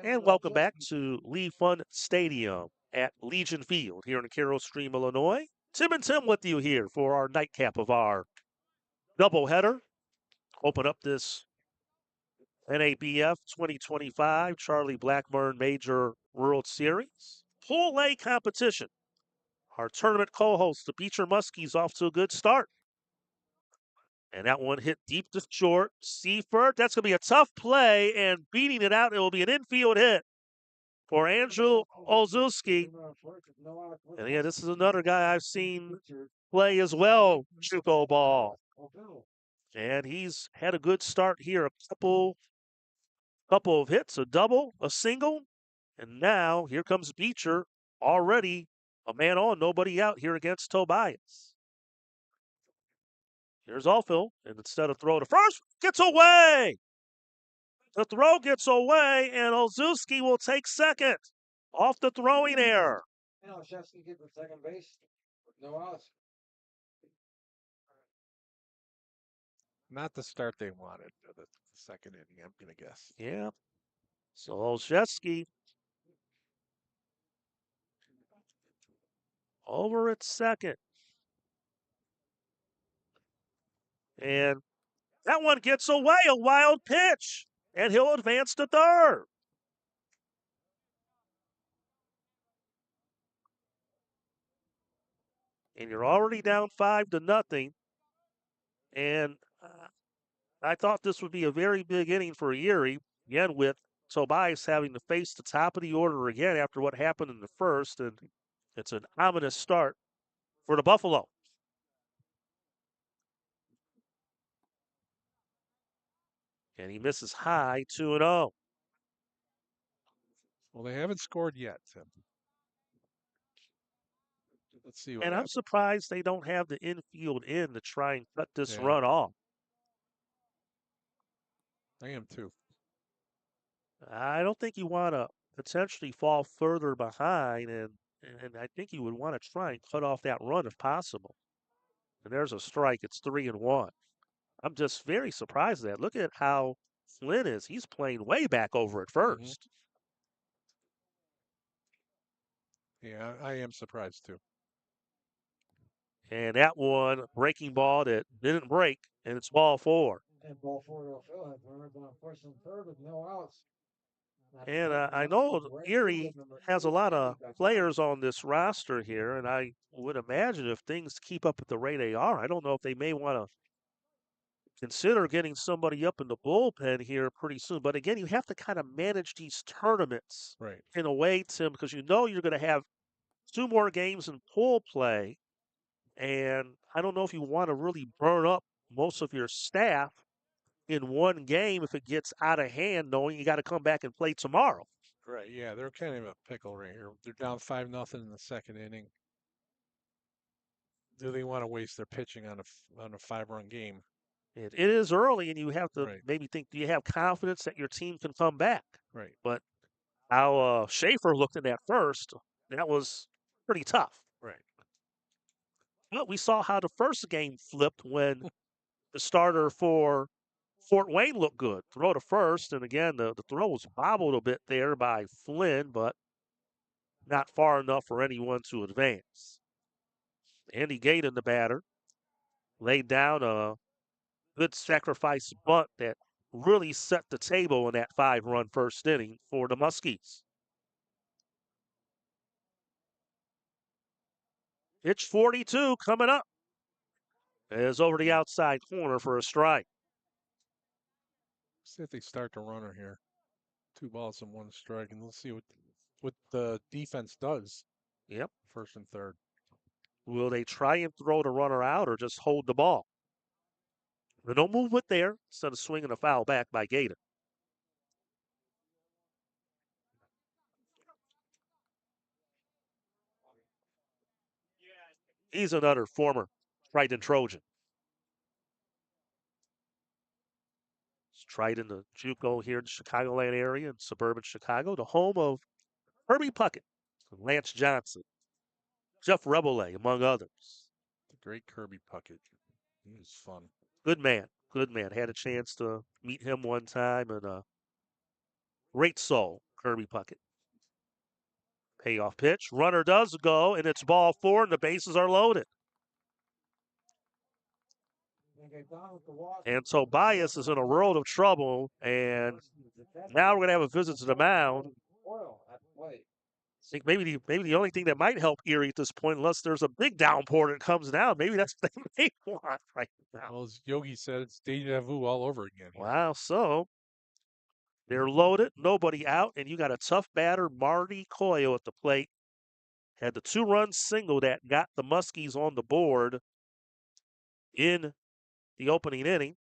And welcome back to Lee Fun Stadium at Legion Field here in Carroll Stream, Illinois. Tim and Tim with you here for our nightcap of our doubleheader. Open up this NABF 2025 Charlie Blackburn Major World Series. Pool A competition. Our tournament co-host, the Beecher Muskies, off to a good start. And that one hit deep to short. Seifert, that's going to be a tough play, and beating it out, it will be an infield hit for Andrew Olszewski. And yeah, this is another guy I've seen play as well, JUCO ball. And he's had a good start here. A couple of hits, a double, a single. And now here comes Beecher, already a man on, nobody out here against Tobias. Here's Alfil, and instead of throw to first, gets away. The throw gets away, and Olszewski will take second off the throwing error. Now Olszewski get for second base. No outs. Not the start they wanted for the second inning, I'm going to guess. Yeah. So Olszewski over at second. And that one gets away, a wild pitch, and he'll advance to third. And you're already down 5-0. And I thought this would be a very big inning for Erie, again with Tobias having to face the top of the order again after what happened in the first, and it's an ominous start for the Buffalo. And he misses high, 2-0. Well, they haven't scored yet, Tim. Let's see what And happens. I'm surprised they don't have the infield in to try and cut this run off. I am too. I don't think you want to potentially fall further behind, and I think you would want to try and cut off that run if possible. And there's a strike. It's 3-1. I'm just very surprised at that. Look at how Flynn is. He's playing way back over at first. Yeah, I am surprised too. And that one, breaking ball that didn't break, and it's ball 4. And ball 4 to Phil had runners on first and third with no outs. And I know Erie has a lot of players on this roster here, and I would imagine if things keep up at the rate they are, I don't know if they may want to consider getting somebody up in the bullpen here pretty soon. But again, you have to kind of manage these tournaments in a way, Tim, because you know you're going to have 2 more games in pool play. And I don't know if you want to really burn up most of your staff in one game if it gets out of hand, knowing you got to come back and play tomorrow. Right. Yeah, they're kind of a pickle right here. They're down 5-0 in the second inning. Do they want to waste their pitching on a 5-run game? It is early, and you have to Right. maybe think, do you have confidence that your team can come back? Right. But how Schaefer looked in that first, that was pretty tough. Right. But we saw how the first game flipped when the starter for Fort Wayne looked good. Throw to first, and again, the throw was bobbled a bit there by Flynn, but not far enough for anyone to advance. Andy Gaten, the batter, laid down a good sacrifice bunt that really set the table in that 5-run first inning for the Muskies. Pitch 42 coming up. Is over the outside corner for a strike. See if they start the runner here. 2 balls and 1 strike, and let's see what the defense does. Yep. First and third. Will they try and throw the runner out or just hold the ball? No movement there instead of swinging a foul back by Gaten. He's another former Triton Trojan. He's Triton, the JUCO here in the Chicagoland area in suburban Chicago, the home of Herbie Puckett, Lance Johnson, Jeff Reboulet, among others. The great Kirby Puckett. He was fun. Good man. Good man. Had a chance to meet him one time, and great soul, Kirby Puckett. Payoff pitch. Runner does go, and it's ball 4, and the bases are loaded. And Tobias is in a world of trouble, and now we're going to have a visit to the mound. I think maybe the only thing that might help Erie at this point, unless there's a big downpour that comes down, maybe that's what they may want right now. Well, as Yogi said, it's deja vu all over again. Wow, so they're loaded, nobody out, and you got a tough batter, Marty Coyle, at the plate. Had the 2-run single that got the Muskies on the board in the opening inning.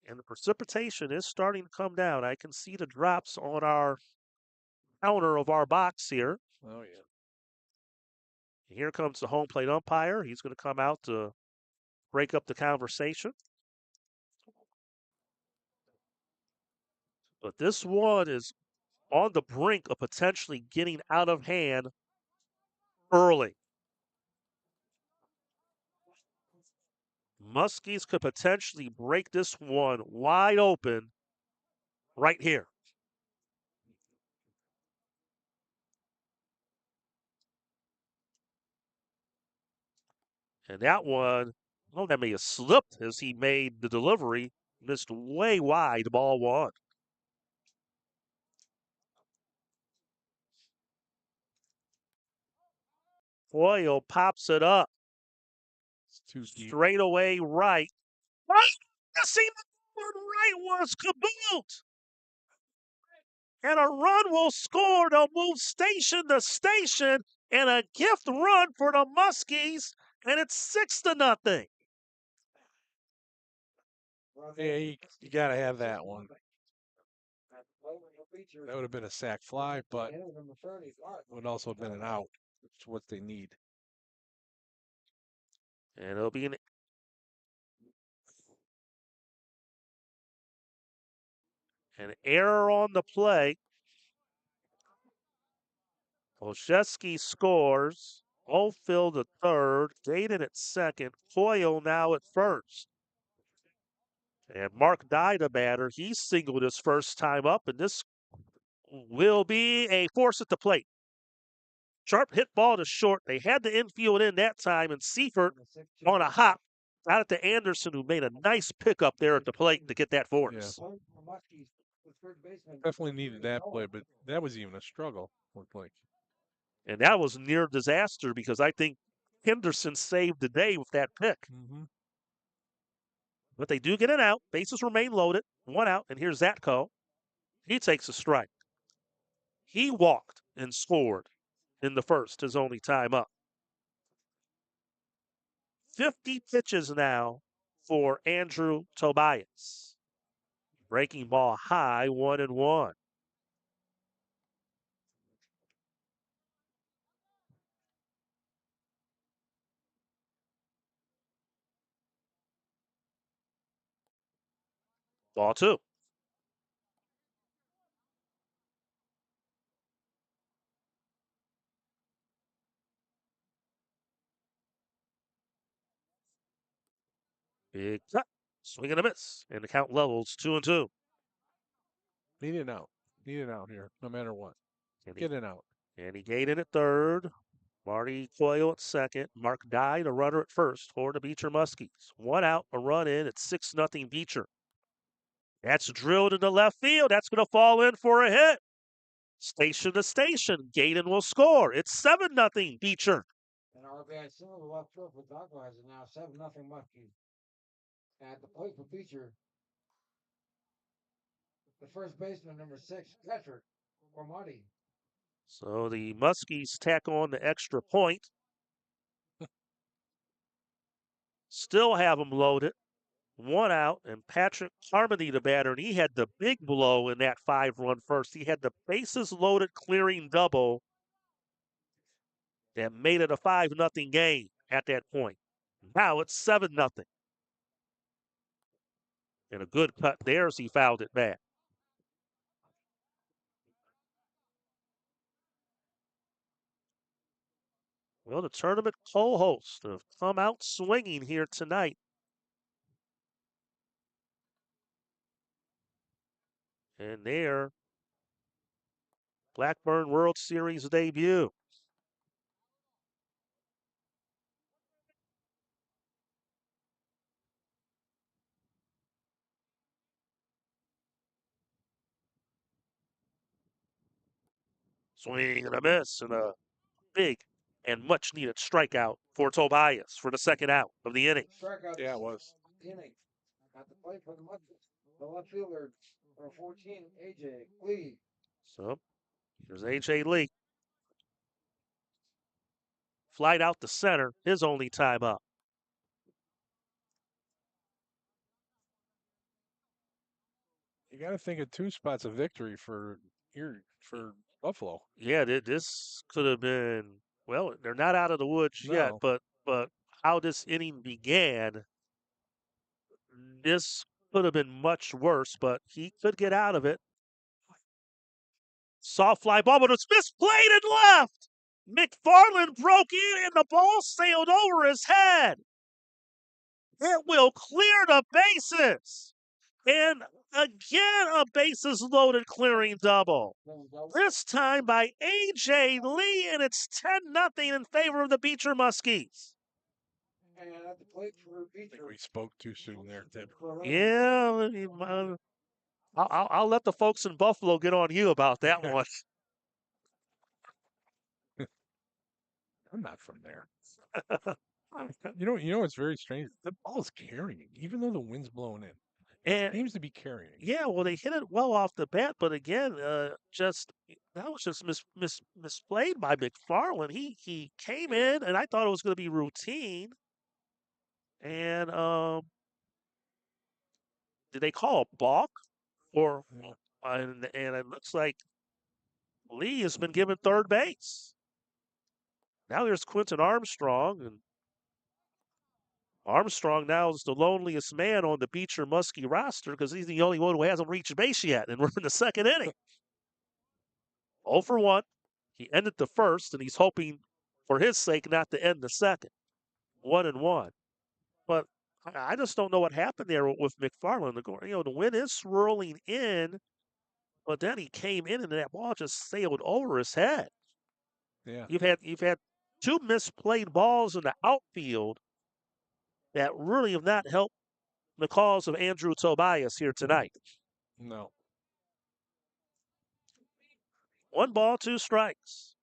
And the precipitation is starting to come down. I can see the drops on our counter of our box here. Oh, yeah. And here comes the home plate umpire. He's going to come out to break up the conversation. But this one is on the brink of potentially getting out of hand early. Muskies could potentially break this one wide open right here. And that one, well, that may have slipped as he made the delivery. Missed way wide, ball 1. Coyle pops it up. It's too deep. Straight away right. Right! See, the right was kaboot! And a run will score. They'll move station to station, and a gift run for the Muskies, and it's 6-0. Yeah, you got to have that one. That would have been a sac fly, but it would also have been an out, which is what they need. And it'll be an error on the play. Olszewski scores. Oldfield at third. Gaten at second. Coyle now at first. And Mark Dye, the batter, he singled his first time up, and this will be a force at the plate. Sharp hit ball to short. They had the infield in that time, and Seifert on a hop got it to Anderson, who made a nice pickup there at the plate to get that force. Yeah. the third baseman. Definitely needed that play, but that was even a struggle. Looked like. And that was near disaster because I think Henderson saved the day with that pick. Mm-hmm. But they do get it out. Bases remain loaded. One out, and here's Zatko. He takes a strike. He walked and scored in the first, his only time up. 50 pitches now for Andrew Tobias. Breaking ball high, 1-1. Ball 2. Big cut. Swing and a miss. And the count levels 2-2. Need it out. Need it out here, no matter what. Get it out. Andy Gaten at third. Marty Coyle at second. Mark Dyed, a runner at first for the Beecher Muskies. One out, a run in. It's 6-0 Beecher. That's drilled into left field. That's going to fall in for a hit. Station to station. Gaten will score. It's 7-0 Beecher. And RBI single to left field for Douglas is now 7-0 Muskies. At the plate for Beecher, the first baseman, number 6, Patrick or Marty. So the Muskies tack on the extra point. Still have them loaded. One out, and Patrick Harmony, the batter, and he had the big blow in that 5-run first. He had the bases loaded clearing double that made it a 5-0 game at that point. Now it's 7-0. And a good cut there as he fouled it back. Well, the tournament co-hosts have come out swinging here tonight. And their Blackburn World Series debut. Swing and a miss, and a big and much needed strikeout for Tobias for the second out of the inning. Strikeout. Yeah, it was. Inning. At the plate for the Muskies, the left fielder, number 14, AJ Lee. So here's AJ Lee. Flight out to center, his only time up. You got to think of 2 spots of victory for Buffalo. Yeah, this could have been. Well, they're not out of the woods yet, No. but how this inning began, this could have been much worse. But he could get out of it. Soft fly ball, but it's misplayed and left. McFarland broke in, and the ball sailed over his head. It will clear the bases. And again, a bases loaded clearing double. This time by A.J. Lee, and it's 10-0 in favor of the Beecher Muskies. And at the plate for Beecher. I think we spoke too soon there, Tim. Yeah, I'll let the folks in Buffalo get on you about that one. I'm not from there. You know what's very strange? The ball's carrying, even though the wind's blowing in. It seems to be carrying. Yeah, well, they hit it well off the bat, but again, that was just misplayed by McFarland. He came in, and I thought it was going to be routine. And did they call a balk? Or and it looks like Lee has been given third base. Now there's Quentin Armstrong, and Armstrong now is the loneliest man on the Beecher Muskie roster because he's the only one who hasn't reached base yet, and we're in the second inning. 0 for 1. He ended the first, and he's hoping for his sake not to end the second. 1-1. But I just don't know what happened there with McFarland. The wind is swirling in, but then he came in, and that ball just sailed over his head. Yeah. You've had 2 misplayed balls in the outfield that really have not helped the cause of Andrew Tobias here tonight. No. 1 ball, 2 strikes.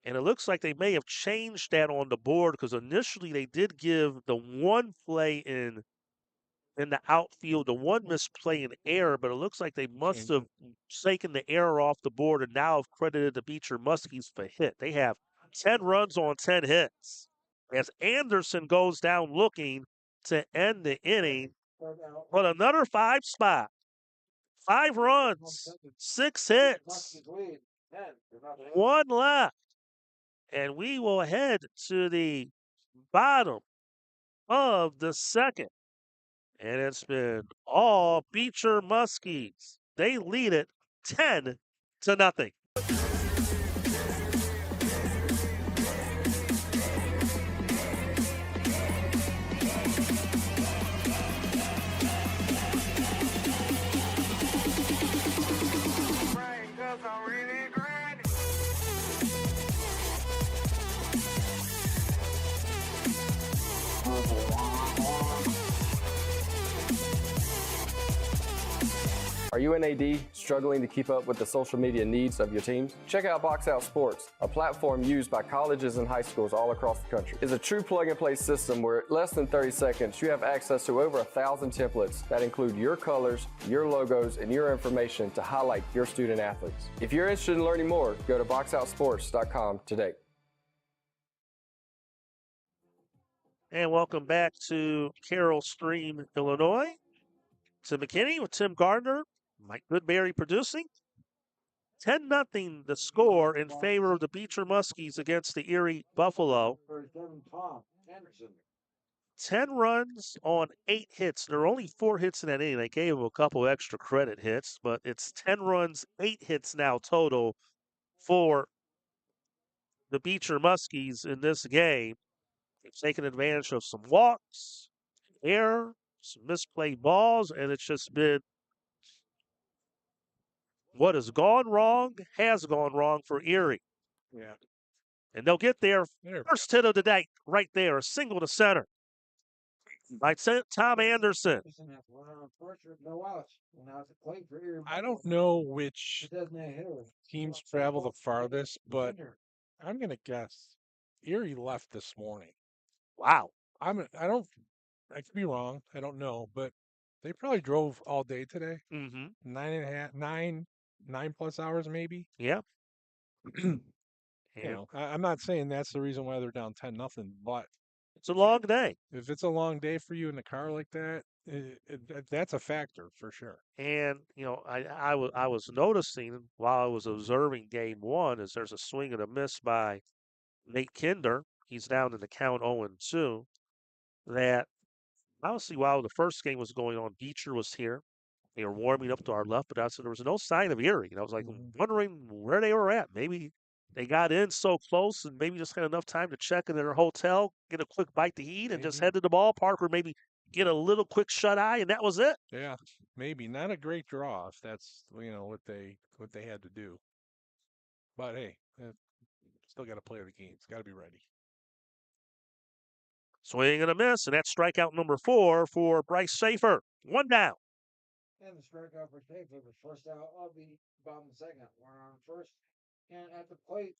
And it looks like they may have changed that on the board because initially they did give the one play in the outfield, the one misplay in error, but it looks like they must have taken the error off the board and now have credited the Beecher Muskies for hit. They have 10 runs on 10 hits. As Anderson goes down looking to end the inning, but another 5 spot. 5 runs, 6 hits, 1 left. And we will head to the bottom of the second. And it's been all Beecher Muskies. They lead it 10-0. Are you an AD struggling to keep up with the social media needs of your teams? Check out Box Out Sports, a platform used by colleges and high schools all across the country. It's a true plug-and-play system where in less than 30 seconds you have access to over 1,000 templates that include your colors, your logos, and your information to highlight your student athletes. If you're interested in learning more, go to boxoutsports.com today. And welcome back to Carroll Stream, Illinois. Tim McKinney with Tim Gardner, Mike Goodberry producing. 10-0 the score in favor of the Beecher Muskies against the Erie Buffalo. 10 runs on 8 hits. There are only 4 hits in that inning. They gave them a couple extra credit hits, but it's 10 runs, 8 hits now total for the Beecher Muskies in this game. They've taken advantage of some walks, error, some misplayed balls, and it's just been what has gone wrong for Erie. Yeah. And they'll get their first hit of the day right there, a single to center by Tom Anderson. I don't know which teams travel the farthest, but I'm going to guess Erie left this morning. Wow. I could be wrong. I don't know, but they probably drove all day today. Mm-hmm. 9+ hours maybe. Yeah. You know, I'm not saying that's the reason why they're down 10-0, but it's a long day. If it's a long day for you in the car like that, that's a factor for sure. And you know, I was noticing while I was observing game 1 is there's a swing and a miss by Nate Kinder. He's down in the count 0-2. That obviously while the first game was going on, Beecher was here. They were warming up to our left, but there was no sign of Erie. And I was like wondering where they were at. Maybe they got in so close and maybe just had enough time to check in their hotel, get a quick bite to eat, and just head to the ballpark or maybe get a little quick shut-eye, and that was it. Yeah, maybe. Not a great draw if that's, what they had to do. But, hey, still got to play the game. It's got to be ready. Swing and a miss, and that's strikeout number 4 for Bryce Schaefer. 1 down. And the strikeout for Schaefer was first out of the bottom of the second. We're on first. And at the plate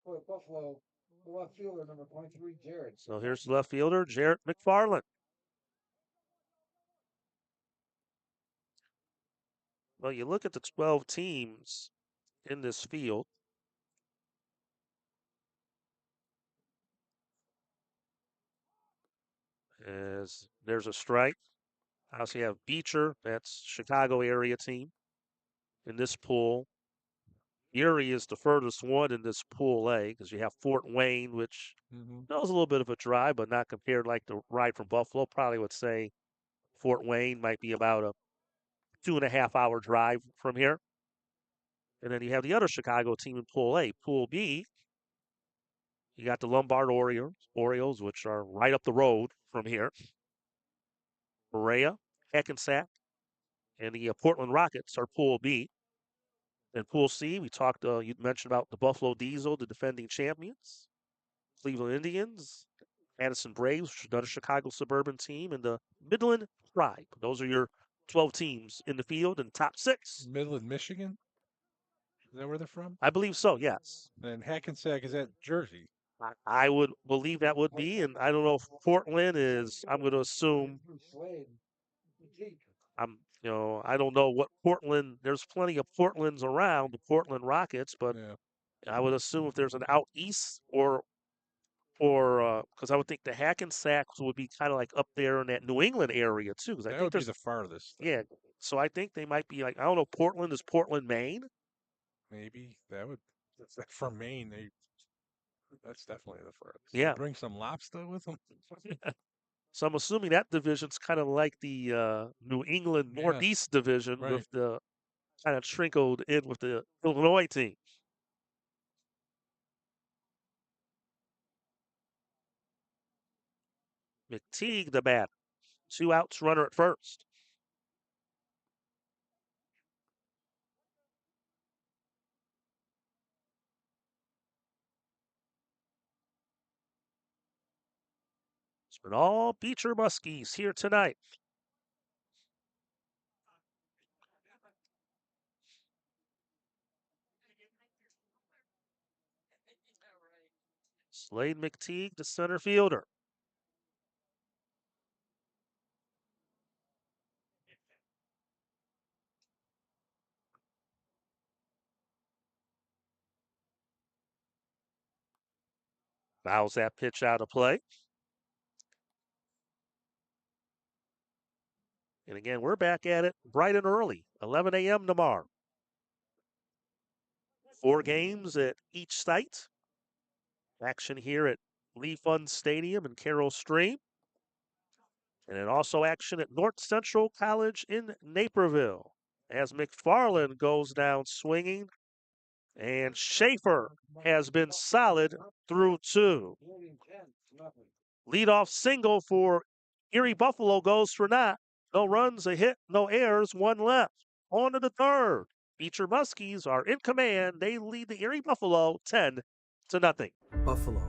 for Buffalo, the left fielder, number 23, Jared. So here's the left fielder, Jarrett McFarland. Well, you look at the 12 teams in this field. As there's a strike. I also have Beecher, that's Chicago area team in this pool. Erie is the furthest one in this pool A because you have Fort Wayne, which was a little bit of a drive, but not compared like the ride from Buffalo. Probably would say Fort Wayne might be about a 2.5-hour drive from here. And then you have the other Chicago team in Pool A. Pool B, you got the Lombard Orioles, which are right up the road from here. Berea, Hackensack, and the Portland Rockets are Pool B. In Pool C, we talked, you mentioned about the Buffalo Diesel, the defending champions. Cleveland Indians, Madison Braves, which is another Chicago suburban team, and the Midland Tribe. Those are your 12 teams in the field and top 6. Midland, Michigan. Is that where they're from? I believe so, yes. And Hackensack is that Jersey? I would believe that would be, and I don't know if Portland is. I'm going to assume. I don't know what Portland. There's plenty of Portlands around, the Portland Rockets, but I would assume if there's an out east or because I would think the Hackensacks would be kind of like up there in that New England area too. Because I That think would be there's the farthest. yeah. So I think they might be like I don't know. Portland is Portland, Maine. Maybe that would. That's from Maine. That's definitely the farthest. Yeah. They bring some lobster with them. So I'm assuming that division's kind of like the New England Northeast division right. with the kind of trickled in with the Illinois team. McTeague, the bat. 2 outs, runner at first. It's been all Beecher Muskies here tonight. Slade McTeague, the center fielder. Fouls that pitch out of play. And again, we're back at it bright and early, 11 a.m. tomorrow. 4 games at each site. Action here at Lee Fund Stadium in Carroll Stream. And then also action at North Central College in Naperville as McFarland goes down swinging. And Schaefer has been solid through 2. Leadoff single for Erie Buffalo goes for naught. No runs, a hit, no errors, 1 left. On to the 3rd. Beecher Muskies are in command. They lead the Erie Buffalo 10-0. Buffalo,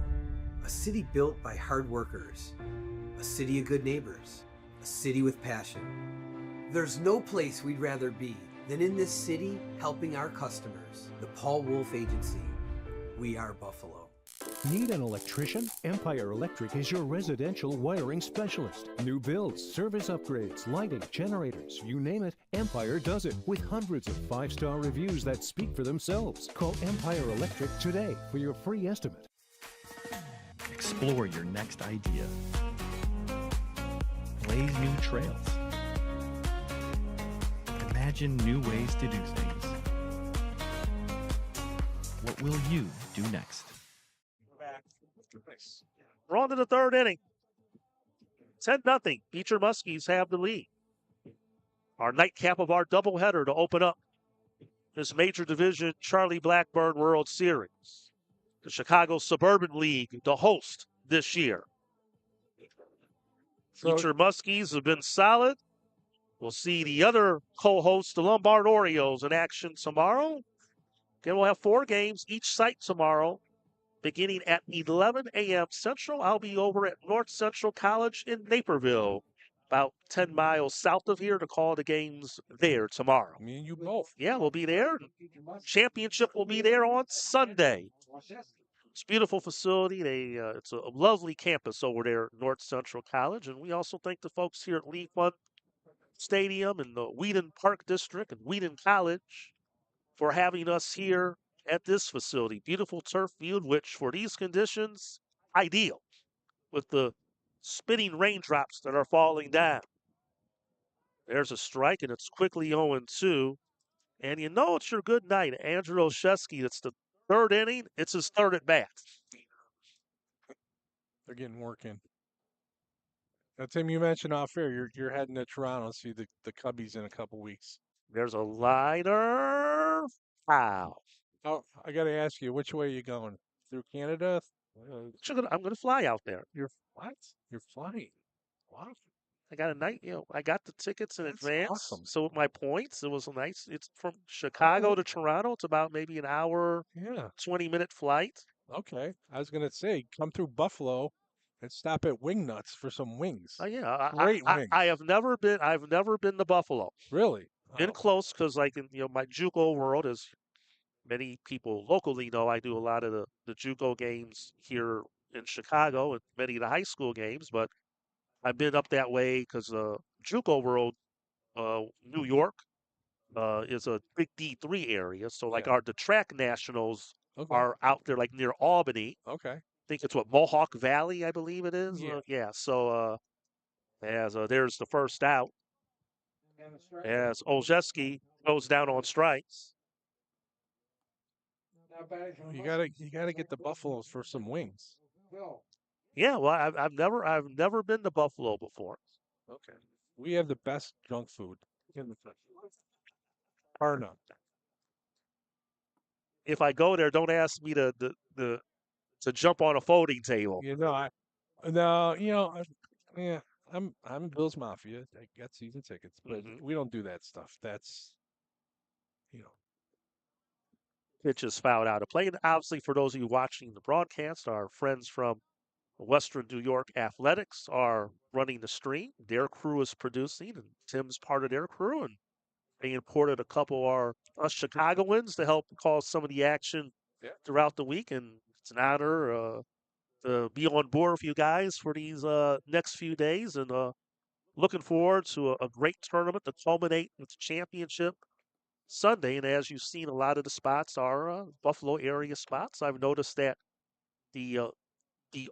a city built by hard workers, a city of good neighbors, a city with passion. There's no place we'd rather be than in this city helping our customers. The Paul Wolf Agency. We are Buffalo. Need an electrician? Empire Electric is your residential wiring specialist. New builds, service upgrades, lighting, generators, you name it, Empire does it with hundreds of 5-star reviews that speak for themselves. Call Empire Electric today for your free estimate. Explore your next idea. Blaze new trails. Imagine new ways to do things. What will you do next? We're on to the 3rd inning. 10-0. Beecher Muskies have the lead. Our nightcap of our doubleheader to open up this major division Charlie Blackburn World Series. The Chicago Suburban League to host this year. Beecher Muskies have been solid. We'll see the other co-host, the Lombard Orioles, in action tomorrow. Again, we'll have 4 games each site tomorrow, beginning at 11 a.m. Central. I'll be over at North Central College in Naperville, about 10 miles south of here, to call the games there tomorrow. Me and you both. Yeah, we'll be there. Championship will be there on Sunday. It's a beautiful facility. It's a lovely campus over there at North Central College. And we also thank the folks here at Lee Fund Stadium and the Whedon Park District and Whedon College for having us here at this facility. Beautiful turf field, which for these conditions, ideal with the spitting raindrops that are falling down. There's a strike, and it's quickly 0-2. And you know it's your good night. Andrew Olszewski, it's the 3rd inning. It's his 3rd at bat. They're getting work in. Now, Tim, you mentioned off air you're heading to Toronto to see the Cubbies in a couple weeks. There's a liner. Foul. Oh, I got to ask you, which way are you going? Through Canada? I'm going to fly out there. You're what? You're flying? Wow. I got a night. I got the tickets in advance. Awesome. So with my points, it was a nice. It's from Chicago to Toronto. It's about maybe an hour, 20-minute flight. Okay. I was gonna say, come through Buffalo, and stop at Wing Nuts for some wings. Oh yeah, Great wings. I've never been to Buffalo. Really? Been close because, like, in my JUCO world, as many people locally know, I do a lot of the JUCO games here in Chicago and many of the high school games. But I've been up that way because JUCO world, New York, is a big D3 area. So like Yeah. the track nationals Okay. are out there, like near Albany. Okay. I think it's what, Mohawk Valley, I believe it is. Yeah. Yeah. So there's the first out as Olszewski goes down on strikes. You gotta get the Buffaloes for some wings. Yeah, well, I've never been to Buffalo before. Okay. We have the best junk food in the country. Bar none. If I go there, don't ask me to jump on a folding table. Yeah, I'm Bill's Mafia. I got season tickets, but we don't do that stuff. That's Pitches fouled out of play. And obviously, for those of you watching the broadcast, our friends from Western New York Athletics are running the stream. Their crew is producing, and Tim's part of their crew. And they imported a couple of our Chicagoans to help cause some of the action throughout the week. And it's an honor to be on board with you guys for these next few days. And looking forward to a great tournament to culminate with the championship Sunday. And as you've seen, a lot of the spots are Buffalo area spots. I've noticed that the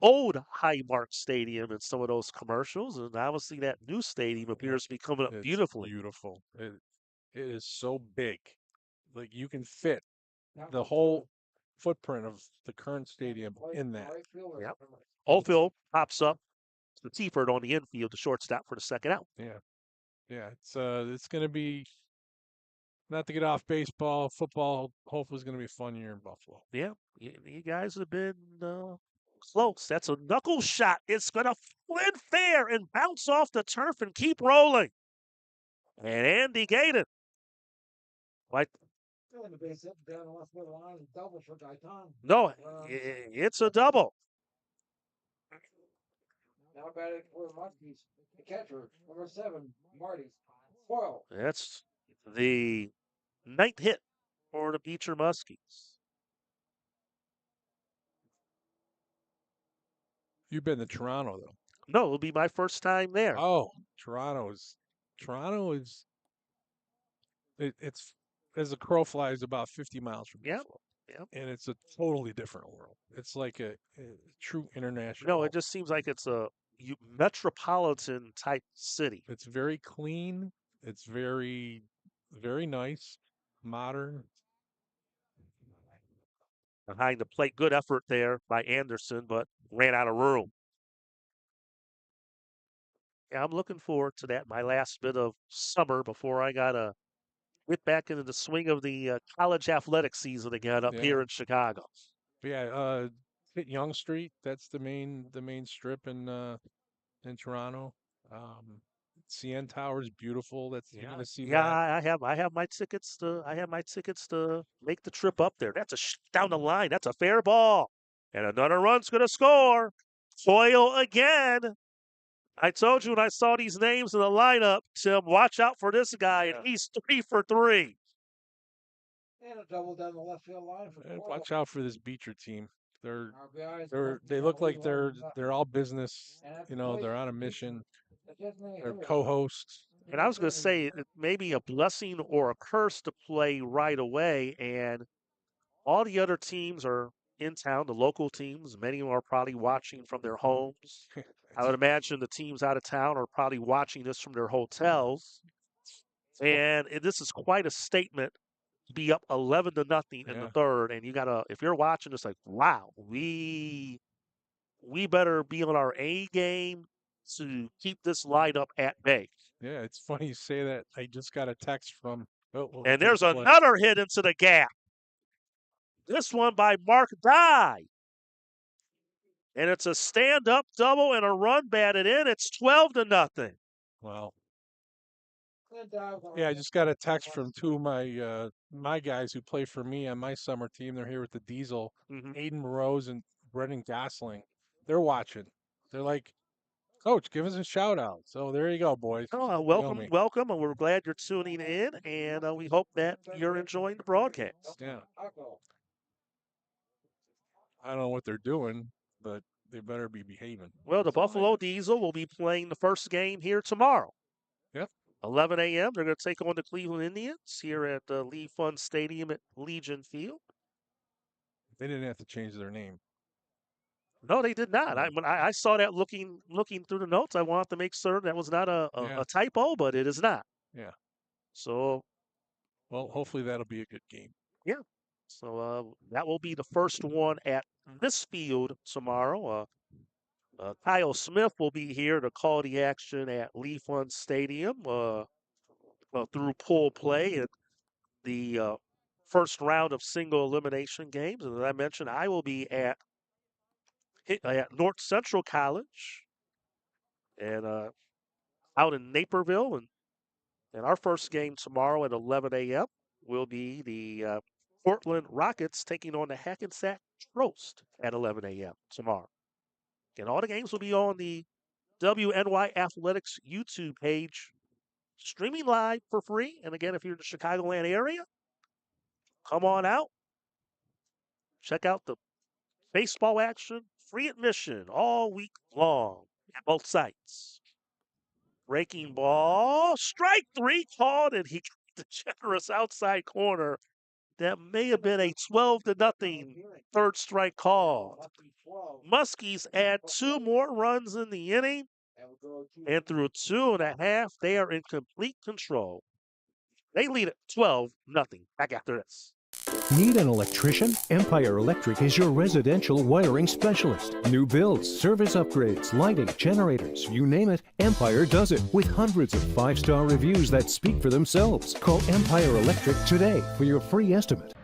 old Highmark Stadium and some of those commercials, and obviously that new stadium appears to be coming up beautifully. Beautiful. It is so big. Like you can fit the whole footprint of the current stadium in that. Yep. Oldfield pops up to Seaford on the infield, the shortstop for the second out. Yeah. Yeah. It's gonna be, not to get off baseball, football hopefully is gonna be a fun year in Buffalo. Yeah. You guys have been close. That's a knuckle shot. It's gonna flip fair and bounce off the turf and keep rolling. And Andy Gaten. No, it's a double. Now batting for the Muskies, the catcher, number 7, Marty Spoil. That's the 9th hit for the Beecher Muskies. You've been to Toronto though. No, it'll be my first time there. Oh, Toronto is it's as the crow flies about 50 miles from Buffalo. Yep. And it's a totally different world. It's like a true international. No, it just seems like it's a metropolitan type city. It's very clean. It's very, very nice, modern. Behind the plate, good effort there by Anderson, but ran out of room. Yeah, I'm looking forward to that. My last bit of summer before I gotta get back into the swing of the college athletic season again up here in Chicago. Yeah, hit Yonge Street. That's the main strip in Toronto. CN Tower is beautiful. That's you're gonna see. Yeah, that. I have my tickets to make the trip up there. That's down the line. That's a fair ball, and another run's gonna score. Coyle again. I told you when I saw these names in the lineup, Tim, watch out for this guy, and he's 3 for 3. And a double down the left field line for Coyle. Watch out for this Beecher team. They look like they're all business. They're on a mission. They're co-hosts. And I was going to say, it may be a blessing or a curse to play right away, and all the other teams are in town, the local teams. Many of them are probably watching from their homes. I would imagine the teams out of town are probably watching this from their hotels. And this is quite a statement to be up 11-0 in the third. And you gotta, if you're watching, it's like, wow, we better be on our A game to keep this lineup at bay. Yeah, it's funny you say that. I just got a text from. And there's another hit into the gap. This one by Mark Dye. And it's a stand-up double and a run batted in. It's 12-0. Wow. Yeah, I just got a text from two of my guys who play for me on my summer team. They're here with the Diesel. Aiden Moroz and Brendan Gosling. They're watching. They're like, Coach, give us a shout out. So there you go, boys. Oh, You know welcome, me. welcome, and we're glad you're tuning in, and we hope that you're enjoying the broadcast. Yeah. I don't know what they're doing, but they better be behaving. Well, the Buffalo Diesel will be playing the first game here tomorrow. Yep. 11 a.m. They're going to take on the Cleveland Indians here at the Lee Fund Stadium at Legion Field. They didn't have to change their name. No, they did not. When I saw that looking through the notes, I wanted to make sure that was not a typo, but it is not. Yeah. So, well, hopefully that'll be a good game. Yeah. So that will be the first one at this field tomorrow. Kyle Smith will be here to call the action at Lee Fund Stadium through pool play and the first round of single elimination games. And as I mentioned, I will be at North Central College and out in Naperville. And our first game tomorrow at 11 a.m. will be the Portland Rockets taking on the Hackensack Trost at 11 a.m. tomorrow. And all the games will be on the WNY Athletics YouTube page, streaming live for free. And again, if you're in the Chicagoland area, come on out. Check out the baseball action, free admission all week long at both sites. Breaking ball, strike three called, and he got the generous outside corner. That may have been a 12-0 third strike call. Muskies add 2 more runs in the inning, and through 2.5, they are in complete control. They lead at 12-0. Back after this. Need an electrician? Empire Electric is your residential wiring specialist. New builds, service upgrades, lighting, generators, you name it, Empire does it with hundreds of 5-star reviews that speak for themselves. Call Empire Electric today for your free estimate.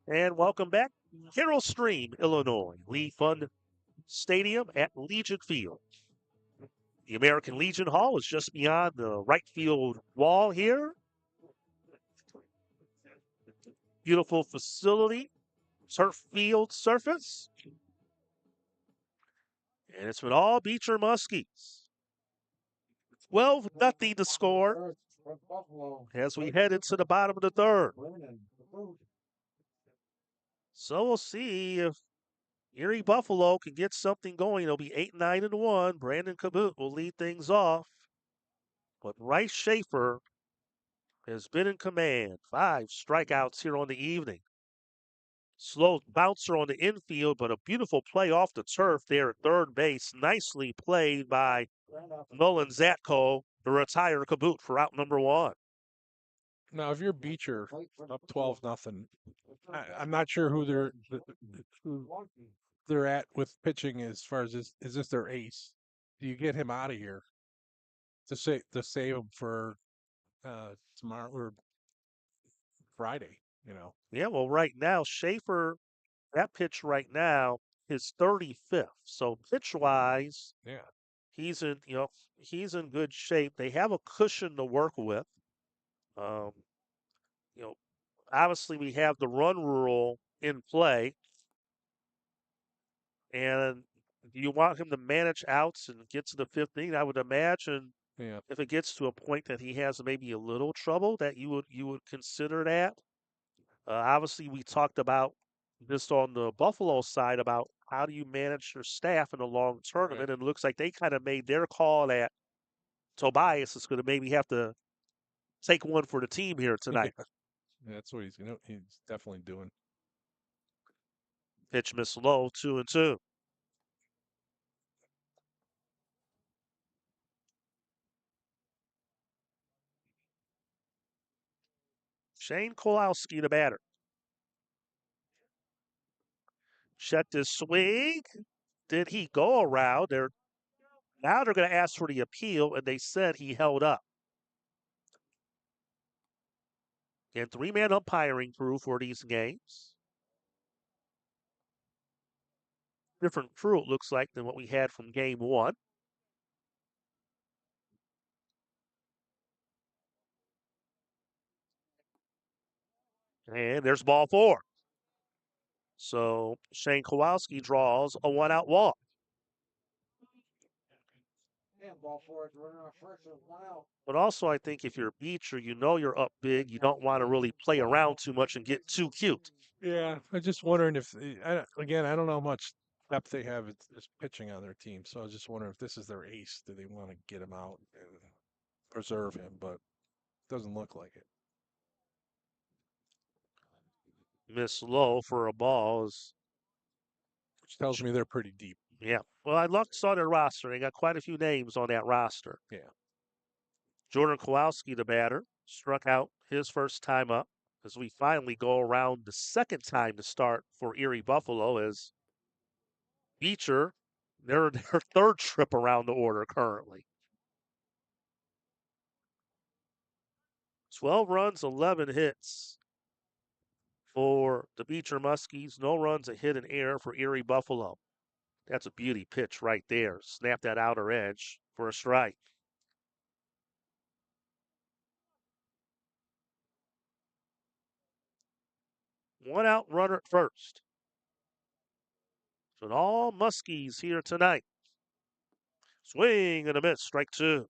And welcome back, Carroll Stream, Illinois, Lee Fund Stadium at Legion Field. The American Legion Hall is just beyond the right field wall here. Beautiful facility, turf field surface. And it's been all Beecher Muskies. 12-0 to score as we head into the bottom of the third. So we'll see if Erie Buffalo can get something going. It'll be 8-9-1. Brandon Kabut will lead things off. But Bryce Schaefer has been in command. 5 strikeouts here on the evening. Slow bouncer on the infield, but a beautiful play off the turf there at third base. Nicely played by Nolan Zatko, the retired Kabut for out number 1. Now, if you're Beecher up 12-0, I'm not sure who they're at with pitching as far as is this their ace? Do you get him out of here to save him for tomorrow or Friday? You know. Yeah, well, right now Schaefer, that pitch right now is 35th. So pitch wise, yeah, he's in good shape. They have a cushion to work with. Obviously we have the run rule in play. And do you want him to manage outs and get to the 5th inning? I would imagine if it gets to a point that he has maybe a little trouble, that you would consider that. Obviously, we talked about this on the Buffalo side about how do you manage your staff in a long tournament, and it looks like they kind of made their call that Tobias is going to maybe have to take one for the team here tonight. That's what he's definitely doing. Pitch miss low, 2-2. Shane Kolowski, the batter. Checked his swing. did he go around? Now they're going to ask for the appeal, and they said he held up. And 3-man umpiring crew for these games. Different crew, it looks like, than what we had from game 1. And there's ball 4. So Shane Kowalski draws a 1-out walk. And ball 4 is running on first with 1 out. But also, I think if you're Beecher, you know you're up big. You don't want to really play around too much and get too cute. Yeah, I'm just wondering if, again, I don't know how much depth they have as pitching on their team. So I was just wondering if this is their ace. Do they want to get him out and preserve him? But it doesn't look like it. Miss low for a ball is. Which tells me they're pretty deep. Yeah. Well, I saw their roster. They got quite a few names on that roster. Yeah. Jordan Kowalski, the batter, struck out his first time up as we finally go around the second time to start for Erie Buffalo as Beecher, their third trip around the order currently. 12 runs, 11 hits for the Beecher Muskies. No runs, a hit, and error for Erie Buffalo. That's a beauty pitch right there. Snap that outer edge for a strike. One out runner at first. So all Muskies here tonight. Swing and a miss, strike 2.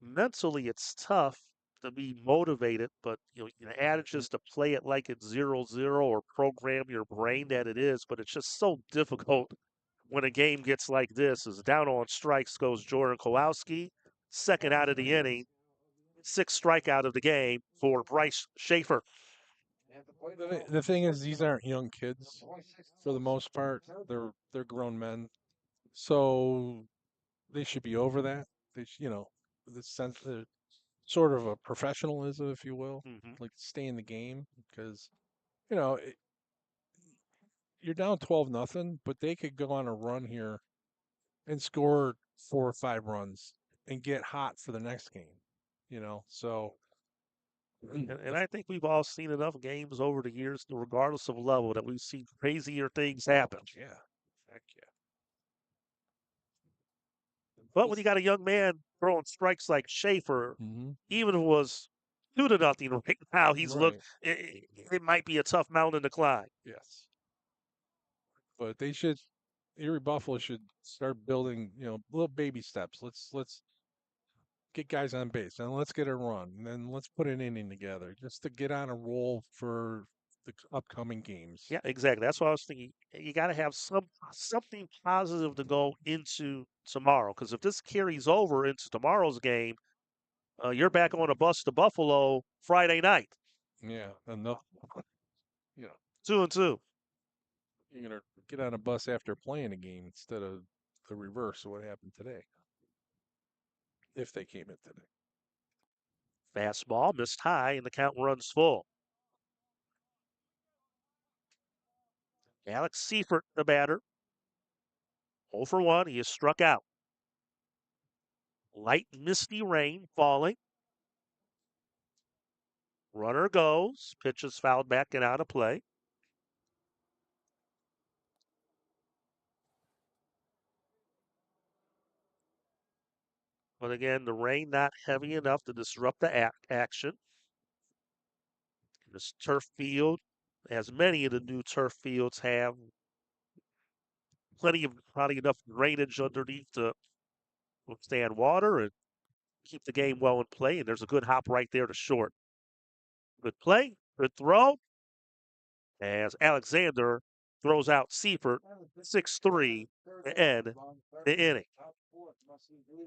Mentally, it's tough to be motivated, but the adage is to play it like it's 0-0 or program your brain that it is, but it's just so difficult when a game gets like this. As down on strikes goes Jordan Kowalski, second out of the inning, 6th strikeout of the game for Bryce Schaefer. The thing is, these aren't young kids for the most part. They're grown men, so they should be over that. They the sense of sort of a professionalism, if you will, like stay in the game because you're down 12-0, but they could go on a run here and score 4 or 5 runs and get hot for the next game. So. And I think we've all seen enough games over the years, regardless of level, that we've seen crazier things happen. Yeah, heck yeah. But when you got a young man throwing strikes like Schaefer, even if it was 2-0 right now, looked. It might be a tough mountain to climb. Yes. But Erie Buffalo should start building, little baby steps. Let's get guys on base, and let's get a run, and then let's put an inning together just to get on a roll for the upcoming games. Yeah, exactly. That's what I was thinking. You got to have something positive to go into tomorrow, because if this carries over into tomorrow's game, you're back on a bus to Buffalo Friday night. Yeah, enough. 2-2. You're gonna get on a bus after playing a game instead of the reverse of what happened today. If they came in today. Fastball missed high, and the count runs full. Alex Seifert, the batter. 0 for 1. He is struck out. Light misty rain falling. Runner goes. Pitch is fouled back and out of play. But again, the rain not heavy enough to disrupt the action. This turf field, as many of the new turf fields have, probably enough drainage underneath to withstand water and keep the game well in play. And there's a good hop right there to short. Good play, good throw. As Alexander throws out Seifert, 6-3 to end the inning.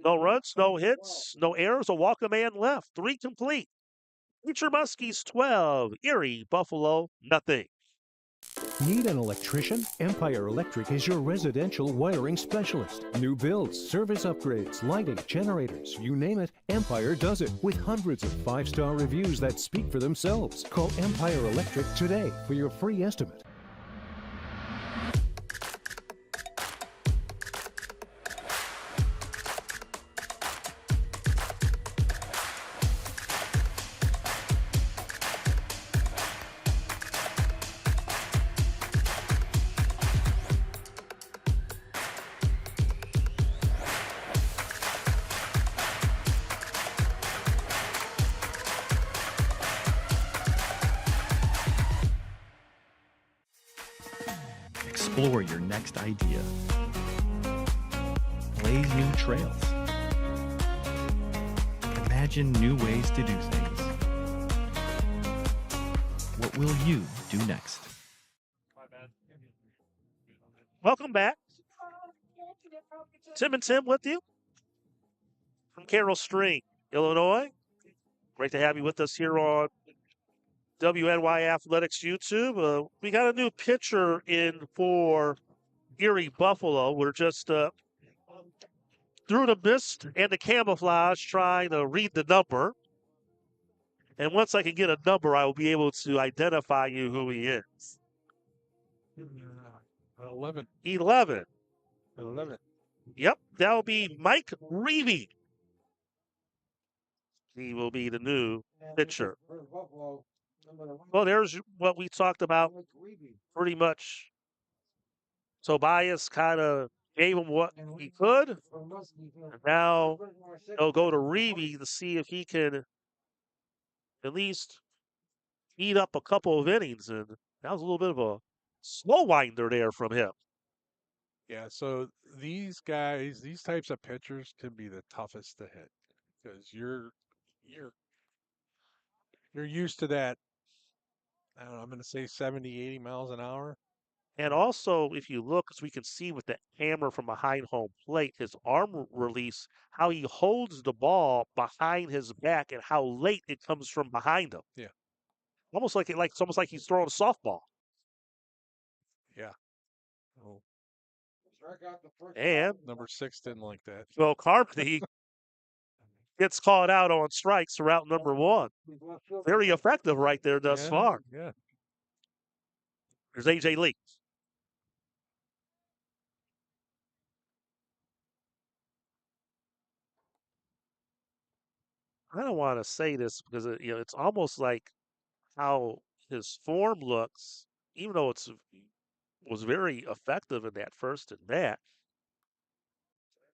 No runs, no hits, no errors, a walk a man left. 3 complete. Beecher Muskies 12, Erie Buffalo nothing. Need an electrician? Empire Electric is your residential wiring specialist. New builds, service upgrades, lighting, generators, you name it, Empire does it with hundreds of 5-star reviews that speak for themselves. Call Empire Electric today for your free estimate. Explore your next idea. Blaze new trails. Imagine new ways to do things. What will you do next? Welcome back. Tim and Tim with you from Carroll Stream, Illinois. Great to have you with us here on WNY Athletics YouTube. We got a new pitcher in for Erie Buffalo. We're just through the mist and the camouflage trying to read the number. And once I can get a number, I will be able to identify you who he is. 11. 11. 11. Yep, that will be Mike Reevy. He will be the new pitcher. Well, there's what we talked about pretty much. Tobias kind of gave him what he could. And now they'll go to Reevy to see if he can at least eat up a couple of innings. And that was a little bit of a slow winder there from him. Yeah, so these guys, these types of pitchers can be the toughest to hit because you're used to that. I don't know, I'm going to say 70, 80 miles an hour. And also, if you look, as we can see with the hammer from behind home plate, his arm release, how he holds the ball behind his back and how late it comes from behind him. Yeah. Almost like it's almost like he's throwing a softball. Yeah. Oh. And number 6 didn't like that. Well, Carpney gets called out on strikes for route number 1. Very effective right there thus far. Yeah. There's AJ Lee. I don't want to say this because it's almost like how his form looks, even though was very effective in that first at bat.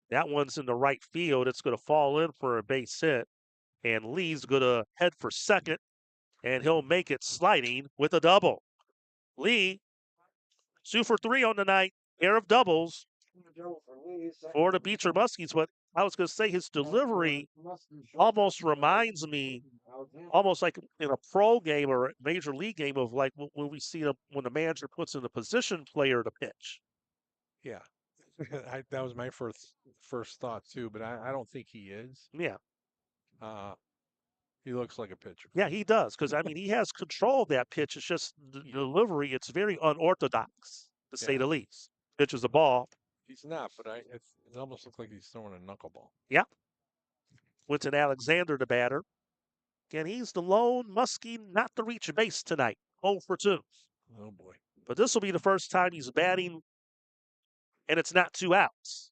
That one's in the right field. It's going to fall in for a base hit, and Lee's going to head for second, and he'll make it sliding with a double. Lee, 2 for 3 on the night, pair of doubles for the Beecher Muskies. But I was going to say his delivery almost reminds me, almost like in a pro game or a major league game, of like when we see when the manager puts in a position player to pitch. Yeah. That was my first thought too, but I don't think he is. Yeah. He looks like a pitcher. Yeah, he does. Because, I mean, he has control of that pitch. It's just the delivery. It's very unorthodox, to say the least. Pitches a ball. He's not, but it almost looks like he's throwing a knuckleball. Yeah. Quentin Alexander, the batter. And he's the lone Muskie not to reach base tonight. 0 for 2. Oh, boy. But this will be the first time he's batting, and it's not 2 outs.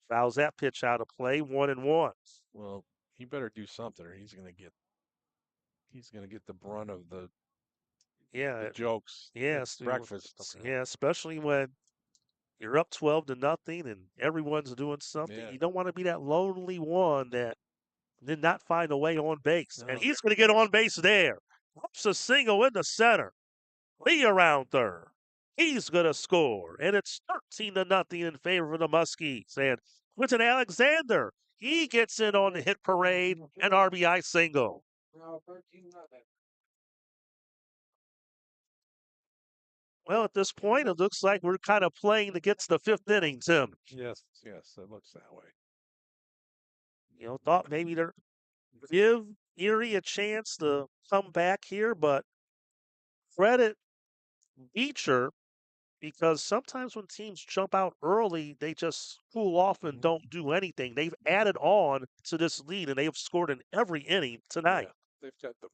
Fouls that pitch out of play, 1-1. Well, he better do something, or he's gonna get the brunt of the jokes. Yes, Breakfast. Yeah, especially when you're up 12-0 and everyone's doing something. Yeah. You don't want to be that lonely one that did not find a way on base. No. And he's going to get on base there. Ups a single in the center. Lee around third. He's going to score. And it's 13-0 in favor of the Muskies. And Quentin Alexander, he gets in on the hit parade, an RBI single. Now 13-0. Well, at this point, it looks like we're kind of playing to get to the 5th inning, Tim. Yes, it looks that way. Thought maybe to give Erie a chance to come back here, but credit Beecher, because sometimes when teams jump out early, they just cool off and don't do anything. They've added on to this lead, and they have scored in every inning tonight. They've got the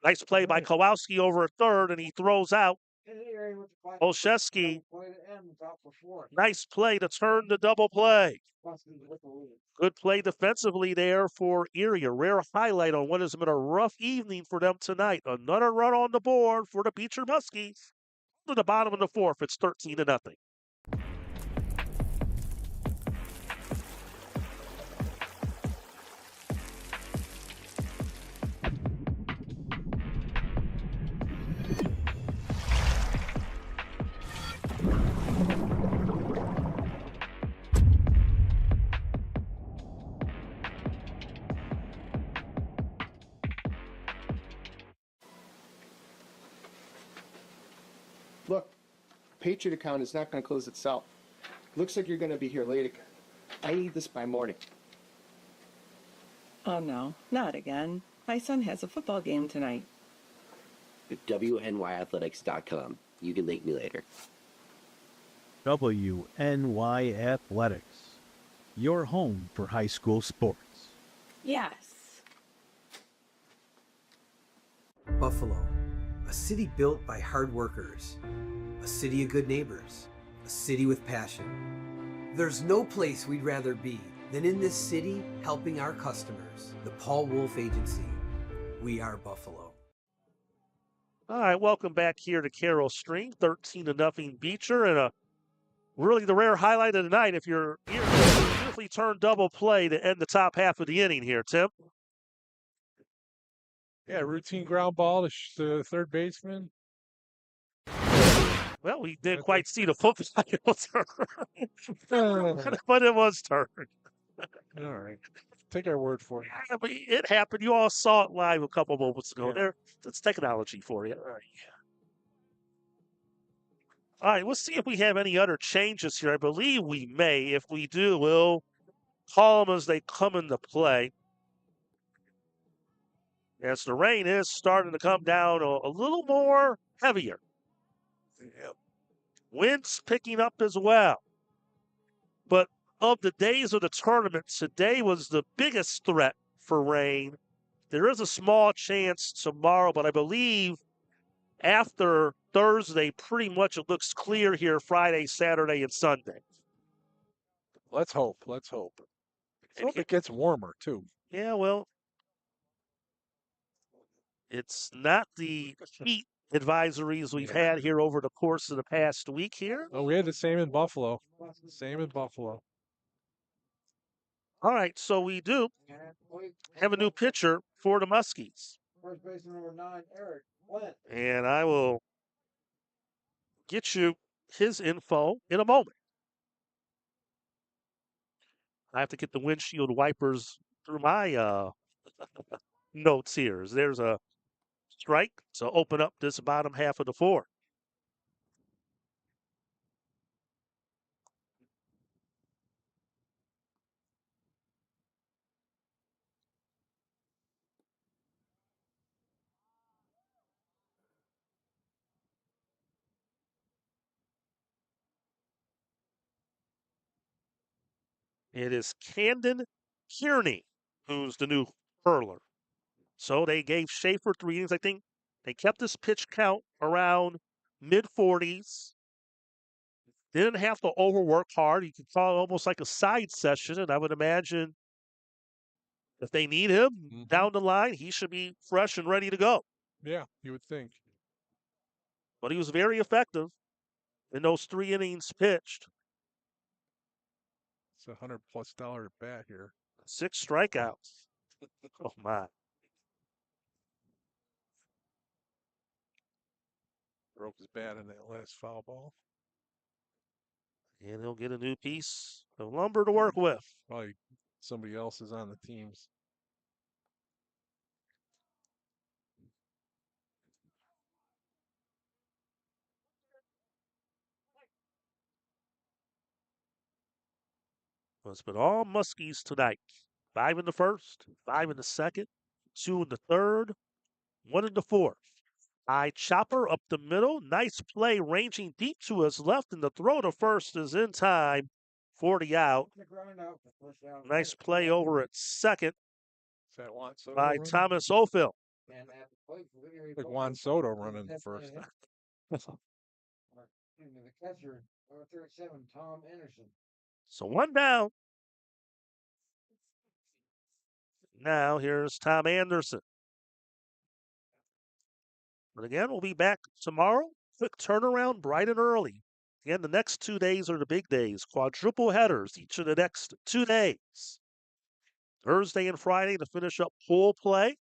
Nice play by Kowalski over at third, and he throws out Olszewski. Nice play to turn the double play. Good play defensively there for Erie. A rare highlight on what has been a rough evening for them tonight. Another run on the board for the Beecher Muskies. To the bottom of the fourth, it's 13-0. Look, Patriot account is not going to close itself. Looks like you're going to be here late again. I need this by morning. Oh no, not again. My son has a football game tonight. WNYathletics.com. You can link me later. WNY Athletics, your home for high school sports. Yes. Buffalo, a city built by hard workers, a city of good neighbors, a city with passion. There's no place we'd rather be than in this city helping our customers. The Paul Wolf Agency. We are Buffalo. All right, welcome back here to Carroll Stream. 13-0 Beecher, and really the rare highlight of the night. If you're here, beautifully turned double play to end the top half of the inning here, Tim. Yeah, routine ground ball to the third baseman. Well, we didn't quite see the football turn, but it was turned. All right. Take our word for it. Yeah, but it happened. You all saw it live a couple moments ago. There, that's technology for you. All right, we'll see if we have any other changes here. I believe we may. If we do, we'll call them as they come into play. As the rain is starting to come down a little more heavier. Yep. Winds picking up as well. But of the days of the tournament, today was the biggest threat for rain. There is a small chance tomorrow, but I believe after Thursday, pretty much it looks clear here Friday, Saturday, and Sunday. Let's hope. Let's hope. I hope it gets warmer, too. Yeah, well, it's not the heat advisories we've had here over the course of the past week here. Oh, we had the same in Buffalo. Same in Buffalo. All right, so we do have a new pitcher for the Muskies. First baseman number 9, Eric Flint. And I will get you his info in a moment. I have to get the windshield wipers through my notes here. There's a strike to open up this bottom half of the fourth. It is Camden Kearney who's the new hurler. So they gave Schaefer 3 innings. I think they kept this pitch count around mid-40s. Didn't have to overwork hard. You could call it almost like a side session, and I would imagine if they need him down the line, he should be fresh and ready to go. Yeah, you would think. But he was very effective in those 3 innings pitched. It's $100+ at bat here. 6 strikeouts. Oh, my. Broke his bat in that last foul ball. And he'll get a new piece of lumber to work with. Probably somebody else is on the teams. Well, it's been all Muskies tonight. 5 in the first, 5 in the second, 2 in the third, One in the fourth. High chopper up the middle. Nice play ranging deep to his left, and the throw to first is in time. 40 out. Nice play over at second Is that Juan Soto by running? Thomas Ophil. Like Juan Soto running first. The catcher, number 37, Tom Anderson. So one down. Now here's Tom Anderson. But again, we'll be back tomorrow. Quick turnaround, bright and early. Again, the next 2 days are the big days. Quadruple headers each of the next 2 days. Thursday and Friday to finish up pool play.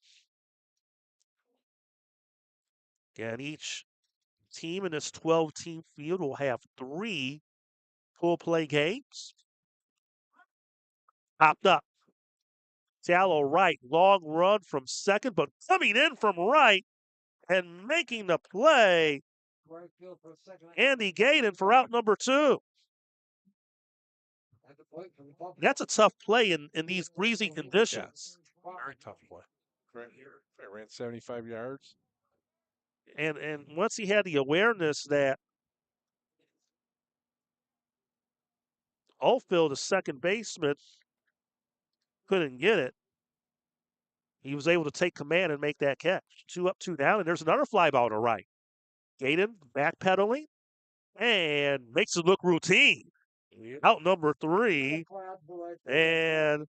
Again, each team in this 12-team field will have 3 pool play games. Popped up. Shallow right, long run from second, but coming in from right and making the play. Right field for a second. Andy Gaden for out number 2. At the plate for the Buffalo. That's a tough play in these breezy conditions. Very tough play. Ran 75 yards. And once he had the awareness that Oldfield, the second baseman, couldn't get it, he was able to take command and make that catch. 2 up, 2 down, and there's another fly ball to right. Gaden backpedaling and makes it look routine. Out number 3. And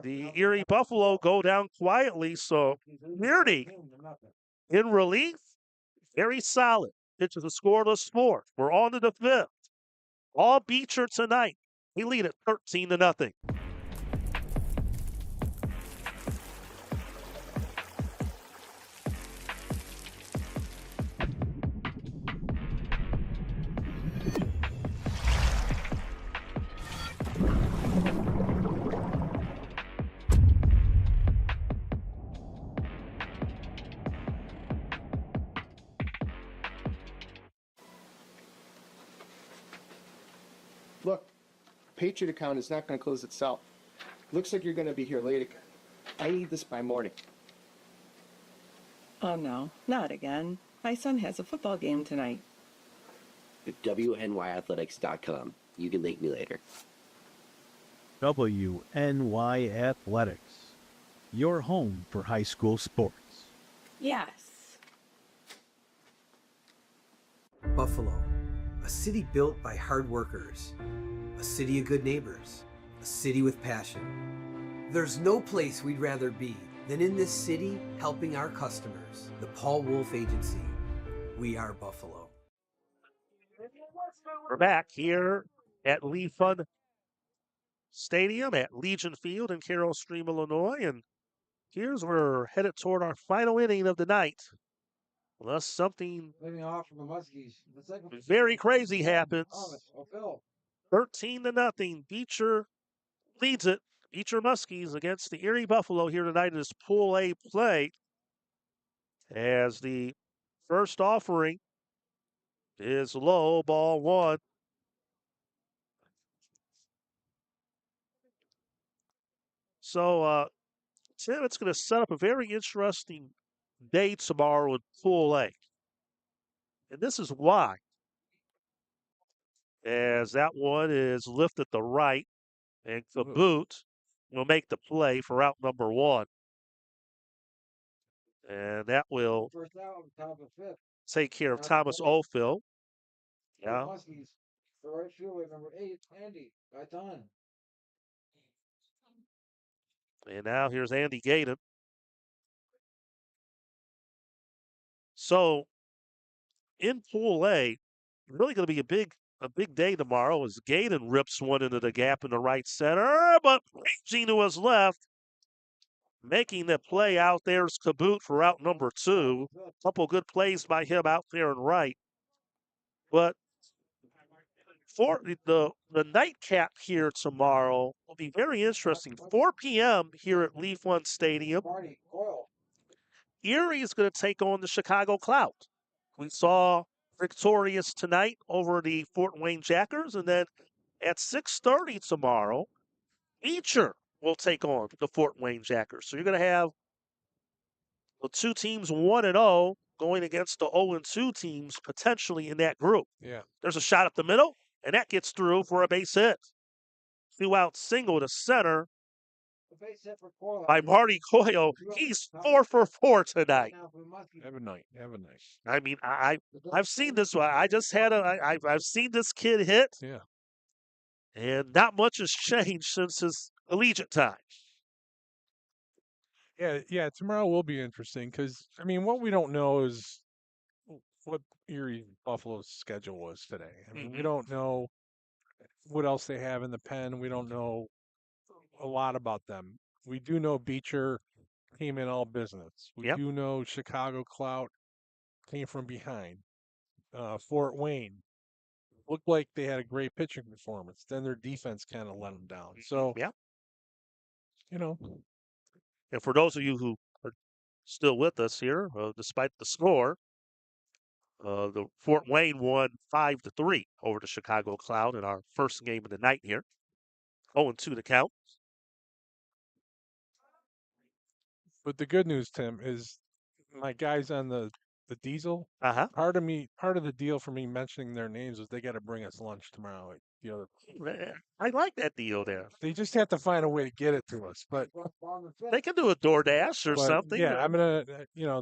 the Erie Buffalo go down quietly. So Beardy in relief, very solid. Pitches a scoreless 4th. We're on to the 5th. All Beecher tonight. We lead at 13-0. Look, Patriot account is not going to close itself. Looks like you're going to be here late again. I need this by morning. Oh no, not again. My son has a football game tonight. WNYathletics.com. You can link me later. WNY Athletics, your home for high school sports. Yes. Buffalo, a city built by hard workers, a city of good neighbors, a city with passion. There's no place we'd rather be than in this city helping our customers. The Paul Wolf Agency. We are Buffalo. We're back here at Lee Fun Stadium at Legion Field in Carroll Stream, Illinois. And here's where we're headed toward our final inning of the night. Unless something Leading off from the Muskies. The second very crazy happens. Thomas Ophil. 13-0. Beecher leads it. Beecher Muskies against the Erie Buffalo here tonight in this Pool A play. As the first offering is low, ball 1. So, Tim, it's going to set up a very interesting day tomorrow in Pool A. And this is why. As that one is lifted the right, and the boot will make the play for out number 1. And that will First out, top of 5th. take care of Thomas Ophil. Yeah. Muskies. The right fielder, number 8, Andy Gaitan. And now here's Andy Gaden. So in Pool A, really going to be a big day tomorrow as Gaden rips one into the gap in the right center, but ranging to his left, making the play out there is Kaboot for out number 2. A couple good plays by him out there in right. But for the nightcap here tomorrow will be very interesting. 4 p.m. here at Leaf One Stadium. Erie is going to take on the Chicago Clout. We saw victorious tonight over the Fort Wayne Jackers, and then at 6:30 tomorrow, Beecher will take on the Fort Wayne Jackers. So you're going to have The two teams 1-0 going against the 0-2 teams potentially in that group. Yeah. There's a shot up the middle, and that gets through for a base hit. 2-out single to center by Marty Coyle. He's 4 for 4 tonight. Have a night. Have a night. I mean, I've seen this one. I've seen this kid hit. Yeah. And not much has changed since his collegiate time. Yeah. Tomorrow will be interesting because I mean, what we don't know is what Erie Buffalo's schedule was today. I mean, we don't know what else they have in the pen. We don't know a lot about them. We do know Beecher came in all business. We do know Chicago Clout came from behind. Fort Wayne looked like they had a great pitching performance. Then their defense kind of let them down. So, you know. And for those of you who are still with us here, despite the score, the Fort Wayne won 5-3 over the Chicago Cloud in our first game of the night here. 0-2 to count. But the good news, Tim, is my guys on the diesel. Part of the deal for me mentioning their names is they got to bring us lunch tomorrow. I like that deal there. They just have to find a way to get it to us. But they can do a DoorDash or something. Yeah, I'm gonna.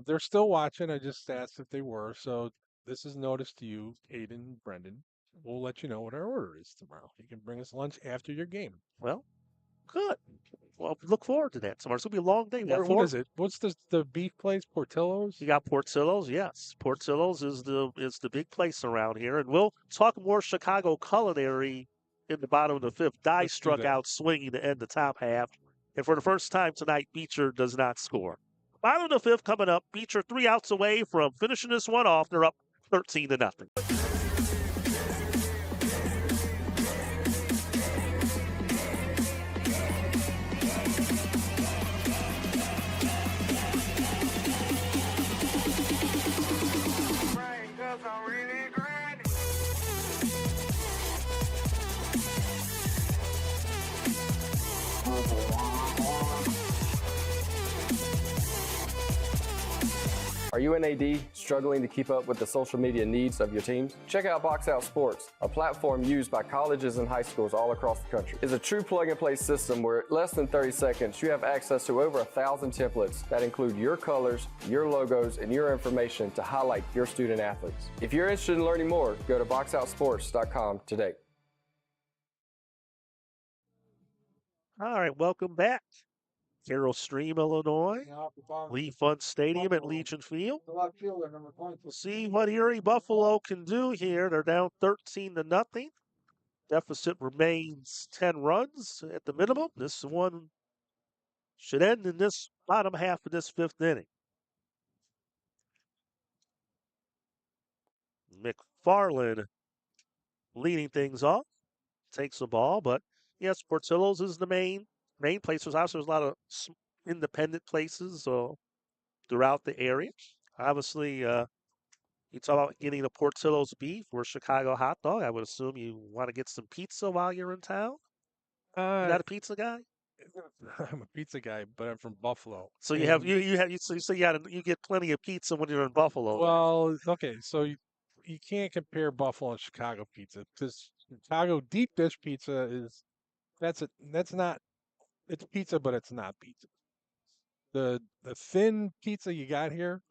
They're still watching. I just asked if they were. So this is notice to you, Aiden, Brendan. We'll let you know what our order is tomorrow. You can bring us lunch after your game. Well, good. Well, look forward to that tomorrow. It's gonna be a long day. What is it? What's the beef place? Portillo's? You got Portillo's, yes. Portillo's is the big place around here, and we'll talk more Chicago culinary in the bottom of the fifth. Dye struck out swinging to end the top half, and for the first time tonight, Beecher does not score. Bottom of the fifth coming up. Beecher 3 outs away from finishing this one off. They're up 13-0. Are you an AD struggling to keep up with the social media needs of your teams? Check out Box Out Sports, a platform used by colleges and high schools all across the country. It's a true plug-and-play system where in less than 30 seconds you have access to over 1,000 templates that include your colors, your logos, and your information to highlight your student athletes. If you're interested in learning more, go to boxoutsports.com today. All right, welcome back. Carroll Stream, Illinois. Lee Fun Stadium at Legion Field. We'll see what Erie Buffalo can do here. They're down 13-0. Deficit remains 10 runs at the minimum. This one should end in this bottom half of this fifth inning. McFarland leading things off. Takes the ball, but yes, Portillo's is the main place. There's a lot of independent places throughout the area. Obviously, you talk about getting a Portillo's beef or Chicago hot dog. I would assume you want to get some pizza while you're in town. You're not a pizza guy? I'm a pizza guy, but I'm from Buffalo. So you get plenty of pizza when you're in Buffalo. Well, okay, so you can't compare Buffalo and Chicago pizza because Chicago deep dish pizza is it's pizza, but it's not pizza. The thin pizza you got here,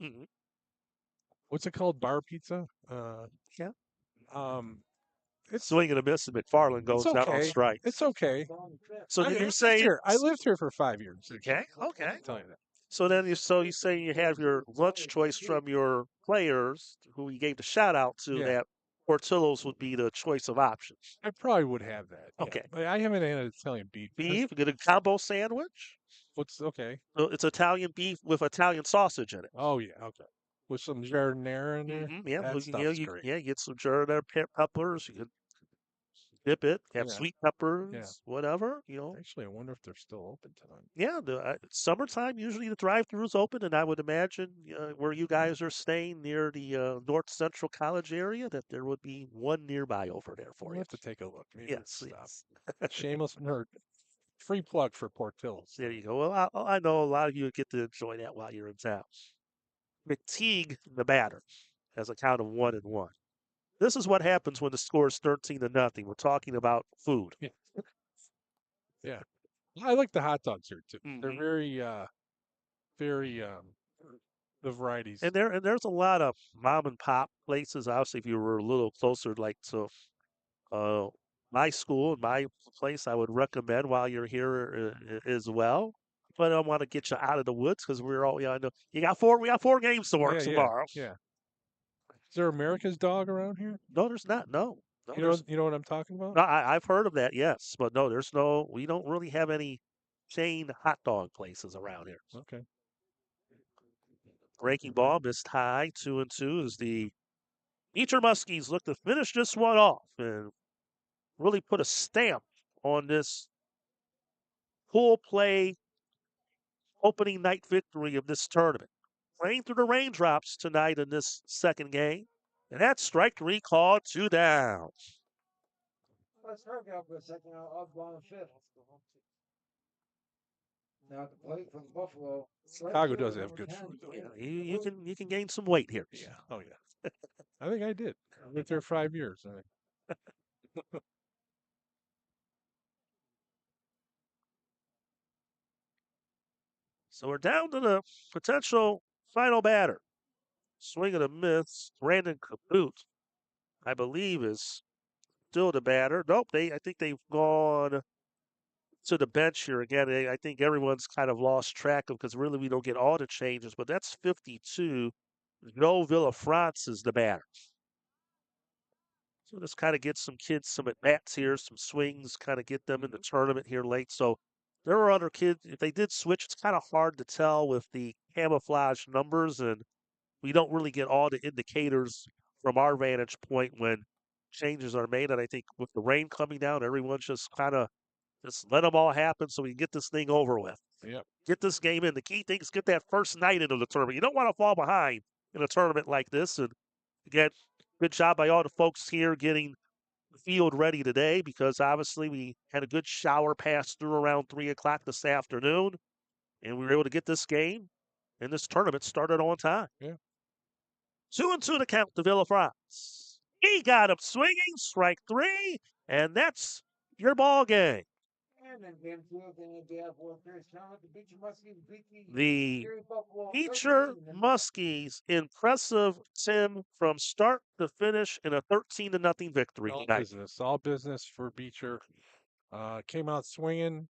what's it called? Bar pizza? Yeah. It's swing and a miss, and McFarland goes out on strike. It's okay. So you're saying I lived here for 5 years. Okay. I'll tell you that. So then you say you have your lunch choice from your players who you gave the shout out to. Yeah. That Portillo's would be the choice of options. I probably would have that. Okay. Yeah. I haven't had an Italian beef. Beef, get a combo sandwich. What's okay? So it's Italian beef with Italian sausage in it. Oh yeah, okay. With some giardiniera in there. Yeah, that stuff's great. Yeah, get some giardiniera peppers. You could dip it. Have sweet peppers, whatever. Actually, I wonder if they're still open tonight. Yeah, the summertime usually the drive-through is open, and I would imagine where you guys are staying near the North Central College area that there would be one nearby over there for We'll you. have to take a look. Maybe Yes, it's shameless nerd. Free plug for Portillo's. There you go. Well, I know a lot of you get to enjoy that while you're in town. fatigue the batter as a count of 1-1. This is what happens when the score is 13-0. We're talking about food. Yeah. I like the hot dogs here too. They're Mhm. very the varieties. And there's a lot of mom and pop places. Obviously, if you were a little closer, like to uh, my school and my place, I would recommend while you're here as well. But I want to get you out of the woods because we're all, I know we got 4 games to work tomorrow. Yeah. Is there America's Dog around here? No, there's not. No. You know what I'm talking about? No, I've heard of that, yes, but no, we don't really have any chain hot dog places around here. Okay. Breaking ball missed high, 2-2 as the Beecher Muskies look to finish this one off and really put a stamp on this pool play opening night victory of this tournament. Playing through the raindrops tonight in this second game, and that's strike 3 called 2 down. Let's start out for a second. I'll go on fifth. Now at the plate for the Buffalo. Chicago does have good 10. food though. Yeah, you can gain some weight here. Yeah. Oh yeah. I think I did. I lived there 5 years. I think. So we're down to the potential final batter. Swing and a miss. Brandon Caboot, I believe, is still the batter. Nope, I think they've gone to the bench here again. I think everyone's kind of lost track of because really we don't get all the changes, but that's 52. Joe Villafrance is the batter. So this kind of gets some kids some at bats here, some swings, kind of get them in the tournament here late. So there are other kids. If they did switch, it's kind of hard to tell with the camouflage numbers, and we don't really get all the indicators from our vantage point when changes are made. And I think with the rain coming down, everyone's just kind of just let them all happen so we can get this thing over with. Yep. Get this game in. The key thing is get that first night into the tournament. You don't want to fall behind in a tournament like this. And again, good job by all the folks here getting the field ready today because obviously we had a good shower pass through around 3 o'clock this afternoon. And we were able to get this game and this tournament started on time. Yeah. 2-2 to count to Villafrance. He got him swinging, strike 3, and that's your ball game. And then game 2 of the NABF World Series tournament, the Beecher Muskies beat The Erie Buffalo Beecher 13. Muskies, impressive, Tim, from start to finish in a 13-0 victory All tonight. business. All business for Beecher. Came out swinging.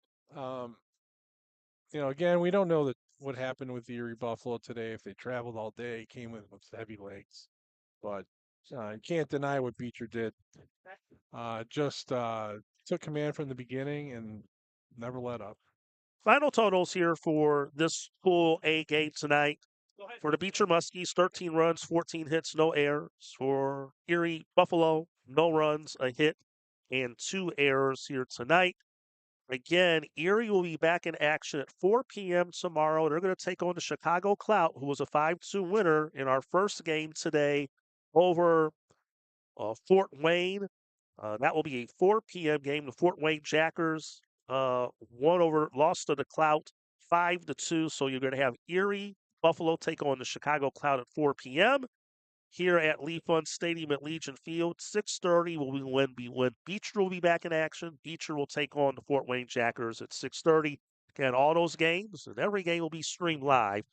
Again, we don't know what happened with the Erie Buffalo today. If they traveled all day, came with heavy legs, but you can't deny what Beecher did. Just took command from the beginning and never let up. Final totals here for this Pool A game tonight. For the Beecher Muskies, 13 runs, 14 hits, no errors. For Erie Buffalo, no runs, a hit, and 2 errors here tonight. Again, Erie will be back in action at 4 p.m. tomorrow. They're going to take on the Chicago Clout, who was a 5-2 winner in our first game today over Fort Wayne. That will be a 4 p.m. game. The Fort Wayne Jackers lost to the Clout 5-2. So you're going to have Erie Buffalo take on the Chicago Clout at 4 p.m. here at Lee Fund Stadium at Legion Field. 6:30 will be when Beecher will be back in action. Beecher will take on the Fort Wayne Jackers at 6:30. Again, all those games and every game will be streamed live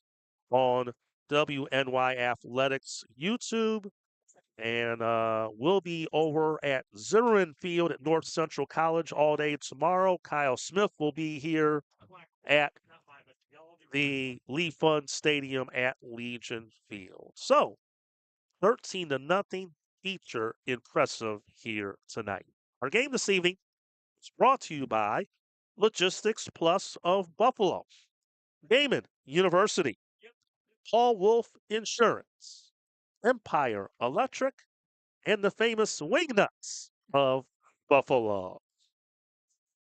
on WNY Athletics YouTube. And we'll be over at Zimmerman Field at North Central College all day tomorrow. Kyle Smith will be here at the Lee Fund Stadium at Legion Field. So, 13-0, Beecher impressive here tonight. Our game this evening is brought to you by Logistics Plus of Buffalo, Gaiman University, Paul Wolf Insurance, Empire Electric, and the famous Wingnuts of Buffalo.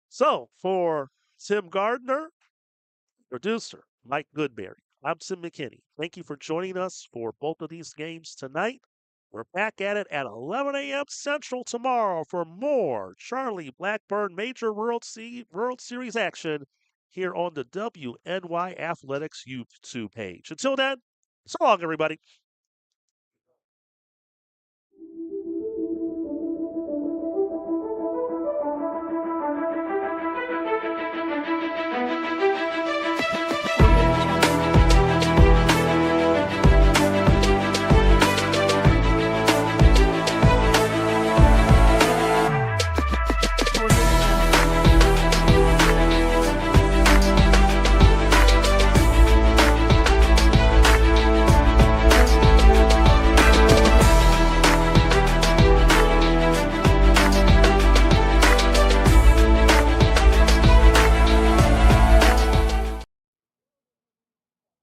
So, for Tim Gardner, producer Mike Goodberry, I'm Tim McKinney. Thank you for joining us for both of these games tonight. We're back at it at 11 a.m. Central tomorrow for more Charlie Blackburn Major World Series action here on the WNY Athletics YouTube page. Until then, So long, everybody.